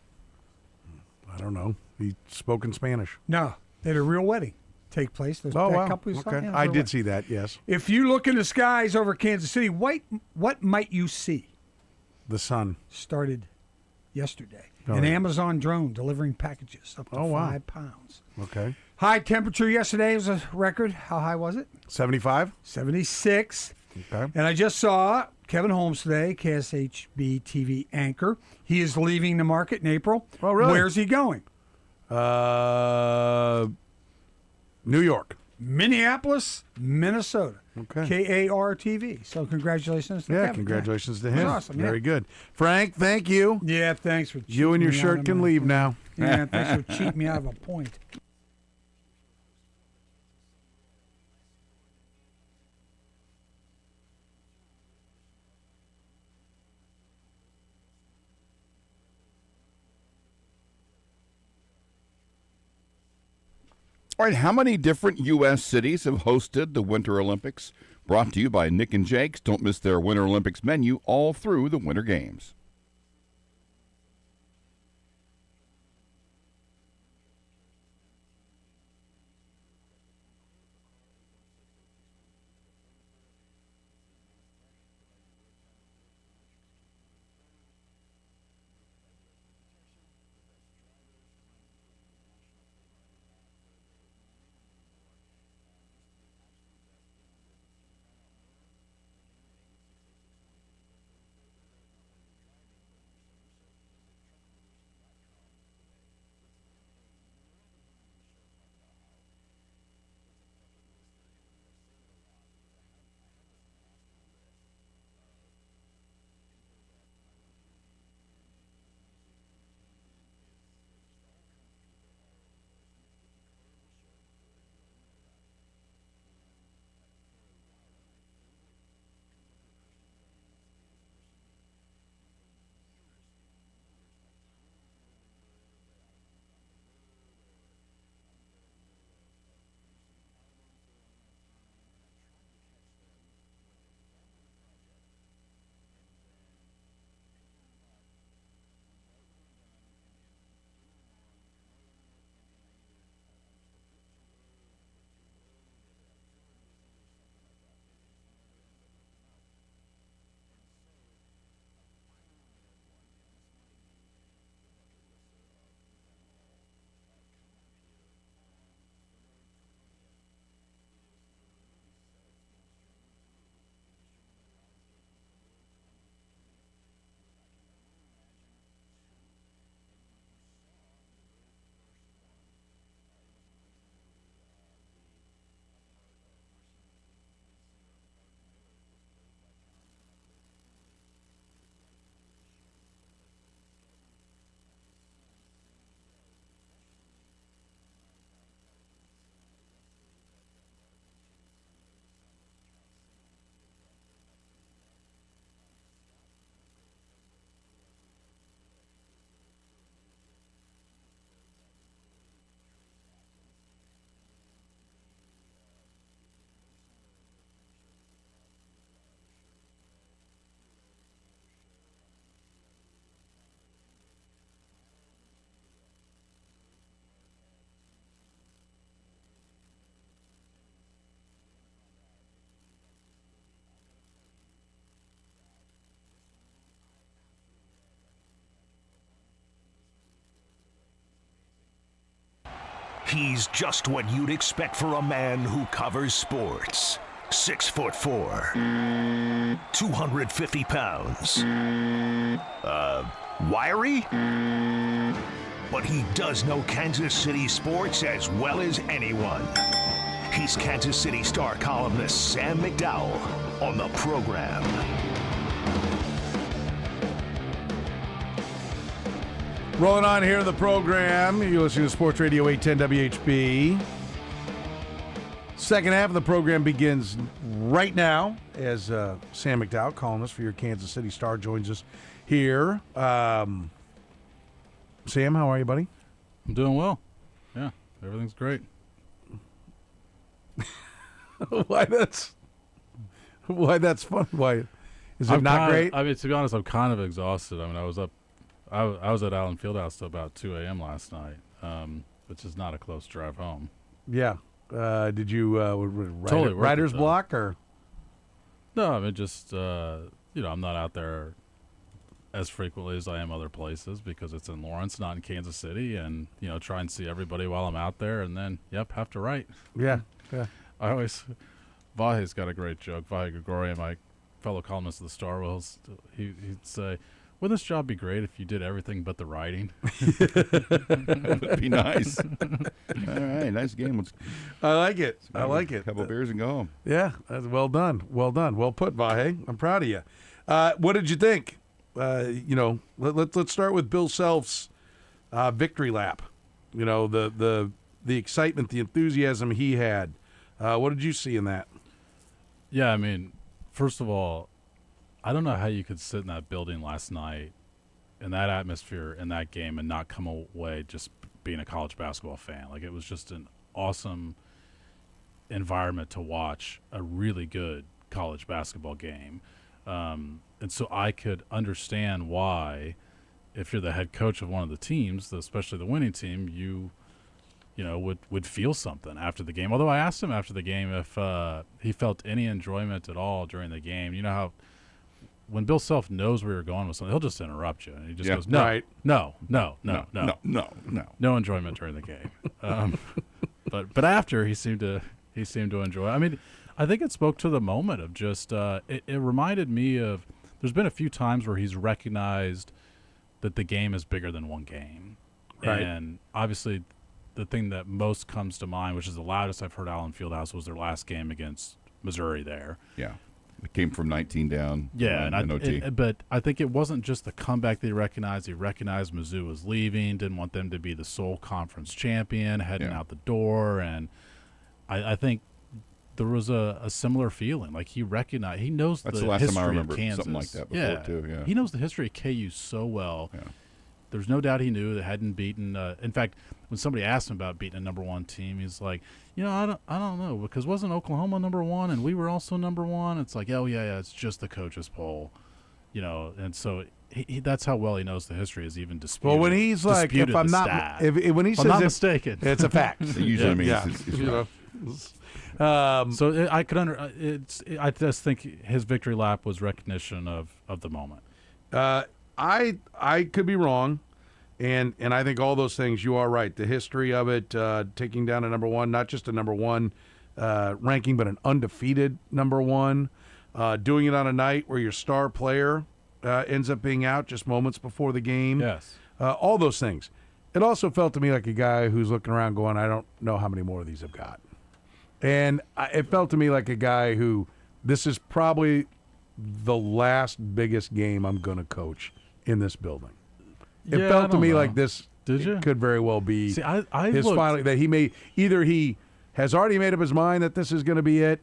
I don't know. He spoke in Spanish. No, they had a real wedding take place. That wow. couple you saw? Okay. Yeah, I real did wedding. see that, yes. If you look in the skies over Kansas City, what might you see? The sun. Started yesterday. Oh, An yeah. Amazon drone delivering packages up to 5 pounds. Okay. High temperature yesterday was a record. How high was it? 75? 76. Okay. And I just saw Kevin Holmes today, KSHB TV anchor. He is leaving the market in April. Oh, really? Where's he going? New York. Minneapolis, Minnesota. Okay. KAR-TV. So congratulations to Yeah, Kevin. congratulations to That's him. awesome. Very good. Frank, thank you. Yeah, thanks for cheating You and your me out shirt of can my leave point. now. Yeah, thanks for cheating me out of a point. All right, how many different U.S. cities have hosted the Winter Olympics? Brought to you by Nick and Jake's. Don't miss their Winter Olympics menu all through the Winter Games. He's just what you'd expect for a man who covers sports. 6'4", 250 pounds. Wiry? But he does know Kansas City sports as well as anyone. He's Kansas City Star columnist Sam McDowell on the program. Rolling on here in the program. You listen to Sports Radio 810 WHB. Second half of the program begins right now as Sam McDowell, columnist for your Kansas City Star, joins us here. Sam, how are you, buddy? I'm doing well. Yeah, everything's great. Why that's Why that's fun? Why is it not great? I mean, to be honest, I'm kind of exhausted. I mean, I was up. I was at Allen Fieldhouse till about 2 a.m. last night, which is not a close drive home. Yeah. Did you totally writer's block or? No, I mean just I'm not out there as frequently as I am other places because it's in Lawrence, not in Kansas City, and try and see everybody while I'm out there, and then have to write. Yeah. I always Vahe's got a great joke. Vahe Gregorian, my fellow columnist of the Star, he'd say, "Wouldn't this job be great if you did everything but the writing?" That would be nice. All right, nice game. I like it. I like it. A couple beers and go home. Yeah, that's well done. Well done. Well put, Vahe. I'm proud of you. What did you think? Let's start with Bill Self's victory lap. The excitement, the enthusiasm he had. What did you see in that? Yeah, I mean, first of all, I don't know how you could sit in that building last night in that atmosphere in that game and not come away just being a college basketball fan. Like, it was just an awesome environment to watch a really good college basketball game. And so I could understand why, if you're the head coach of one of the teams, especially the winning team, you would feel something after the game. Although I asked him after the game if he felt any enjoyment at all during the game. You know how when Bill Self knows where you're going with something, he'll just interrupt you, and he just goes, "No, right. no, no enjoyment during the game." But after he seemed to enjoy it. I mean, I think it spoke to the moment of just it reminded me of. There's been a few times where he's recognized that the game is bigger than one game, right. And obviously, the thing that most comes to mind, which is the loudest I've heard Allen Fieldhouse, was their last game against Missouri there. Yeah. It came from 19 down. Yeah, and OT. But I think it wasn't just the comeback that he recognized. He recognized Mizzou was leaving, didn't want them to be the sole conference champion, heading out the door. And I think there was a similar feeling. Like, he recognized, he knows That's the last history time I remember of Kansas. something like that before, too. Yeah. He knows the history of KU so well. Yeah. There's no doubt he knew that hadn't beaten. In fact, when somebody asked him about beating a number one team, he's like, I don't know, because wasn't Oklahoma number one and we were also number one? It's like, oh yeah, it's just the coaches poll, And so he that's how well he knows the history is even disputed. Well, when he's like, when he says I'm not mistaken, it's a fact. It usually means it's right. So I could I just think his victory lap was recognition of the moment. I could be wrong, and I think all those things, you are right. The history of it, taking down a number one, not just a number one ranking, but an undefeated number one, doing it on a night where your star player ends up being out just moments before the game. Yes. All those things. It also felt to me like a guy who's looking around going, I don't know how many more of these I've got. And it felt to me like a guy who, this is probably the last biggest game I'm going to coach in this building. It felt to me like this could very well be his final, that he has already made up his mind that this is going to be it,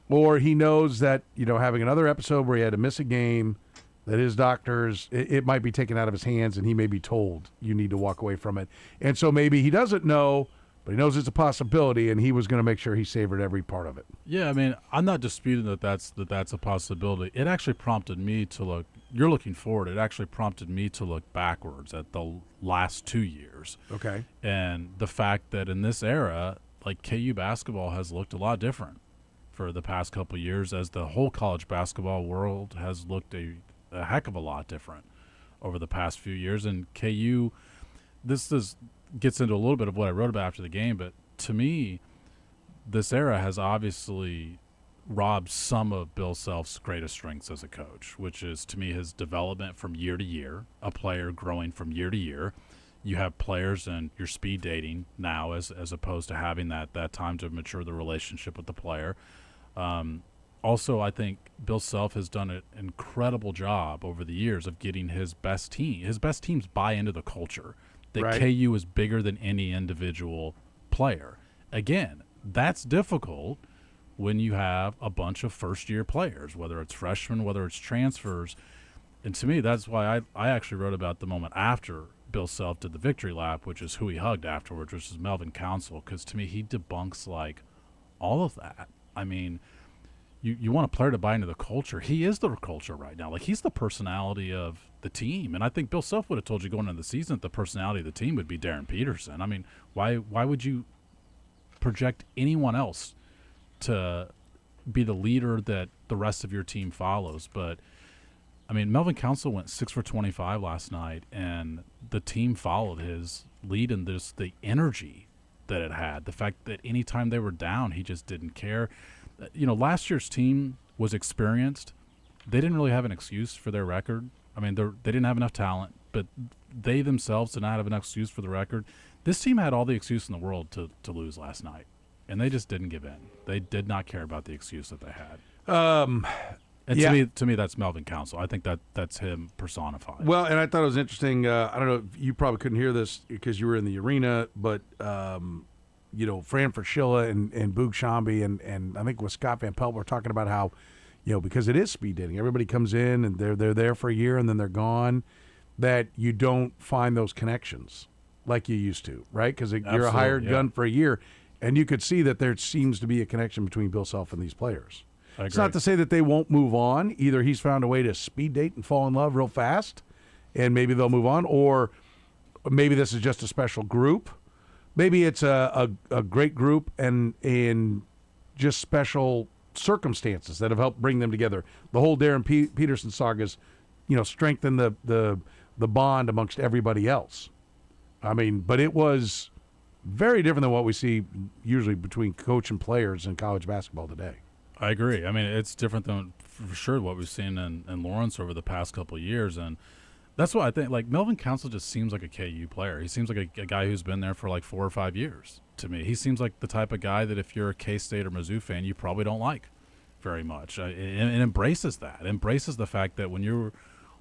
or he knows that, having another episode where he had to miss a game, that his doctors, it might be taken out of his hands and he may be told you need to walk away from it. And so maybe he doesn't know, but he knows it's a possibility, and he was going to make sure he savored every part of it. Yeah, I mean, I'm not disputing that that's a possibility. It actually prompted me to look. You're looking forward. It actually prompted me to look backwards at the last 2 years. Okay. And the fact that in this era, like, KU basketball has looked a lot different for the past couple of years, as the whole college basketball world has looked a heck of a lot different over the past few years. And KU, this gets into a little bit of what I wrote about after the game, but to me, this era has obviously robbed some of Bill Self's greatest strengths as a coach, which is, to me, his development from year to year, a player growing from year to year. You have players and you're speed dating now as opposed to having that time to mature the relationship with the player. Also, I think Bill Self has done an incredible job over the years of getting his best teams buy into the culture. That right. KU is bigger than any individual player. Again, that's difficult when you have a bunch of first-year players, whether it's freshmen, whether it's transfers. And to me, that's why I actually wrote about the moment after Bill Self did the victory lap, which is who he hugged afterwards, which is Melvin Council, because to me he debunks, like, all of that. I mean, you want a player to buy into the culture. He is the culture right now. Like, he's the personality of the team. And I think Bill Self would have told you going into the season that the personality of the team would be Darren Peterson. I mean, why would you project anyone else to be the leader that the rest of your team follows? But, I mean, Melvin Council went 6 for 25 last night, and the team followed his lead in this, the energy that it had. The fact that anytime they were down, he just didn't care. You know, last year's team was experienced. They didn't really have an excuse for their record. I mean, they didn't have enough talent, but they themselves did not have enough excuse for the record. This team had all the excuse in the world to lose last night, and they just didn't give in. They did not care about the excuse that they had. And to me, that's Melvin Council. I think that's him personified. Well, and I thought it was interesting. I don't know if you probably couldn't hear this because you were in the arena, but you know, Fran Fraschilla and Boog Shambi and I think with Scott Van Pelt were talking about how, you know, because it is speed dating, everybody comes in and they're there for a year and then they're gone, that you don't find those connections like you used to, right? Because you're a hired gun for a year, and you could see that there seems to be a connection between Bill Self and these players. It's not to say that they won't move on. Either he's found a way to speed date and fall in love real fast, and maybe they'll move on, or maybe this is just a special group. Maybe it's a great group and just special circumstances that have helped bring them together. The whole Darren Peterson saga's, you know, strengthened the bond amongst everybody else. I mean, but it was very different than what we see usually between coach and players in college basketball today. I agree. I mean, it's different than for sure what we've seen in Lawrence over the past couple of years, and that's why I think, like, Melvin Council just seems like a KU player. He seems like a guy who's been there for like 4 or 5 years to me. He seems like the type of guy that if you're a K-State or Mizzou fan, you probably don't like very much. And embraces that. Embraces the fact that when you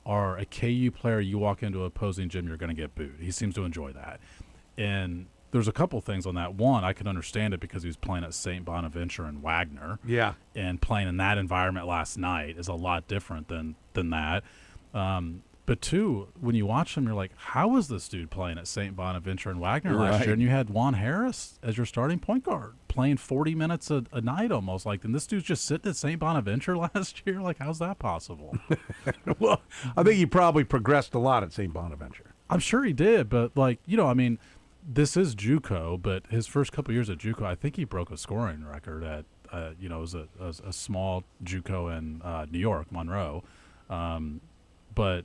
are a KU player, you walk into an opposing gym, you're going to get booed. He seems to enjoy that. And there's a couple things on that. One, I can understand it because he was playing at St. Bonaventure and Wagner. Yeah. And playing in that environment last night is a lot different than that. But two, when you watch him, you're like, how is this dude playing at St. Bonaventure and Wagner last year? And you had Juan Harris as your starting point guard, playing 40 minutes a night almost. Like, and this dude's just sitting at St. Bonaventure last year? Like, how's that possible? Well, I think he probably progressed a lot at St. Bonaventure. I'm sure he did, but, like, you know, I mean, this is JUCO, but his first couple years at JUCO, I think he broke a scoring record at, you know, it was a small JUCO in New York, Monroe. But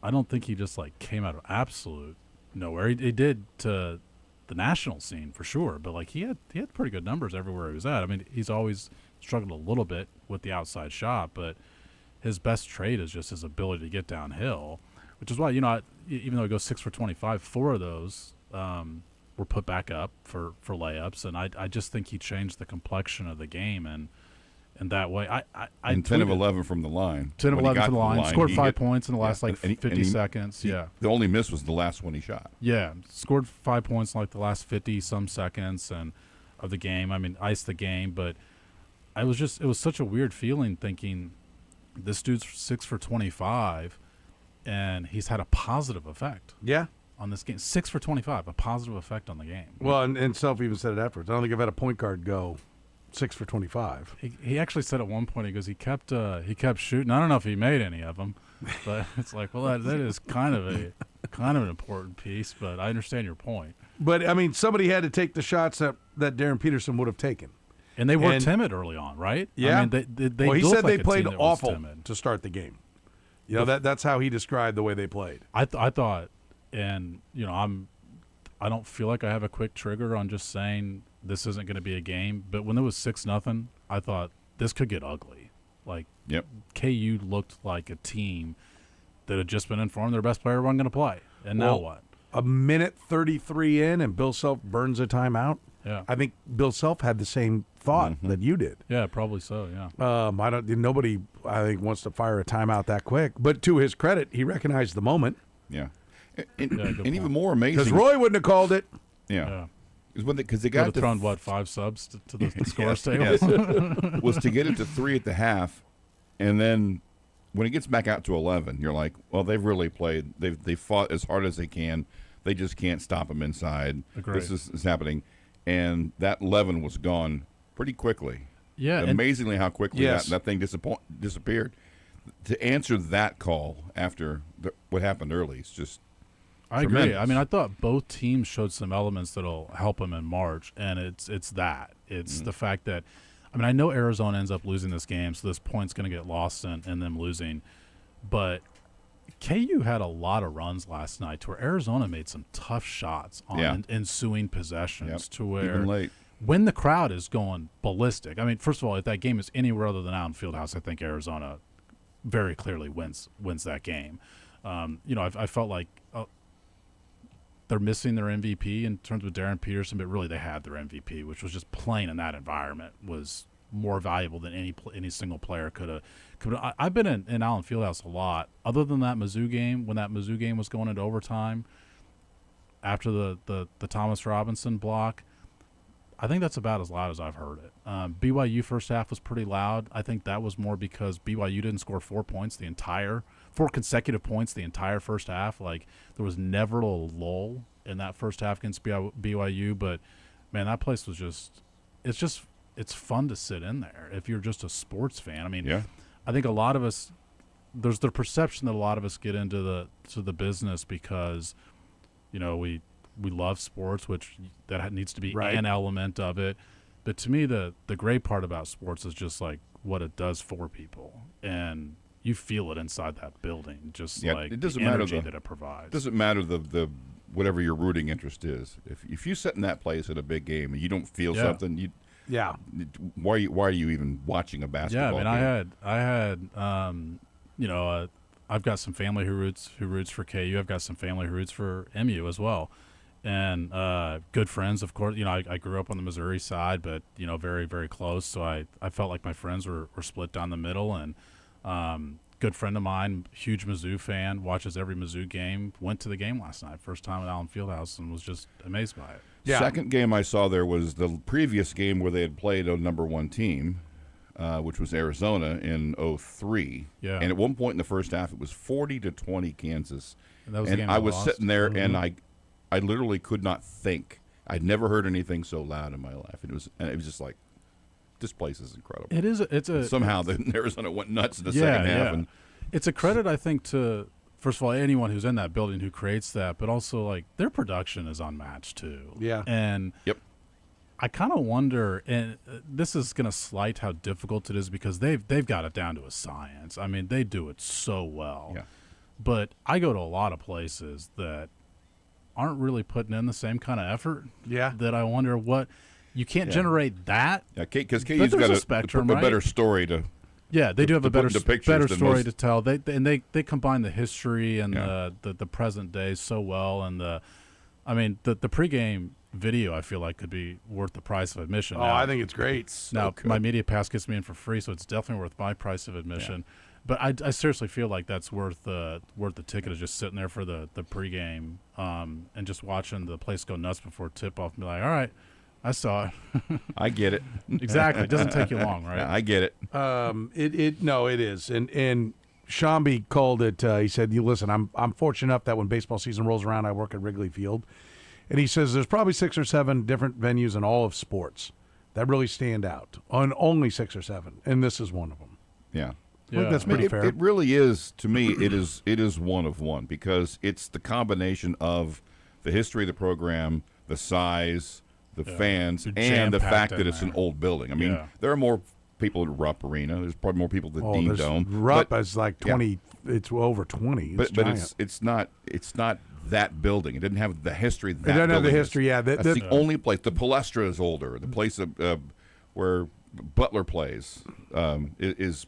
I don't think he just, like, came out of absolute nowhere. He did to the national scene for sure, but, like, he had pretty good numbers everywhere he was at. I mean, he's always struggled a little bit with the outside shot, but his best trait is just his ability to get downhill, which is why, you know, even though he goes 6 for 25, 4 of those were put back up for layups, and I just think he changed the complexion of the game, and that way, I 10 of 11 from the line. 10 of 11 from the line. Scored 5 points in the last 50 seconds. The only miss was the last one he shot. Yeah, scored 5 points in like the last 50-some seconds of the game. I mean, iced the game, but it was such a weird feeling thinking this dude's 6 for 25, and he's had a positive effect. Yeah. On this game, 6 for 25, a positive effect on the game. Well, and Self even said it afterwards. I don't think I've had a point guard go 6 for 25. He actually said at one point, he goes, he kept shooting. I don't know if he made any of them, but it's like, well, that is kind of an important piece. But I understand your point. But I mean, somebody had to take the shots that Darren Peterson would have taken, and they were timid early on, right? Yeah. I mean, they well, he said like they played awful timid to start the game. You know, that's how he described the way they played. I thought, and you know, I don't feel like I have a quick trigger on just saying this isn't going to be a game, but when it was 6-0, I thought this could get ugly. Like, KU looked like a team that had just been informed their best player wasn't going to play, and now what? A minute 33 in, and Bill Self burns a timeout. Yeah, I think Bill Self had the same thought that you did. Yeah, probably so. Yeah. Nobody, I think, wants to fire a timeout that quick. But to his credit, he recognized the moment. Yeah, and even more amazing because Roy wouldn't have called it. Yeah. Because they got thrown 5 subs to the score table. Was to get it to 3 at the half, and then when it gets back out to 11, you're like, well, they've really played. They've fought as hard as they can. They just can't stop them inside. Agreed. This is happening, and that 11 was gone pretty quickly. Yeah, amazingly how quickly Yes. that thing disappeared. To answer that call after what happened early, it's just I tremendous. agree. I mean, I thought both teams showed some elements that'll help them in March, and it's that. It's the fact that, I mean, I know Arizona ends up losing this game, so this point's going to get lost in them losing. But KU had a lot of runs last night to where Arizona made some tough shots on ensuing possessions to where even late. When the crowd is going ballistic. I mean, first of all, if that game is anywhere other than out in Fieldhouse, I think Arizona very clearly wins that game. I felt like they're missing their MVP in terms of Darren Peterson, but really they had their MVP, which was just playing in that environment was more valuable than any single player could have. I've been in Allen Fieldhouse a lot. Other than that Mizzou game, when that Mizzou game was going into overtime, after the Thomas Robinson block, I think that's about as loud as I've heard it. BYU first half was pretty loud. I think that was more because BYU didn't score 4 consecutive points the entire first half. Like, there was never a lull in that first half against BYU. But, man, that place was it's fun to sit in there if you're just a sports fan. I mean, I think a lot of us, there's the perception that a lot of us get into the business because, we love sports, which that needs to be an element of it. But to me, the great part about sports is just like what it does for people, and you feel it inside that building. Just like it doesn't the matter energy that it provides. It doesn't matter the whatever your rooting interest is. If you sit in that place at a big game and you don't feel something, why are you even watching a basketball game? I had I've got some family who roots for KU. I've got some family who roots for MU as well. And good friends, of course. I grew up on the Missouri side, but very, very close. So I felt like my friends were split down the middle. And good friend of mine, huge Mizzou fan, watches every Mizzou game. Went to the game last night, first time at Allen Fieldhouse, and was just amazed by it. Yeah. Second game I saw there was the previous game where they had played a number one team, which was Arizona in 2003. Yeah. And at one point in the first half, it was 40-20 Kansas. And that was the game I was lost. sitting there, and I literally could not think. I'd never heard anything so loud in my life. And it was just like, this place is incredible. It is. Somehow the Arizona went nuts in the second half. And it's a credit, I think, to first of all anyone who's in that building who creates that, but also like their production is unmatched too. Yeah. And I kind of wonder, and this is going to slight how difficult it is because they've got it down to a science. I mean, they do it so well. Yeah. But I go to a lot of places that aren't really putting in the same kind of effort. Yeah. That I wonder what you can't generate that. Yeah, because KU's got a spectrum, a better story to. Yeah, they do have a better story to tell. They combine the history and the present day so well, and the pregame video I feel like could be worth the price of admission. Oh, I think it's great. My media pass gets me in for free, so it's definitely worth my price of admission. Yeah. But I seriously feel like that's worth the ticket of just sitting there for the pregame and just watching the place go nuts before tip off and be like, all right, I saw it. I get it. Exactly. It doesn't take you long, right? Yeah, I get it. It is. And Shambi called it. He said, listen, I'm fortunate enough that when baseball season rolls around, I work at Wrigley Field. And he says there's probably 6 or 7 different venues in all of sports that really stand out. On only 6 or 7, and this is one of them. Yeah. I think that's pretty fair. It really is, to me, it is one of one because it's the combination of the history of the program, the size, the fans, and the fact that it's an old building. I mean, there are more people at Rupp Arena. There's probably more people at the Dean Dome. Rupp is like 20. Yeah. It's over 20. But it's not that building. It didn't have the history. That it doesn't have the building history. That's the only place. The Palestra is older. The place where Butler plays is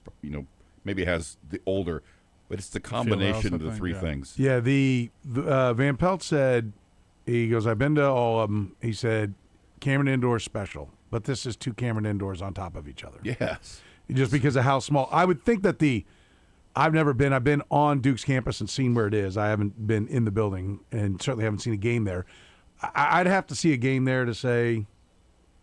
maybe has the older, but it's the combination of the three things. Yeah, the Van Pelt said, he goes, I've been to all of them. He said, Cameron Indoor special, but this is 2 Cameron Indoors on top of each other. Yes. Just because of how small. I would think that I've been on Duke's campus and seen where it is. I haven't been in the building and certainly haven't seen a game there. I'd have to see a game there to say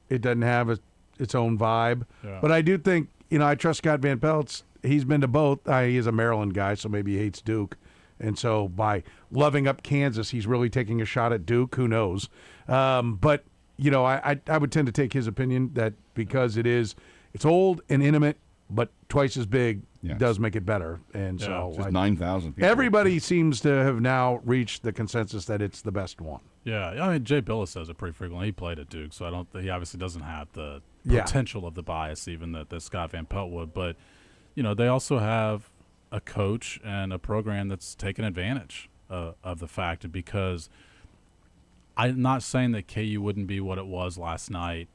it doesn't have its own vibe. Yeah. But I do think, I trust Scott Van Pelt's. He's been to both. He is a Maryland guy, so maybe he hates Duke. And so by loving up Kansas, he's really taking a shot at Duke. Who knows? But, I would tend to take his opinion that because it is it's old and intimate, but twice as big does make it better. And so just 9,000 people. Everybody seems to have now reached the consensus that it's the best one. Yeah, I mean, Jay Billis says it pretty frequently. He played at Duke, so he obviously doesn't have the potential of the bias even that Scott Van Pelt would. But, they also have a coach and a program that's taken advantage of the fact, because I'm not saying that KU wouldn't be what it was last night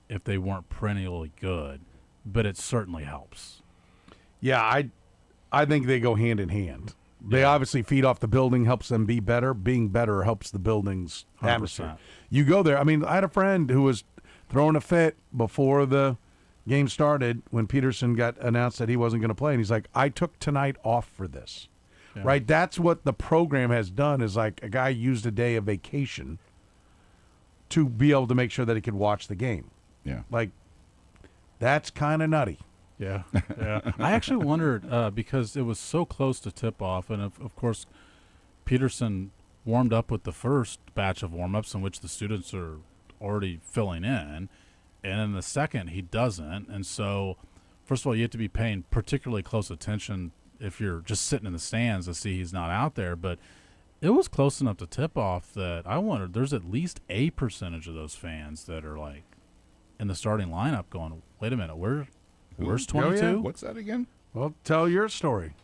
if they weren't perennially good, but it certainly helps. Yeah, I think they go hand in hand. They obviously feed off the building, helps them be better. Being better helps the building's 100%. atmosphere. You go there. I mean, I had a friend who was throwing a fit before the game started when Peterson got announced that he wasn't going to play, and he's like, I took tonight off for this. Yeah. Right? That's what the program has done, is like a guy used a day of vacation to be able to make sure that he could watch the game. Yeah. Like, that's kind of nutty. Yeah, yeah. I actually wondered, because it was so close to tip-off, and of course Peterson warmed up with the first batch of warm-ups in which the students are already filling in, and in the second he doesn't. And so, first of all, you have to be paying particularly close attention if you're just sitting in the stands to see he's not out there. But it was close enough to tip-off that I wondered, there's at least a percentage of those fans that are like in the starting lineup going, wait a minute, where's 22? Oh, yeah. What's that again? Well, tell your story.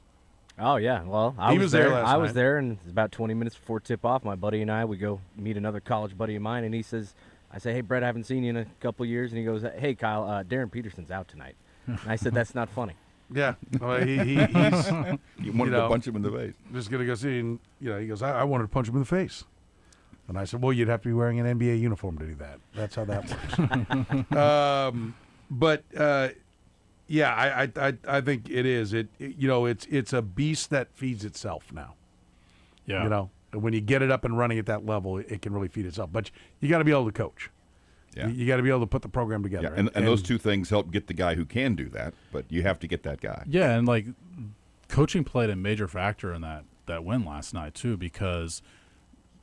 Oh, yeah. Well, I was there last night. I was there, and it's about 20 minutes before tip-off. My buddy and I, we go meet another college buddy of mine, and I say, hey, Brett, I haven't seen you in a couple of years. And he goes, hey, Kyle, Darren Peterson's out tonight. And I said, that's not funny. Yeah. Well, he's you wanted to punch him in the face. Just going to go see, and he goes, I wanted to punch him in the face. And I said, well, you'd have to be wearing an NBA uniform to do that. That's how that works. Yeah, I think it is. It's a beast that feeds itself now. Yeah. When you get it up and running at that level, it can really feed itself. But you got to be able to coach. Yeah. You got to be able to put the program together. Yeah, and those two things help get the guy who can do that, but you have to get that guy. Yeah, and like coaching played a major factor in that win last night too, because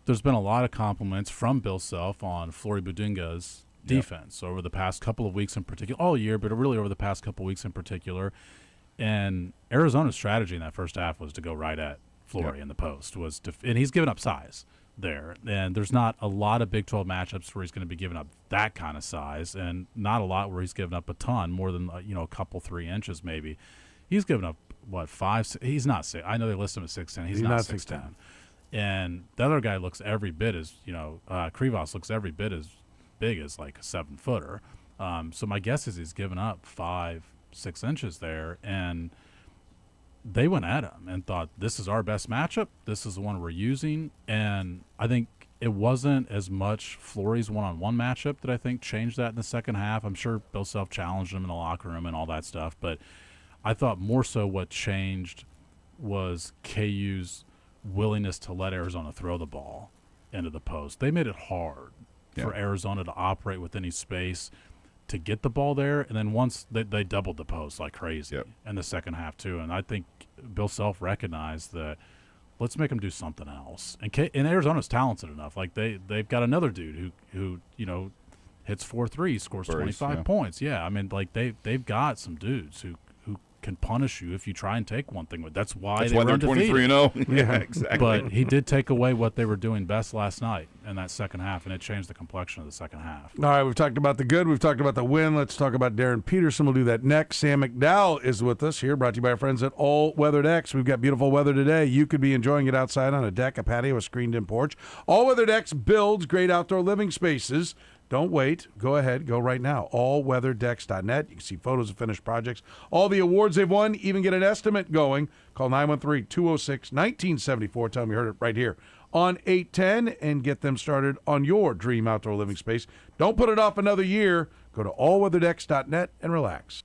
there's been a lot of compliments from Bill Self on Flory Budinga's defense over the past couple of weeks in particular, all year, but really over the past couple of weeks in particular. And Arizona's strategy in that first half was to go right at Flory in the post, and he's given up size there. And there's not a lot of Big 12 matchups where he's going to be giving up that kind of size, and not a lot where he's given up a ton, more than a couple 3 inches maybe. He's given up what 5? He's not 6. I know they list him at 6'10". He's not 6'10". And the other guy looks every bit as Krivas looks every bit as big as like a 7-footer. So my guess is he's given up 5-6 inches there, and they went at him and thought, this is our best matchup. This is the one we're using. And I think it wasn't as much Flory's one-on-one matchup that I think changed that in the second half. I'm sure Bill Self challenged him in the locker room and all that stuff, but I thought more so what changed was KU's willingness to let Arizona throw the ball into the post. They made it hard for Arizona to operate with any space to get the ball there, and then once they doubled the post like crazy in the second half too. And I think Bill Self recognized that let's make them do something else. And Arizona's talented enough. Like they've got another dude who hits 4 threes, scores 25 points. Yeah, I mean, like they've got some dudes who can punish you if you try and take one thing. That's why they're 23-0. Yeah, exactly. But he did take away what they were doing best last night in that second half, and it changed the complexion of the second half. All right, we've talked about the good. We've talked about the win. Let's talk about Darren Peterson. We'll do that next. Sam McDowell is with us here, brought to you by our friends at All Weather Decks. We've got beautiful weather today. You could be enjoying it outside on a deck, a patio, a screened-in porch. All Weather Decks builds great outdoor living spaces. Don't wait. Go ahead. Go right now. allweatherdecks.net. You can see photos of finished projects, all the awards they've won, even get an estimate going. Call 913-206-1974. Tell them you heard it right here on 810 and get them started on your dream outdoor living space. Don't put it off another year. Go to allweatherdecks.net and relax.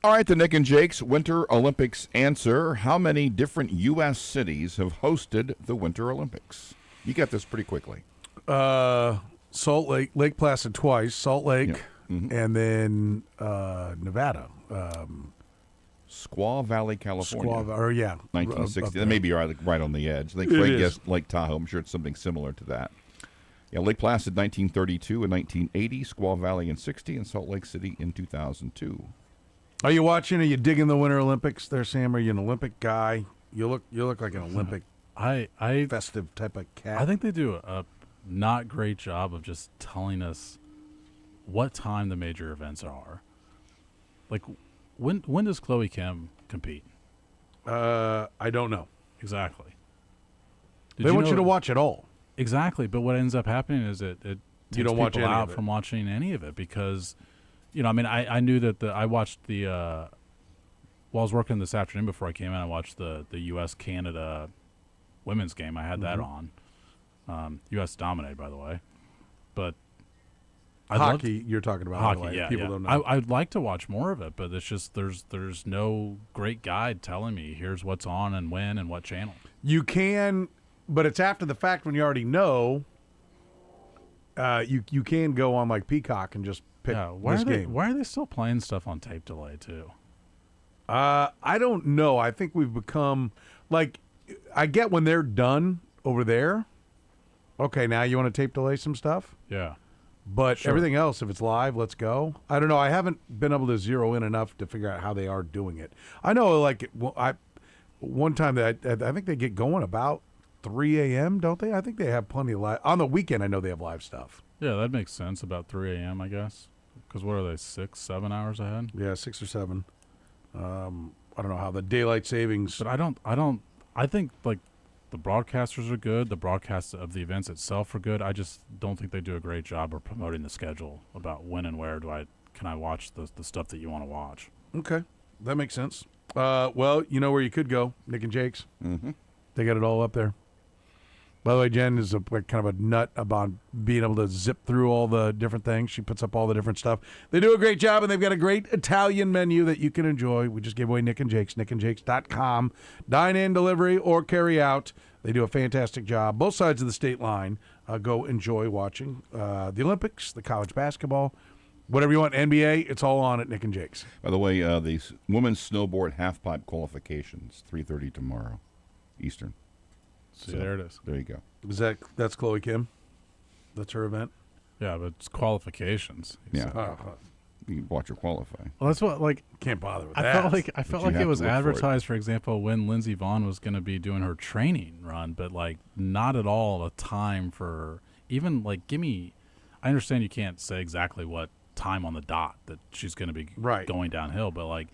All right, the Nick and Jake's Winter Olympics answer. How many different U.S. cities have hosted the Winter Olympics? You got this pretty quickly. Salt Lake, Lake Placid twice, Salt Lake, and then Nevada. Squaw Valley, California. 1960. That may be right on the edge. I think Frank guessed Lake Tahoe. I'm sure it's something similar to that. Yeah, Lake Placid 1932 and 1980, Squaw Valley in 60, and Salt Lake City in 2002. Are you watching? Are you digging the Winter Olympics there, Sam? Are you an Olympic guy? You look like an Olympic festive type of cat. I think they do a not great job of just telling us what time the major events are. Like, when does Chloe Kim compete? I don't know. Exactly. They want you to watch it all. Exactly, but what ends up happening is it takes you don't watch people any out of it. from watching any of it because, I knew that I watched the while I was working this afternoon before I came in, I watched the U.S.-Canada women's game. I had that on. U.S. dominated, by the way, but hockey. You're talking about hockey. Yeah, people don't know. I'd like to watch more of it, but it's just there's no great guide telling me here's what's on and when and what channel. You can, but it's after the fact when you already know. You can go on like Peacock and just pick this game. Why are they still playing stuff on tape delay too? I don't know. I think we've become like, I get when they're done over there. Okay, now you want to tape delay some stuff? Yeah. But everything else, if it's live, let's go. I don't know. I haven't been able to zero in enough to figure out how they are doing it. I know, like, one time that I think they get going about 3 a.m., don't they? I think they have plenty of live. On the weekend, I know they have live stuff. Yeah, that makes sense. About 3 a.m., I guess. Because what are they, 6-7 hours ahead? Yeah, 6 or 7. I don't know how the daylight savings. But I think, like, the broadcasters are good. The broadcasts of the events itself are good. I just don't think they do a great job of promoting the schedule about when and where can I watch the stuff that you want to watch. Okay, that makes sense. Well, you know where you could go, Nick and Jake's. Mm-hmm. They got it all up there. By the way, Jen is kind of a nut about being able to zip through all the different things. She puts up all the different stuff. They do a great job, and they've got a great Italian menu that you can enjoy. We just gave away Nick and Jake's, nickandjakes.com. Dine-in, delivery, or carry out. They do a fantastic job. Both sides of the state line. Go enjoy watching the Olympics, the college basketball, whatever you want, NBA, it's all on at Nick and Jake's. By the way, the women's snowboard half-pipe qualifications, 3:30 tomorrow, Eastern. See, there it is. There you go. That's Chloe Kim? That's her event? Yeah, but it's qualifications. Yeah. You watch her qualify. Well, that's what, like, can't bother with I that. felt like it was advertised, for example, when Lindsey Vonn was going to be doing her training run, but, like, not at all a time for even, like, I understand you can't say exactly what time on the dot that she's going to be going downhill, but, like,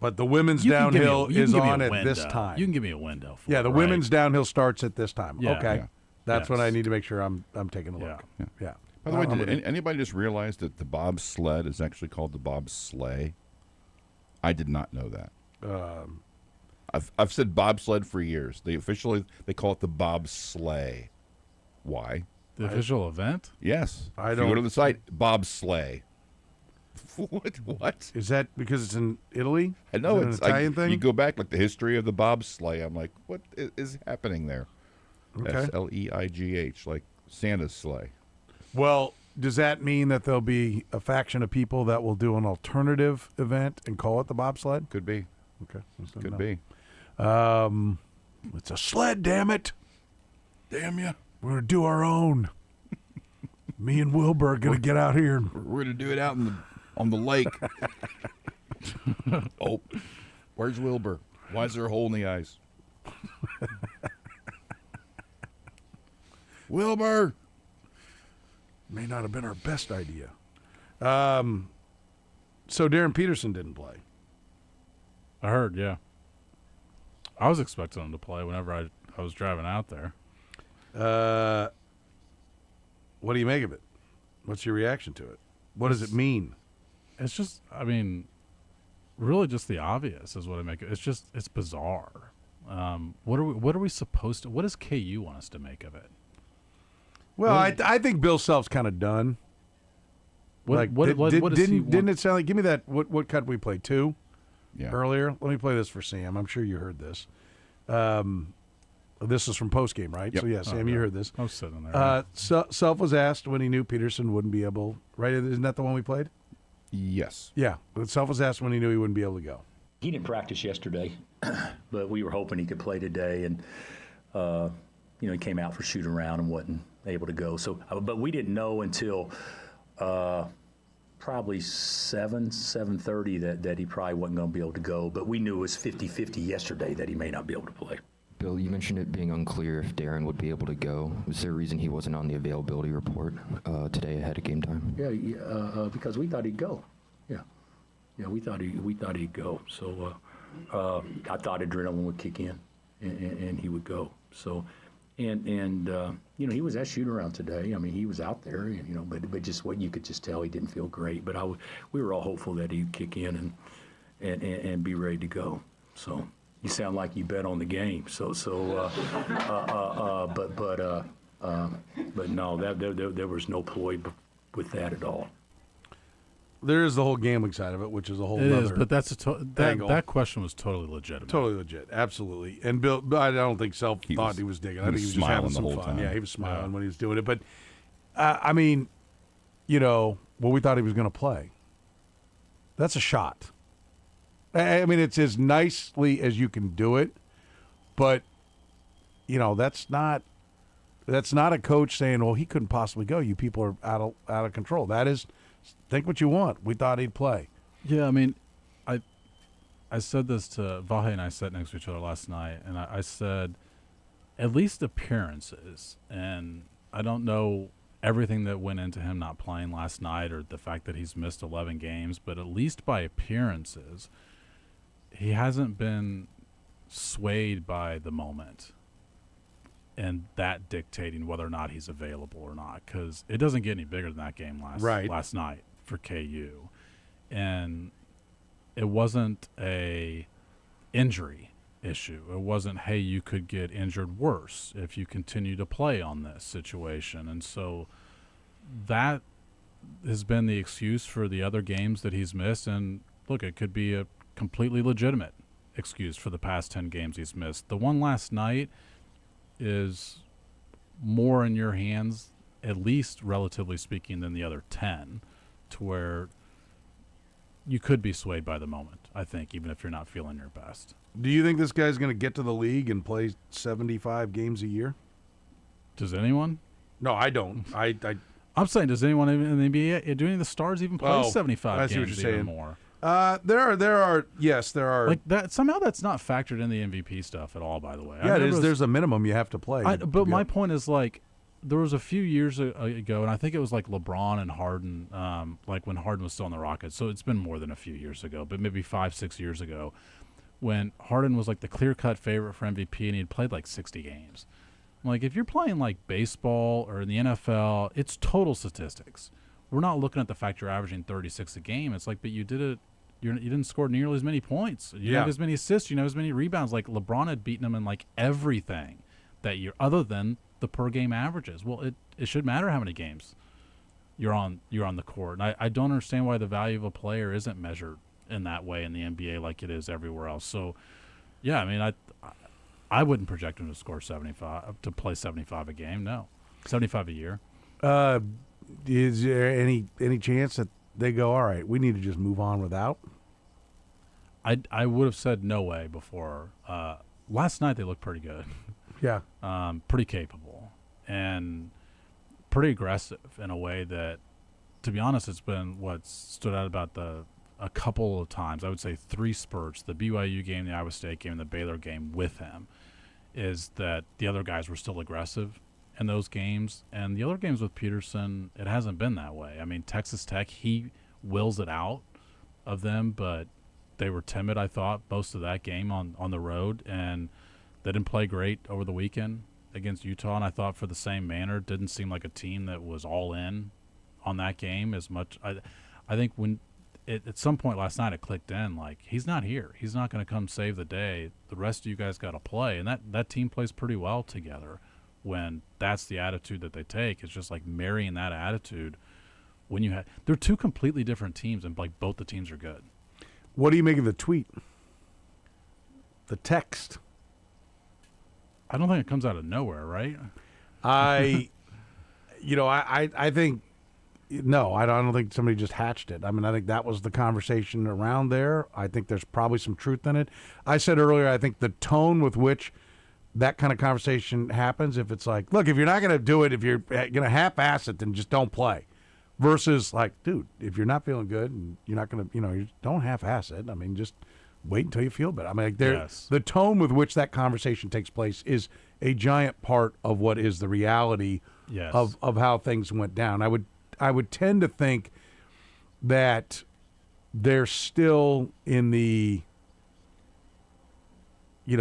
but the women's downhill is on at this time. You can give me a window. The women's downhill starts at this time. Yeah. Okay. Yeah. That's when I need to make sure I'm taking a look. Yeah. By the way, did anybody just realize that the bobsled is actually called the bobsleigh? I did not know that. I've said bobsled for years. They call it the bobsleigh. Why? The official event? Yes. If you go to the site, bobsleigh. What? Is that because it's in Italy? I know it's an Italian thing. You go back, like the history of the bobsleigh. I'm like, what is happening there? Okay. Sleigh, like Santa's sleigh. Well, does that mean that there'll be a faction of people that will do an alternative event and call it the bobsled? Could be. Okay. Could be. It's a sled, damn it. Damn you. We're going to do our own. Me and Wilbur are going to get out here. We're going to do it out on the lake. Oh, where's Wilbur? Why is there a hole in the ice? Wilbur! May not have been our best idea. So Darren Peterson didn't play. I heard, yeah. I was expecting him to play whenever I was driving out there. What do you make of it? What's your reaction to it? What does it mean? It's just, really just the obvious is what I make of it. It's bizarre. What are we supposed to, what does KU want us to make of it? Well, I think Bill Self's kind of done. Didn't it sound like? Give me that. What cut we played? 2 earlier. Let me play this for Sam. I'm sure you heard this. This is from postgame, right? Yep. So yeah, Sam, you heard this. I was sitting there. Self was asked when he knew Peterson wouldn't be able. Right? Isn't that the one we played? Yes. Yeah. Self was asked when he knew he wouldn't be able to go. He didn't practice yesterday, but we were hoping he could play today, and he came out for shoot around and wasn't able to go. So, but we didn't know until probably 7:30 that he probably wasn't going to be able to go. But we knew it was 50-50 yesterday that he may not be able to play. Bill, you mentioned it being unclear if Darren would be able to go. Was there a reason he wasn't on the availability report today ahead of game time? Yeah, because we thought he'd go. Yeah, we thought he'd go. So I thought adrenaline would kick in, and he would go. So, and he was at shoot around today. I mean, he was out there, but just what you could just tell he didn't feel great. But we were all hopeful that he'd kick in and be ready to go. So. You sound like you bet on the game. But no, there was no ploy with that at all. There is the whole gambling side of it, which is a whole It other is, but that question was totally legitimate. Totally legit, absolutely. And Bill, I don't think Self thought he was digging. I think he was just having some fun. Time. Yeah, he was smiling when he was doing it. But I mean, we thought he was going to play. That's a shot. I mean, it's as nicely as you can do it, but that's not a coach saying, "Well, he couldn't possibly go." You people are out of control. That is, think what you want. We thought he'd play. Yeah, I mean, I said this to Vahe, and I sat next to each other last night, and I said, at least appearances, and I don't know everything that went into him not playing last night or the fact that he's missed 11 games, but at least by appearances. He hasn't been swayed by the moment and that dictating whether or not he's available or not, because it doesn't get any bigger than that game last night for KU. And it wasn't a injury issue. It wasn't, hey, you could get injured worse if you continue to play on this situation. And so that has been the excuse for the other games that he's missed. And look, it could be a completely legitimate excuse for the past 10 games he's missed. The one last night is more in your hands, at least relatively speaking, than the other 10, to where you could be swayed by the moment, I think, even if you're not feeling your best. Do you think this guy's going to get to the league and play 75 games a year? Does anyone? No, I don't. I'm saying, does anyone in the NBA, do any of the stars even play 75 games or more? There are. Like that. Somehow that's not factored in the MVP stuff at all. By the way, yeah, it is. There's a minimum you have to play. But my point is, like, there was a few years ago, and I think it was like LeBron and Harden, like when Harden was still on the Rockets. So it's been more than a few years ago, but maybe 5-6 years ago, when Harden was like the clear-cut favorite for MVP, and he'd played like 60 games. Like, if you're playing like baseball or in the NFL, it's total statistics. We're not looking at the fact you're averaging 36 a game. It's like, but you did it. You didn't score nearly as many points. You didn't have as many assists. You didn't have as many rebounds. Like, LeBron had beaten him in like everything that year, other than the per game averages. Well, it should matter how many games you're on the court. And I don't understand why the value of a player isn't measured in that way in the NBA like it is everywhere else. So, yeah, I mean, I wouldn't project him to score 75, to play 75 a game. No, 75 a year. Is there any chance that they go, all right, we need to just move on without? I would have said no way before. Last night they looked pretty good. Yeah. Pretty capable and pretty aggressive in a way that, to be honest, it's been what stood out about a couple of times. I would say 3 spurts, the BYU game, the Iowa State game, and the Baylor game with him, is that the other guys were still aggressive in those games. And the other games with Peterson, it hasn't been that way. I mean, Texas Tech, he wills it out of them, but they were timid, I thought, most of that game on the road. And they didn't play great over the weekend against Utah. And I thought for the same manner, it didn't seem like a team that was all in on that game as much. I think when at some point last night it clicked in, like, he's not here. He's not going to come save the day. The rest of you guys got to play. And that team plays pretty well together when that's the attitude that they take. It's just like marrying that attitude when you they're two completely different teams, and like both the teams are good. What do you make of the tweet? The text? I don't think it comes out of nowhere, right? I think no. I don't think somebody just hatched it. I mean, I think that was the conversation around there. I think there's probably some truth in it. I said earlier, I think the tone with which that kind of conversation happens, if it's like, look, if you're not going to do it, if you're going to half-ass it, then just don't play. Versus like, dude, if you're not feeling good and you're not going to, you don't half-ass it. I mean, just wait until you feel better. I mean, like the tone with which that conversation takes place is a giant part of what is the reality of how things went down. I would tend to think that they're still in the, we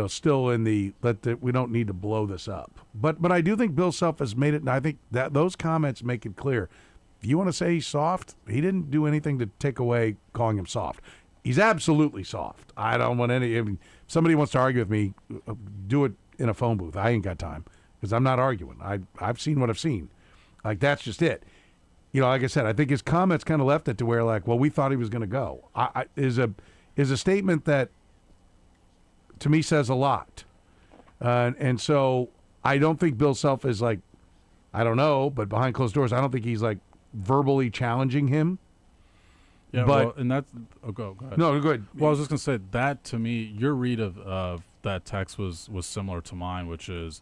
don't need to blow this up. But I do think Bill Self has made it, and I think that those comments make it clear. If you want to say he's soft, he didn't do anything to take away calling him soft. He's absolutely soft. I don't want if somebody wants to argue with me, do it in a phone booth. I ain't got time because I'm not arguing. I've seen what I've seen. Like, that's just it. Like I said, I think his comments kind of left it to where, like, well, we thought he was going to go. Is a statement that, to me, says a lot. And so I don't think Bill Self is like, I don't know, but behind closed doors, I don't think he's like verbally challenging him. Yeah, but and that's go ahead. No, go ahead. Well, I was just gonna say that to me, your read of that text was similar to mine, which is,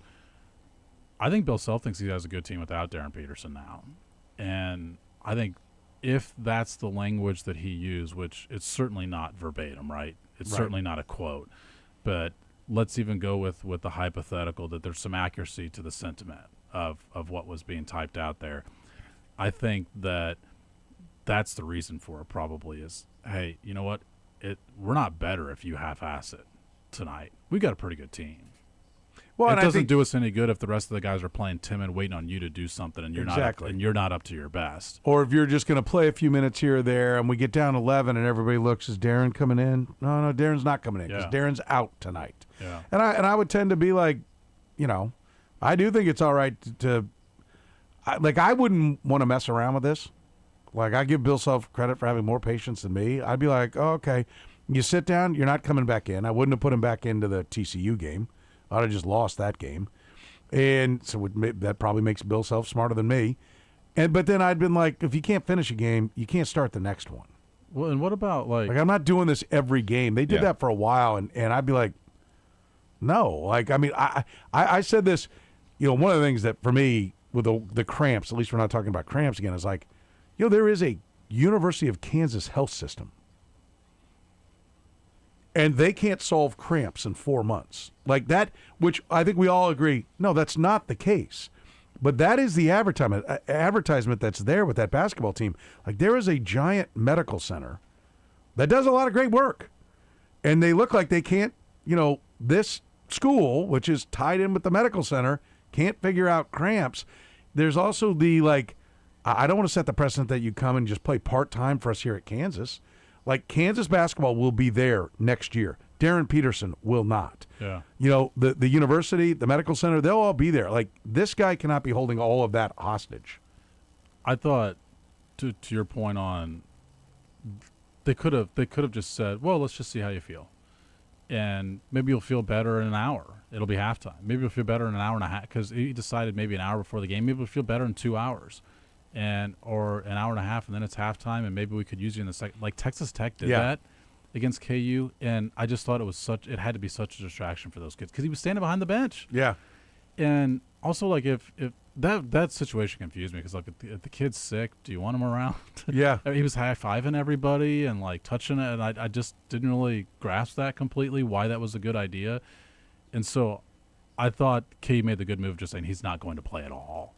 I think Bill Self thinks he has a good team without Darren Peterson now, and I think if that's the language that he used, which it's certainly not verbatim, right? It's certainly not a quote, but let's even go with the hypothetical that there's some accuracy to the sentiment of what was being typed out there. I think that's the reason for it probably is, hey, you know what? We're not better if you half-ass it tonight. We got a pretty good team. Well, it doesn't do us any good if the rest of the guys are playing timid, waiting on you to do something, and you're not up to your best. Or if you're just going to play a few minutes here or there, and we get down 11, and everybody looks, is Darren coming in? No, Darren's not coming in because Darren's out tonight. Yeah. And I would tend to be like, I do think it's all right to I wouldn't want to mess around with this. Like, I give Bill Self credit for having more patience than me. I'd be like, oh, okay, you sit down, you're not coming back in. I wouldn't have put him back into the TCU game. I'd have just lost that game. And so that probably makes Bill Self smarter than me. But then I'd been like, if you can't finish a game, you can't start the next one. Well, and what about like I'm not doing this every game. They did that for a while, and I'd be like, no. Like, I mean, I said this, one of the things that for me with the cramps, at least we're not talking about cramps again, is like, there is a University of Kansas health system, and they can't solve cramps in 4 months. Like that, which I think we all agree, no, that's not the case. But that is the advertisement that's there with that basketball team. Like, there is a giant medical center that does a lot of great work, and they look like they can't, this school, which is tied in with the medical center, can't figure out cramps. There's also the, like, I don't want to set the precedent that you come and just play part-time for us here at Kansas. Like, Kansas basketball will be there next year. Darren Peterson will not. Yeah. The university, the medical center, they'll all be there. Like, this guy cannot be holding all of that hostage. I thought, to your point on, they could have just said, well, let's just see how you feel. And maybe you'll feel better in an hour. It'll be halftime. Maybe you'll feel better in an hour and a half, because he decided maybe an hour before the game. Maybe you'll feel better in 2 hours. Or an hour and a half, and then it's halftime, and maybe we could use you in the second. Like, Texas Tech did that against KU, and I just thought it had to be such a distraction for those kids because he was standing behind the bench. Yeah, and also, like, if that situation confused me because, like, if the kid's sick, do you want him around? Yeah, he was high-fiving everybody and like touching it, and I just didn't really grasp that completely why that was a good idea, and so I thought KU made the good move just saying he's not going to play at all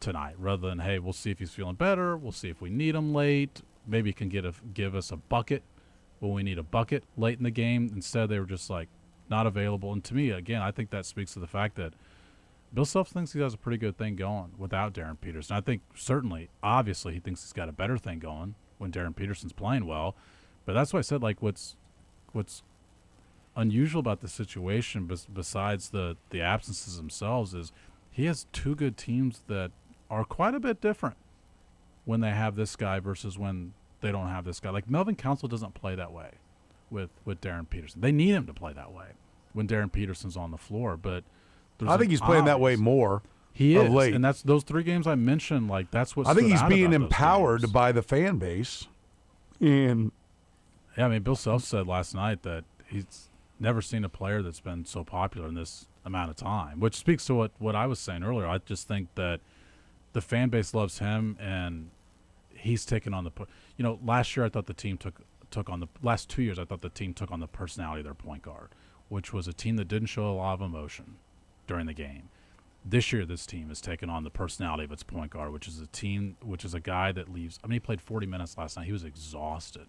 tonight, rather than, hey, we'll see if he's feeling better, we'll see if we need him late, maybe he can give us a bucket when we need a bucket late in the game. Instead, they were just like not available. And to me, again, I think that speaks to the fact that Bill Self thinks he has a pretty good thing going without Darren Peterson. I think certainly, obviously, he thinks he's got a better thing going when Darren Peterson's playing well. But that's why I said, like, what's unusual about the situation, besides the absences themselves, is he has two good teams that are quite a bit different. when they have this guy versus when they don't have this guy. Like Melvin Council doesn't play that way with Darren Peterson. They need him to play that way when Darren Peterson's on the floor. But I think he's playing that way more. He of is, late. and that's those 3 games I mentioned. Like that's what I think stood he's out being about those empowered games. by the fan base. And yeah, I mean, Bill Self said last night that he's never seen a player that's been so popular in this amount of time, which speaks to what I was saying earlier. I just think that the fan base loves him, and he's taken on the. Last year I thought the team took on the last 2 years. I thought the team took on the personality of their point guard, which was a team that didn't show a lot of emotion during the game. This year, this team has taken on the personality of its point guard, which is a guy that leaves. I mean, he played 40 minutes last night. He was exhausted.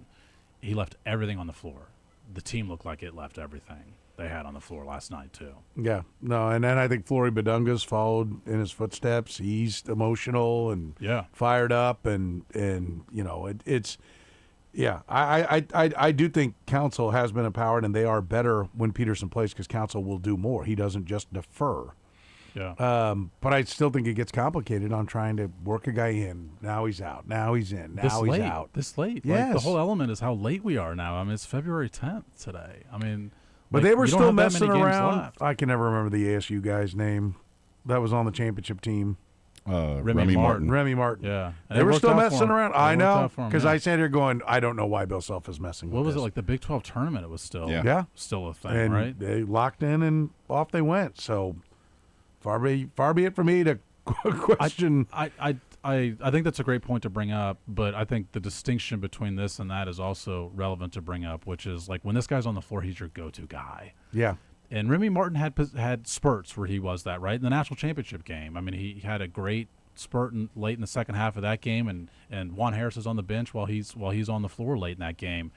He left everything on the floor. The team looked like it left everything they had on the floor last night too. Yeah, no, and then I think Flory Badunga's followed in his footsteps. He's emotional and fired up, and it's. Yeah, I do think Council has been empowered, and they are better when Peterson plays because Council will do more. He doesn't just defer. Yeah. But I still think it gets complicated on trying to work a guy in. Now he's out. Now he's in. Now he's out. This late. Yes. Like, the whole element is how late we are now. I mean, it's February 10th today. I mean, but like, they were you don't still have that messing many games around. left. I can never remember the ASU guy's name that was on the championship team. Remy Martin. Remy Martin. Yeah. And They it were worked still out for messing him. around. It I worked know. out for him, Because yeah. I sat here going, I don't know why Bill Self is messing What with was this. it, like the Big 12 tournament? It was still still a thing, and right? they locked in and off they went. So far be it for me to question. I think that's a great point to bring up, but I think the distinction between this and that is also relevant to bring up, which is like when this guy's on the floor, he's your go-to guy. Yeah. And Remy Martin had spurts where he was that, right? In the national championship game. I mean, he had a great spurt late in the second half of that game, and Juan Harris is on the bench while he's on the floor late in that game.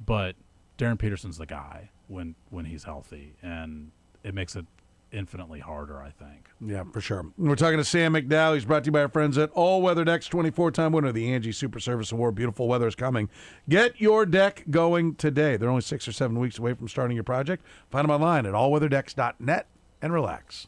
But Darren Peterson's the guy when he's healthy, and it makes it infinitely harder, I think. Yeah, for sure. We're talking to Sam McDowell. He's brought to you by our friends at All Weather Decks, 24-time winner of the Angie Super Service Award. Beautiful weather is coming. Get your deck going today. They're only 6 or 7 weeks away from starting your project. Find them online at allweatherdecks.net and relax.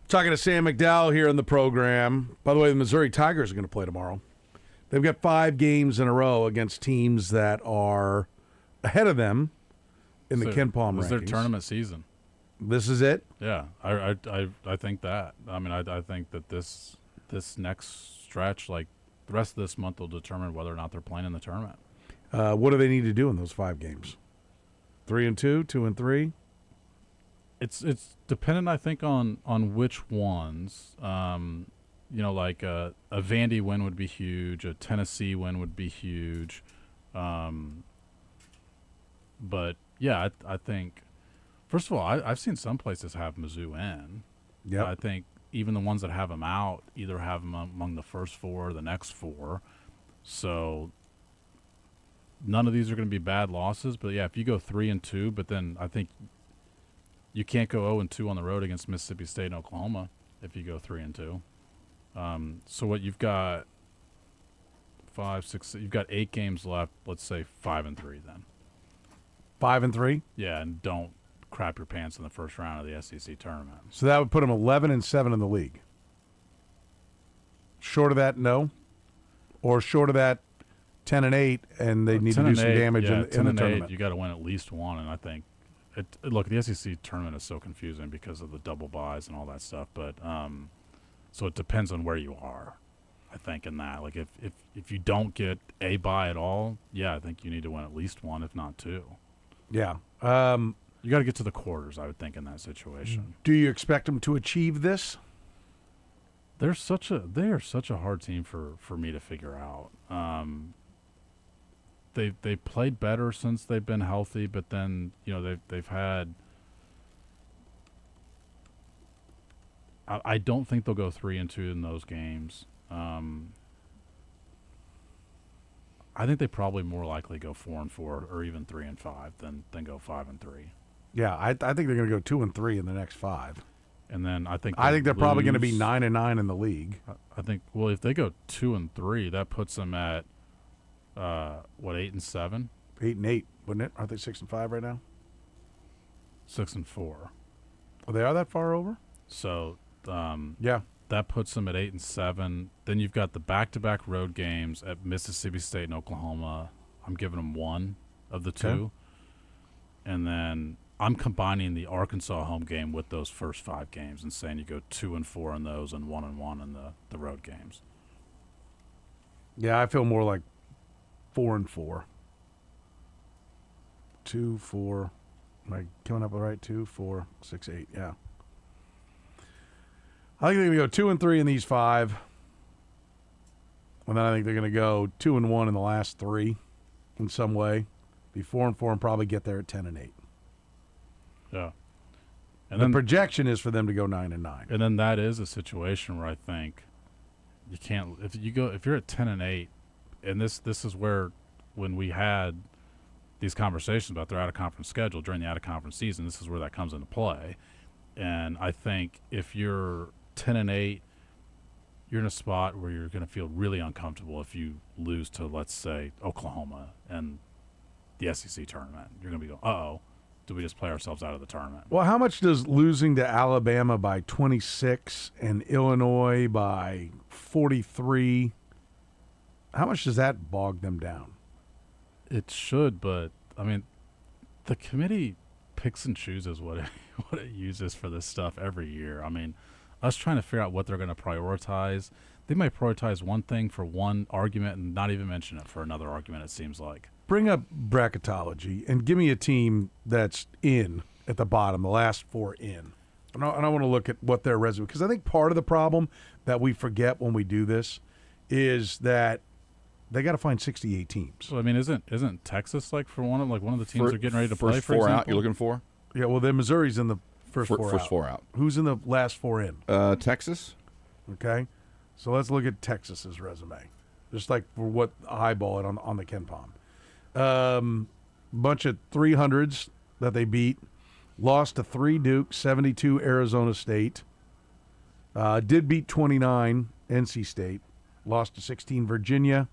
Talking to Sam McDowell here on the program. By the way, the Missouri Tigers are going to play tomorrow. They've got 5 games in a row against teams that are ahead of them in the Ken Palm rankings. This is their tournament season. This is it? Yeah, I think that. I mean, I think that this next stretch, like the rest of this month, will determine whether or not they're playing in the tournament. What do they need to do in those 5 games? 3-2, 2-3? It's dependent, I think, on which ones. Like a Vandy win would be huge. A Tennessee win would be huge. But yeah, I think. First of all, I've seen some places have Mizzou in. Yeah, I think even the ones that have them out either have them among the first 4 or the next 4. So none of these are going to be bad losses. But yeah, if you go 3-2, but then I think you can't go 0-2 on the road against Mississippi State and Oklahoma if you go 3-2. So what you've got 5, 6. You've got 8 games left. Let's say 5-3 then. 5-3. Yeah, and don't crap your pants in the first round of the SEC tournament. So that would put them 11-7 in the league. Short of that, no. Or short of that, 10-8, and they need to do some damage in the tournament. You got to win at least one, and I think. Look, the SEC tournament is so confusing because of the double buys and all that stuff. But so it depends on where you are. I think in that, like if you don't get a bye at all, yeah, I think you need to win at least one, if not 2. Yeah. You got to get to the quarters, I would think, in that situation. Do you expect them to achieve this? They are such a hard team for me to figure out. They played better since they've been healthy, but then they've had. I don't think they'll go 3-2 in those games. I think they probably more likely go 4-4 or even 3-5 than go 5-3. Yeah, I think they're going to go 2-3 in the next 5. And then I think they're probably going to be 9-9 in the league. I think. Well, if they go 2-3, that puts them at 8-7, 8-8, wouldn't it? Aren't they 6-5 right now? 6-4. Oh, they are that far over. So yeah, that puts them at 8-7. Then you've got the back-to-back road games at Mississippi State and Oklahoma. I'm giving them 1 of the 2, okay. And then I'm combining the Arkansas home game with those first 5 games and saying you go 2-4 in those and 1-1 in the road games. Yeah, I feel more like 4-4. 2-4. Am I coming up with right? 2, 4, 6, 8. Yeah. I think they're going to go 2-3 in these 5. And then I think they're going to go 2-1 in the last 3 in some way. Be 4-4 and probably get there at 10-8. Yeah. And the projection is for them to go 9-9. And then that is a situation where I think you can't if you're at 10-8, and this is where when we had these conversations about their out of conference schedule during the out of conference season, this is where that comes into play. And I think if you're 10-8, you're in a spot where you're going to feel really uncomfortable if you lose to, let's say, Oklahoma and the SEC tournament. You're going to be going, uh-oh, do we just play ourselves out of the tournament? Well, how much does losing to Alabama by 26 and Illinois by 43, how much does that bog them down? It should, but, I mean, the committee picks and chooses what it uses for this stuff every year. I mean, us trying to figure out what they're going to prioritize, they might prioritize one thing for one argument and not even mention it for another argument, it seems like. Bring up bracketology and give me a team that's in at the bottom, the last 4 in. And I want to look at what their resume, because I think part of the problem that we forget when we do this is that they got to find 68 teams. Well, I mean, isn't Texas like one of the teams they're getting ready to play? First for 4 example? out. You're looking for? Yeah. Well, then Missouri's in the first 4 out. First 4 out. Who's in the last 4 in? Texas. Okay. So let's look at Texas's resume, just like for what eyeball it on the Ken Palm. Bunch of 300s that they beat. Lost to 3 Duke, 72 Arizona State. Did beat 29 NC State. Lost to 16 Virginia.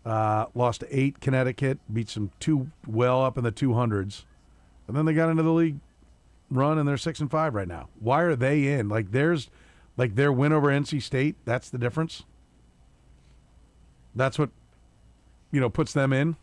Lost to 8 Connecticut. Beat some 2 well up in the 200s. And then they got into the league run and they're 6-5 right now. Why are they in? Like their win over NC State, that's the difference. That's what puts them in.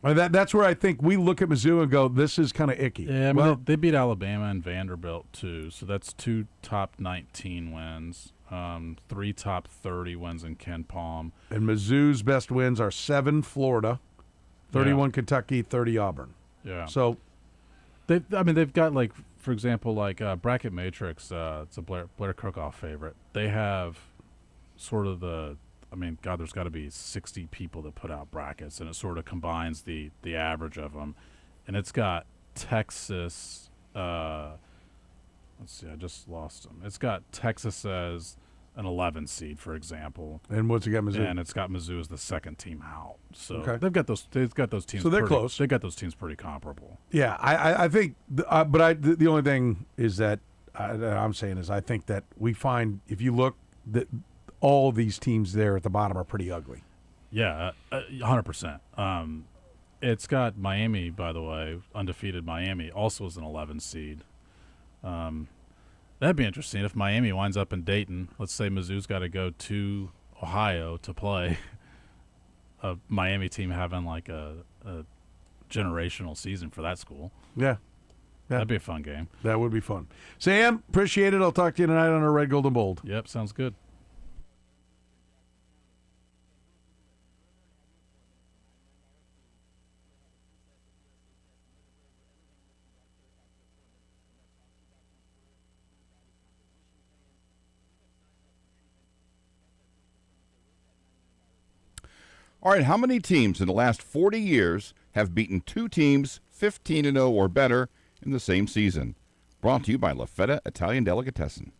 I mean, that's where I think we look at Mizzou and go, this is kind of icky. Yeah, I mean, they beat Alabama and Vanderbilt too, so that's 2 top 19 wins, 3 top 30 wins in Ken Palm. And Mizzou's best wins are 7 Florida, 31 Kentucky, 30 Auburn. Yeah. So they've got, like, for example, like Bracket Matrix, it's a Blair Crookoff favorite. They have sort of there's got to be 60 people that put out brackets, and it sort of combines the average of them. And it's got Texas. Let's see, I just lost them. It's got Texas as an 11 seed, for example. And what's it got Mizzou? And it's got Mizzou as the second team out. So okay. they've got those teams. So they're close. They've got those teams pretty comparable. Yeah, I think. The only thing is that I'm saying is I think that we find if you look that all of these teams there at the bottom are pretty ugly. Yeah, 100%. It's got Miami, by the way, undefeated Miami, also as an 11 seed. That'd be interesting if Miami winds up in Dayton. Let's say Mizzou's got to go to Ohio to play. A Miami team having like a generational season for that school. Yeah. That'd be a fun game. That would be fun. Sam, appreciate it. I'll talk to you tonight on our Red, Gold, and Bold. Yep, sounds good. All right, how many teams in the last 40 years have beaten 2 teams 15-0 or better in the same season? Brought to you by La Feta Italian Delicatessen.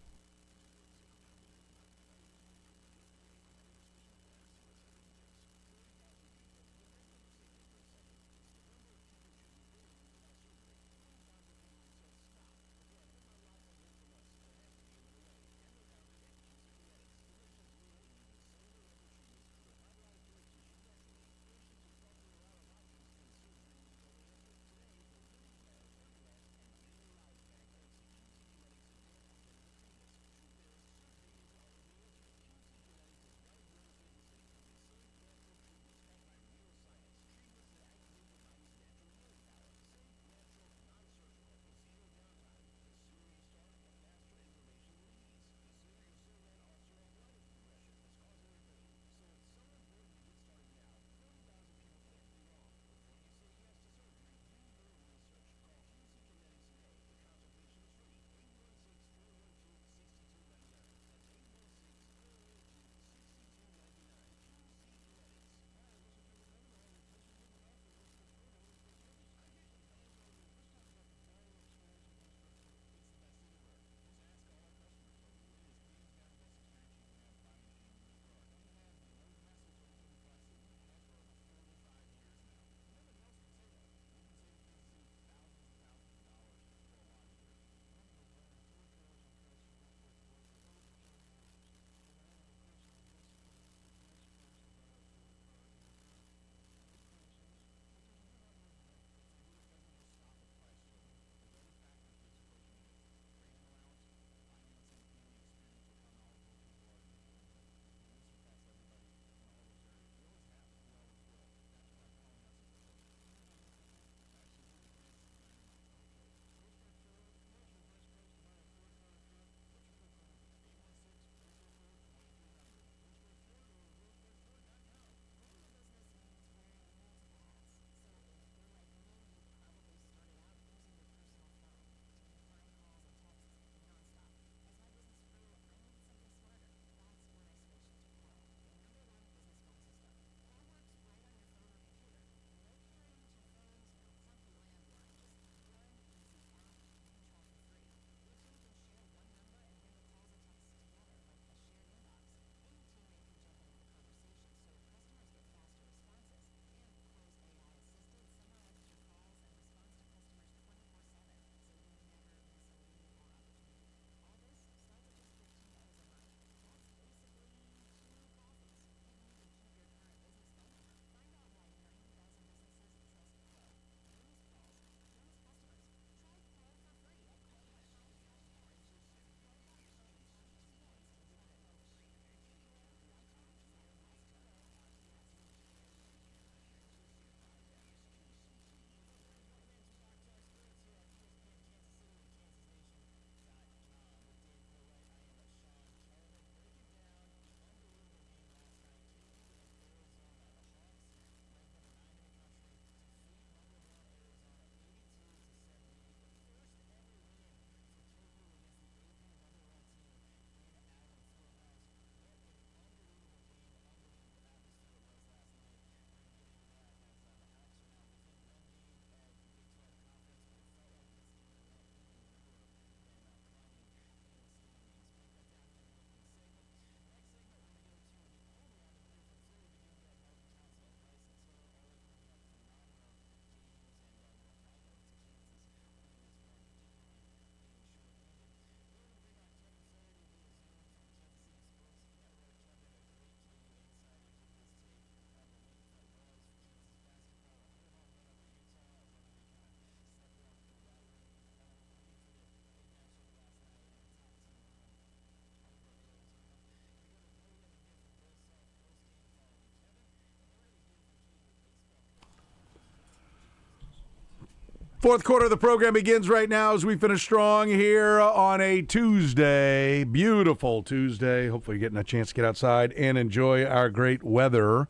Fourth quarter of the program begins right now as we finish strong here on a Tuesday. Beautiful Tuesday. Hopefully you're getting a chance to get outside and enjoy our great weather.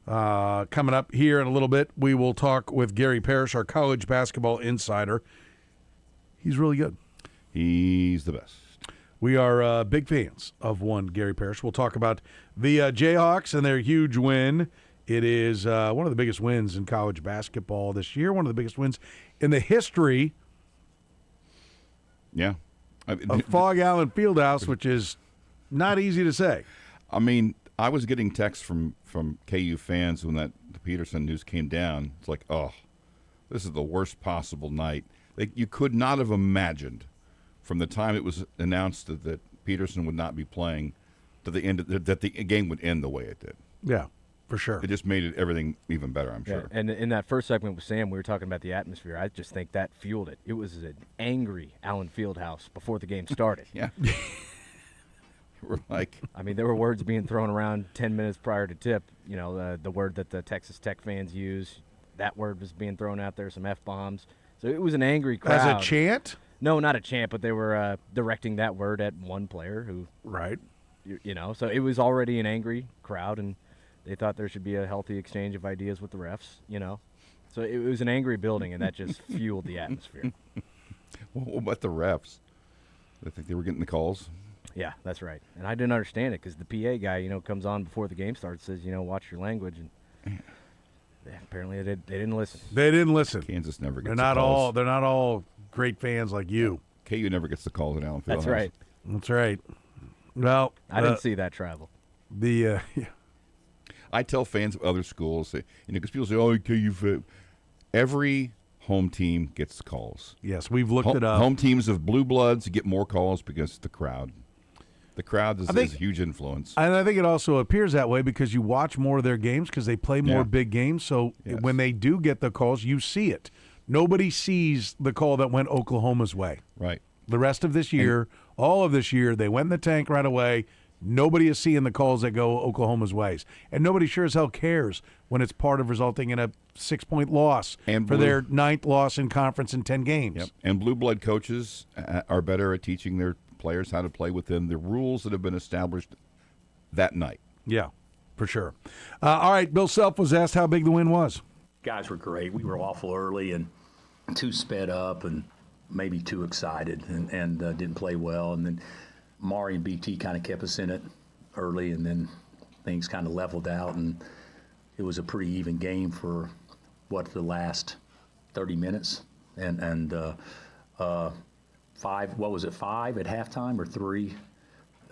Coming up here in a little bit, we will talk with Gary Parrish, our college basketball insider. He's really good. He's the best. We are big fans of one Gary Parrish. We'll talk about the Jayhawks and their huge win. It is one of the biggest wins in college basketball this year, one of the biggest wins in the history of Fog Allen Fieldhouse, which is not easy to say. I mean, I was getting texts from KU fans when the Peterson news came down. It's like, oh, this is the worst possible night. You could not have imagined from the time it was announced that Peterson would not be playing to the end that the game would end the way it did. Yeah. For sure. It just made everything even better, I'm sure. And in that first segment with Sam, we were talking about the atmosphere. I just think that fueled it. It was an angry Allen Fieldhouse before the game started. Yeah. We're like, I mean, there were words being thrown around 10 minutes prior to tip. You know, the word that the Texas Tech fans use, that word was being thrown out there, some F-bombs. So it was an angry crowd. As a chant? No, not a chant, but they were directing that word at one player who. Right. You know, so it was already an angry crowd, and they thought there should be a healthy exchange of ideas with the refs, you know. So it was an angry building, and that just fueled the atmosphere. What about the refs? I think they were getting the calls. Yeah, that's right. And I didn't understand it because the PA guy, you know, comes on before the game starts, says, you know, watch your language, and apparently they didn't listen. They didn't listen. Kansas never gets they're the not calls. They're not all great fans like you. KU never gets the calls at Allen Fieldhouse. That's right. That's right. Well, I didn't see that travel. I tell fans of other schools, because people say, "Oh, KU." Every home team gets calls. Yes, we've looked it up. Home teams of blue bloods get more calls because the crowd. The crowd is a huge influence. And I think it also appears that way because you watch more of their games because they play more big games. So when they do get the calls, you see it. Nobody sees the call that went Oklahoma's way. Right. The rest of this year, all of this year, they went in the tank right away. Nobody is seeing the calls that go Oklahoma's ways. And nobody sure as hell cares when it's part of resulting in a 6-point loss for their 9th loss in conference in 10 games. Yep. And blue blood coaches are better at teaching their players how to play within the rules that have been established that night. Yeah, for sure. All right, Bill Self was asked how big the win was. Guys were great. We were awful early and too sped up and maybe too excited and didn't play well. And then Maury and BT kind of kept us in it early, and then things kind of leveled out, and it was a pretty even game for the last 30 minutes, and 5 at halftime or 3,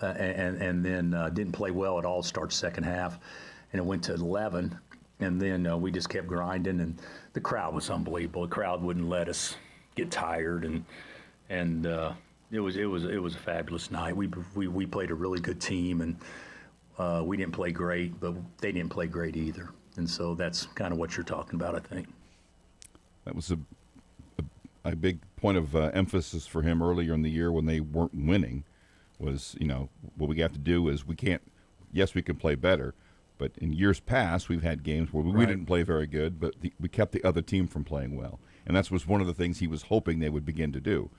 and then didn't play well at all. Start second half, and it went to 11, and then we just kept grinding, and the crowd was unbelievable. The crowd wouldn't let us get tired, and it was a fabulous night. We played a really good team, and we didn't play great, but they didn't play great either. And so that's kind of what you're talking about, I think. That was a big point of emphasis for him earlier in the year when they weren't winning. Was what we have to do is we can play better, but in years past we've had games where we didn't play very good, but we kept the other team from playing well, and that was one of the things he was hoping they would begin to do.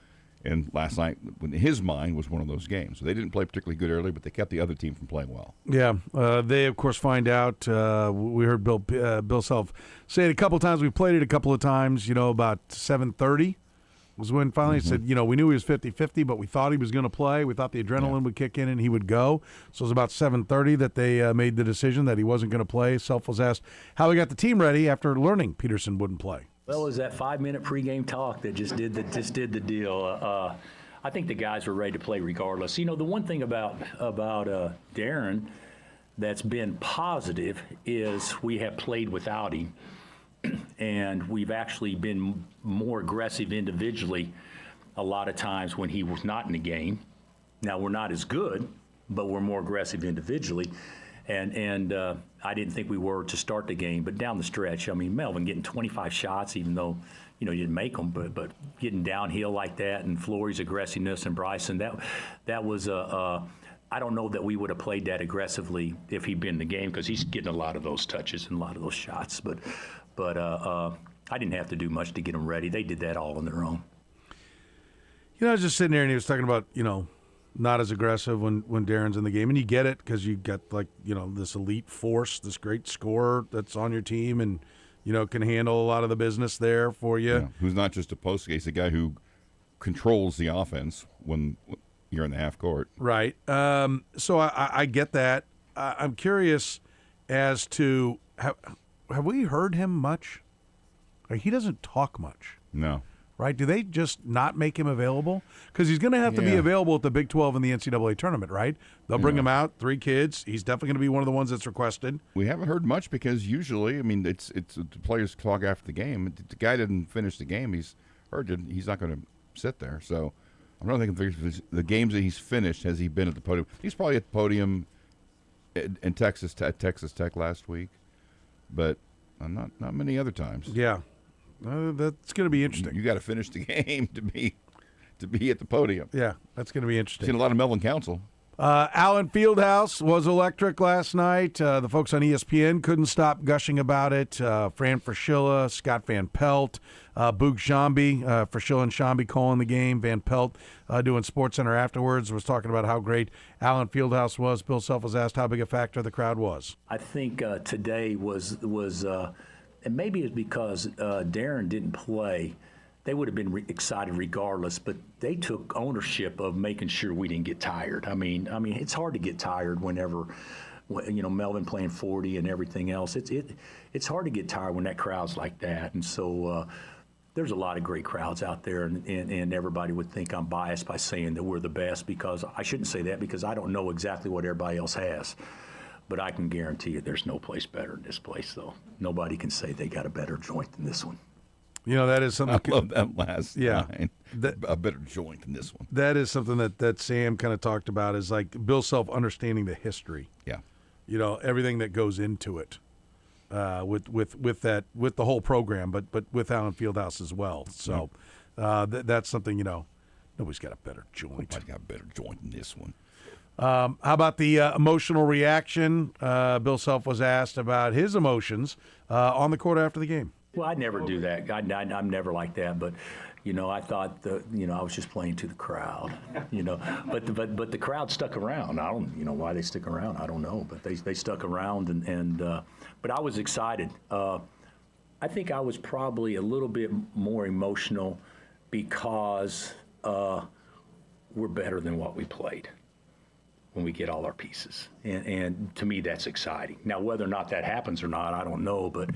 And last night, in his mind, was one of those games. So they didn't play particularly good early, but they kept the other team from playing well. Yeah, they, of course, find out. We heard Bill Self say it a couple of times. We played it a couple of times, about 7:30 was when finally he said, we knew he was 50-50, but we thought he was going to play. We thought the adrenaline would kick in and he would go. So it was about 7:30 that they made the decision that he wasn't going to play. Self was asked how he got the team ready after learning Peterson wouldn't play. Well, it was that 5-minute pregame talk that just did the deal. I think the guys were ready to play regardless. The one thing about Darren that's been positive is we have played without him, and we've actually been more aggressive individually a lot of times when he was not in the game. Now, we're not as good, but we're more aggressive individually. And I didn't think we were to start the game, but down the stretch, Melvin getting 25 shots, even though, you didn't make them, but getting downhill like that, and Flory's aggressiveness, and Bryson, that was I don't know that we would have played that aggressively if he'd been in the game, because he's getting a lot of those touches and a lot of those shots. But I didn't have to do much to get them ready. They did that all on their own. I was just sitting there and he was talking about, not as aggressive when Darren's in the game. And you get it because you got, this elite force, this great scorer that's on your team and, can handle a lot of the business there for you. Yeah. Who's not just a post case, a guy who controls the offense when you're in the half court. Right. So I get that. I'm curious as to, have we heard him much? He doesn't talk much. No. Right? Do they just not make him available? Because he's going to have to be available at the Big 12 and the NCAA tournament, right? They'll bring him out, 3 kids. He's definitely going to be one of the ones that's requested. We haven't heard much because usually, it's the players talk after the game. The guy didn't finish the game. He's not going to sit there. So I'm not thinking the games that he's finished, has he been at the podium? He's probably at the podium in Texas Tech last week, but not many other times. Yeah. That's going to be interesting. You got to finish the game to be at the podium. Yeah, that's going to be interesting. Seen a lot of Melvin Council. Allen Fieldhouse was electric last night. The folks on ESPN couldn't stop gushing about it. Fran Fraschilla, Scott Van Pelt, Boog Shambi, Fraschilla and Shambi calling the game. Van Pelt doing SportsCenter afterwards was talking about how great Allen Fieldhouse was. Bill Self was asked how big a factor the crowd was. I think today was and maybe it's because Darren didn't play. They would have been excited regardless, but they took ownership of making sure we didn't get tired. I mean, it's hard to get tired whenever, Melvin playing 40 and everything else. It's hard to get tired when that crowd's like that. And so there's a lot of great crowds out there, and everybody would think I'm biased by saying that we're the best, because I shouldn't say that because I don't know exactly what everybody else has. But I can guarantee you there's no place better than this place, though. Nobody can say they got a better joint than this one. That is something. I love that last line. A better joint than this one. That is something that Sam kind of talked about, is like Bill Self understanding the history. Yeah. Everything that goes into it with the whole program, but with Allen Fieldhouse as well. So that's something, nobody's got a better joint. Nobody's got a better joint than this one. How about the emotional reaction? Bill Self was asked about his emotions on the court after the game. Well, I'd never do that. I'm never like that. But, I thought I was just playing to the crowd. But the crowd stuck around. I don't, why they stick around. I don't know. But they stuck around, but I was excited. I think I was probably a little bit more emotional because we're better than what we played when we get all our pieces. And to me, that's exciting. Now, whether or not that happens or not, I don't know. But,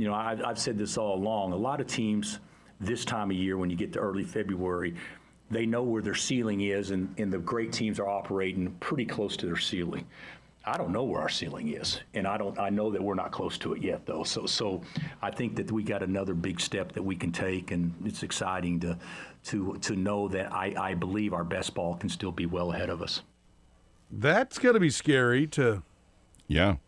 I've said this all along. A lot of teams this time of year, when you get to early February, they know where their ceiling is, and the great teams are operating pretty close to their ceiling. I don't know where our ceiling is, and I know that we're not close to it yet, though. So I think that we got another big step that we can take, and it's exciting to know that I believe our best ball can still be well ahead of us. That's going to be scary to the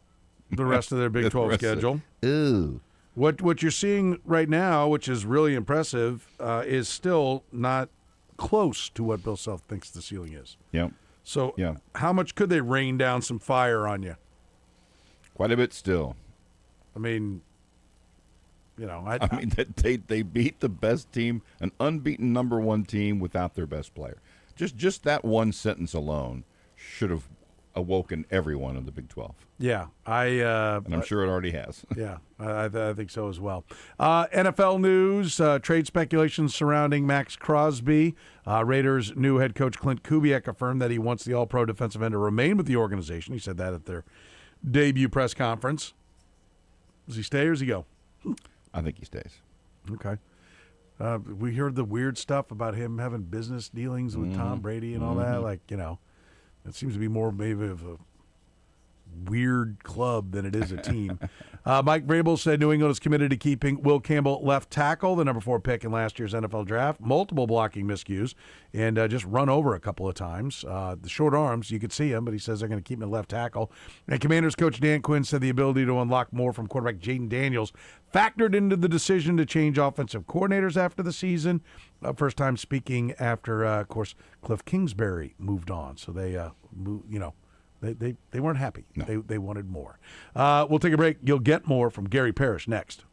rest of their Big 12 schedule. Ooh. What you're seeing right now, which is really impressive, is still not close to what Bill Self thinks the ceiling is. Yeah. So how much could they rain down some fire on you? Quite a bit still. I mean, they beat the best team, an unbeaten number 1 team without their best player. Just that one sentence alone should have awoken everyone in the Big 12. Yeah, and I'm sure it already has. Yeah, I think so as well. NFL news, trade speculation surrounding Max Crosby. Raiders' new head coach Clint Kubiak affirmed that he wants the All-Pro defensive end to remain with the organization. He said that at their debut press conference. Does he stay or does he go? I think he stays. Okay. We heard the weird stuff about him having business dealings with Tom Brady and all that. Like, it seems to be more maybe of a weird club than it is a team. Mike Vrabel said New England is committed to keeping Will Campbell left tackle, the number 4 pick in last year's NFL draft. Multiple blocking miscues and just run over a couple of times. The short arms, you could see him, but he says they're going to keep him at left tackle. And Commanders coach Dan Quinn said the ability to unlock more from quarterback Jaden Daniels factored into the decision to change offensive coordinators after the season. First time speaking after, of course, Cliff Kingsbury moved on. So they, They weren't happy. No. They wanted more. We'll take a break. You'll get more from Gary Parrish next.